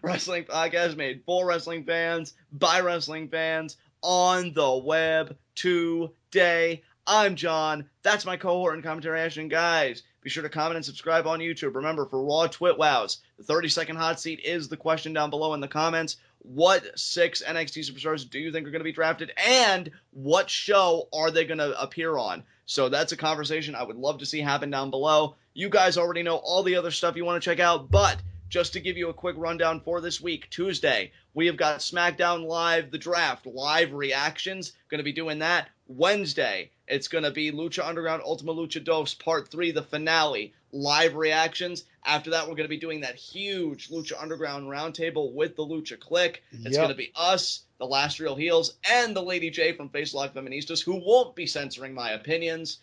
wrestling podcast made for wrestling fans, by wrestling fans, on the web today. I'm John. That's my cohort and commentary Ashton. Guys, be sure to comment and subscribe on YouTube. Remember, for Raw TWitWows, the 30-second hot seat is the question down below in the comments. What 6 NXT superstars do you think are going to be drafted? And what show are they going to appear on? So that's a conversation I would love to see happen down below. You guys already know all the other stuff you want to check out, but just to give you a quick rundown for this week, Tuesday, we have got SmackDown Live, the draft, live reactions. Going to be doing that. Wednesday, it's going to be Lucha Underground Ultima Lucha Dos Part 3, the finale, live reactions. After that, we're going to be doing that huge Lucha Underground roundtable with the Lucha Clique. It's going to be us, the Last Real Heels, and the Lady J from Face Lock Feministas, who won't be censoring my opinions.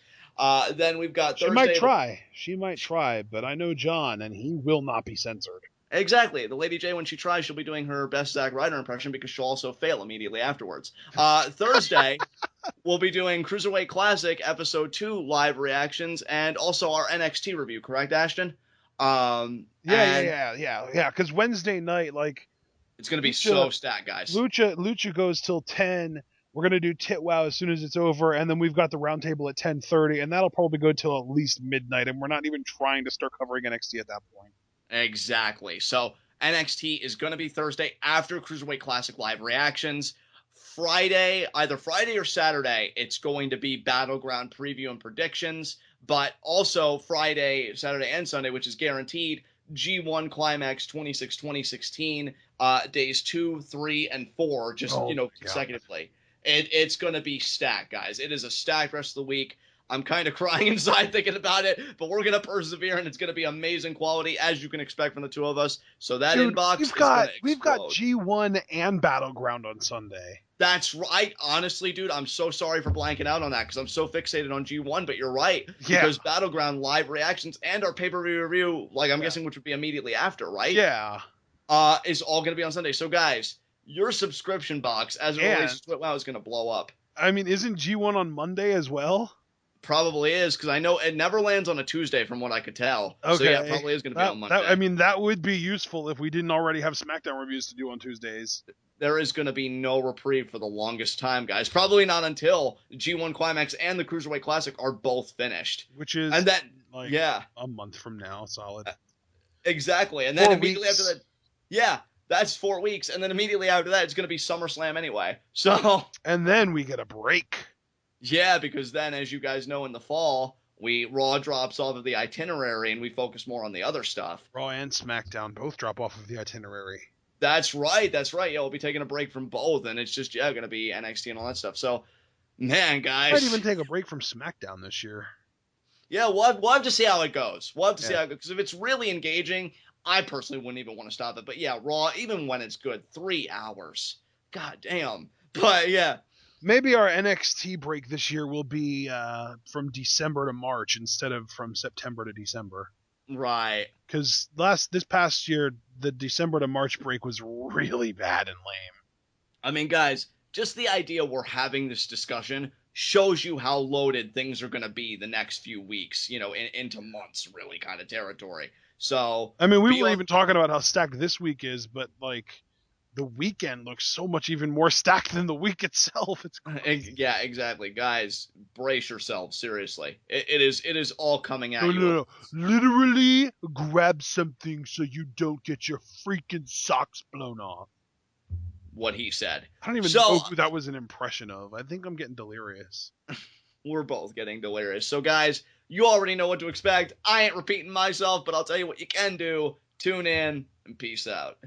Then we've got Thursday. She might try, but I know John, and he will not be censored. Exactly. The Lady J, when she tries, she'll be doing her best Zack Ryder impression because she'll also fail immediately afterwards. Thursday, we'll be doing Cruiserweight Classic Episode 2 live reactions and also our NXT review, correct, Ashton? Yeah. Because Wednesday night, it's going to be so stacked, guys. Lucha goes till 10. We're going to do TWitWoW as soon as it's over, and then we've got the roundtable at 10:30, and that'll probably go till at least midnight, and we're not even trying to start covering NXT at that point. Exactly. So NXT is going to be Thursday after Cruiserweight Classic live reactions. Friday, either Friday or Saturday, it's going to be Battleground preview and predictions, but also Friday, Saturday, and Sunday, which is guaranteed, G1 Climax 26-2016, days 2, 3, and 4, consecutively. It's going to be stacked, guys. It is a stacked rest of the week. I'm kind of crying inside thinking about it, but we're going to persevere, and it's going to be amazing quality, as you can expect from the two of us. So that inbox is going to explode. We've got G1 and Battleground on Sunday. That's right. Honestly, dude, I'm so sorry for blanking out on that because I'm so fixated on G1, but you're right. Yeah. Because Battleground live reactions and our pay-per-view review, I'm guessing, which would be immediately after, right? Yeah. Is all going to be on Sunday. So, guys, your subscription box, as it relates to TWitWoW, is going to blow up. I mean, isn't G1 on Monday as well? Probably is, because I know it never lands on a Tuesday from what I could tell. Okay. So yeah, it probably is going to be on Monday. That would be useful if we didn't already have SmackDown reviews to do on Tuesdays. There is going to be no reprieve for the longest time, guys. Probably not until G1 Climax and the Cruiserweight Classic are both finished. Which is a month from now, solid. Exactly. And then immediately after that, that's 4 weeks. And then immediately after that, it's going to be SummerSlam anyway. So. And then we get a break. Yeah, because then, as you guys know, in the fall, Raw drops off of the itinerary and we focus more on the other stuff. Raw and SmackDown both drop off of the itinerary. That's right. Yeah, we'll be taking a break from both, and it's just, going to be NXT and all that stuff. So, man, guys. Might even take a break from SmackDown this year. Yeah, we'll have to see how it goes. We'll have to see how it goes. Because if it's really engaging, I personally wouldn't even want to stop it. But yeah, Raw, even when it's good, 3 hours. God damn. But yeah. Maybe our NXT break this year will be from December to March instead of from September to December. Right. Because this past year, the December to March break was really bad and lame. I mean, guys, just the idea we're having this discussion shows you how loaded things are going to be the next few weeks, into months, really, kind of territory. So, I mean, we were even talking about how stacked this week is, but, the weekend looks so much even more stacked than the week itself. It's crazy. Yeah, exactly. Guys, brace yourselves. Seriously. It is all coming at you. No. Literally grab something so you don't get your freaking socks blown off. What he said. I don't even know who that was an impression of. I think I'm getting delirious. We're both getting delirious. So, guys, you already know what to expect. I ain't repeating myself, but I'll tell you what you can do. Tune in and peace out.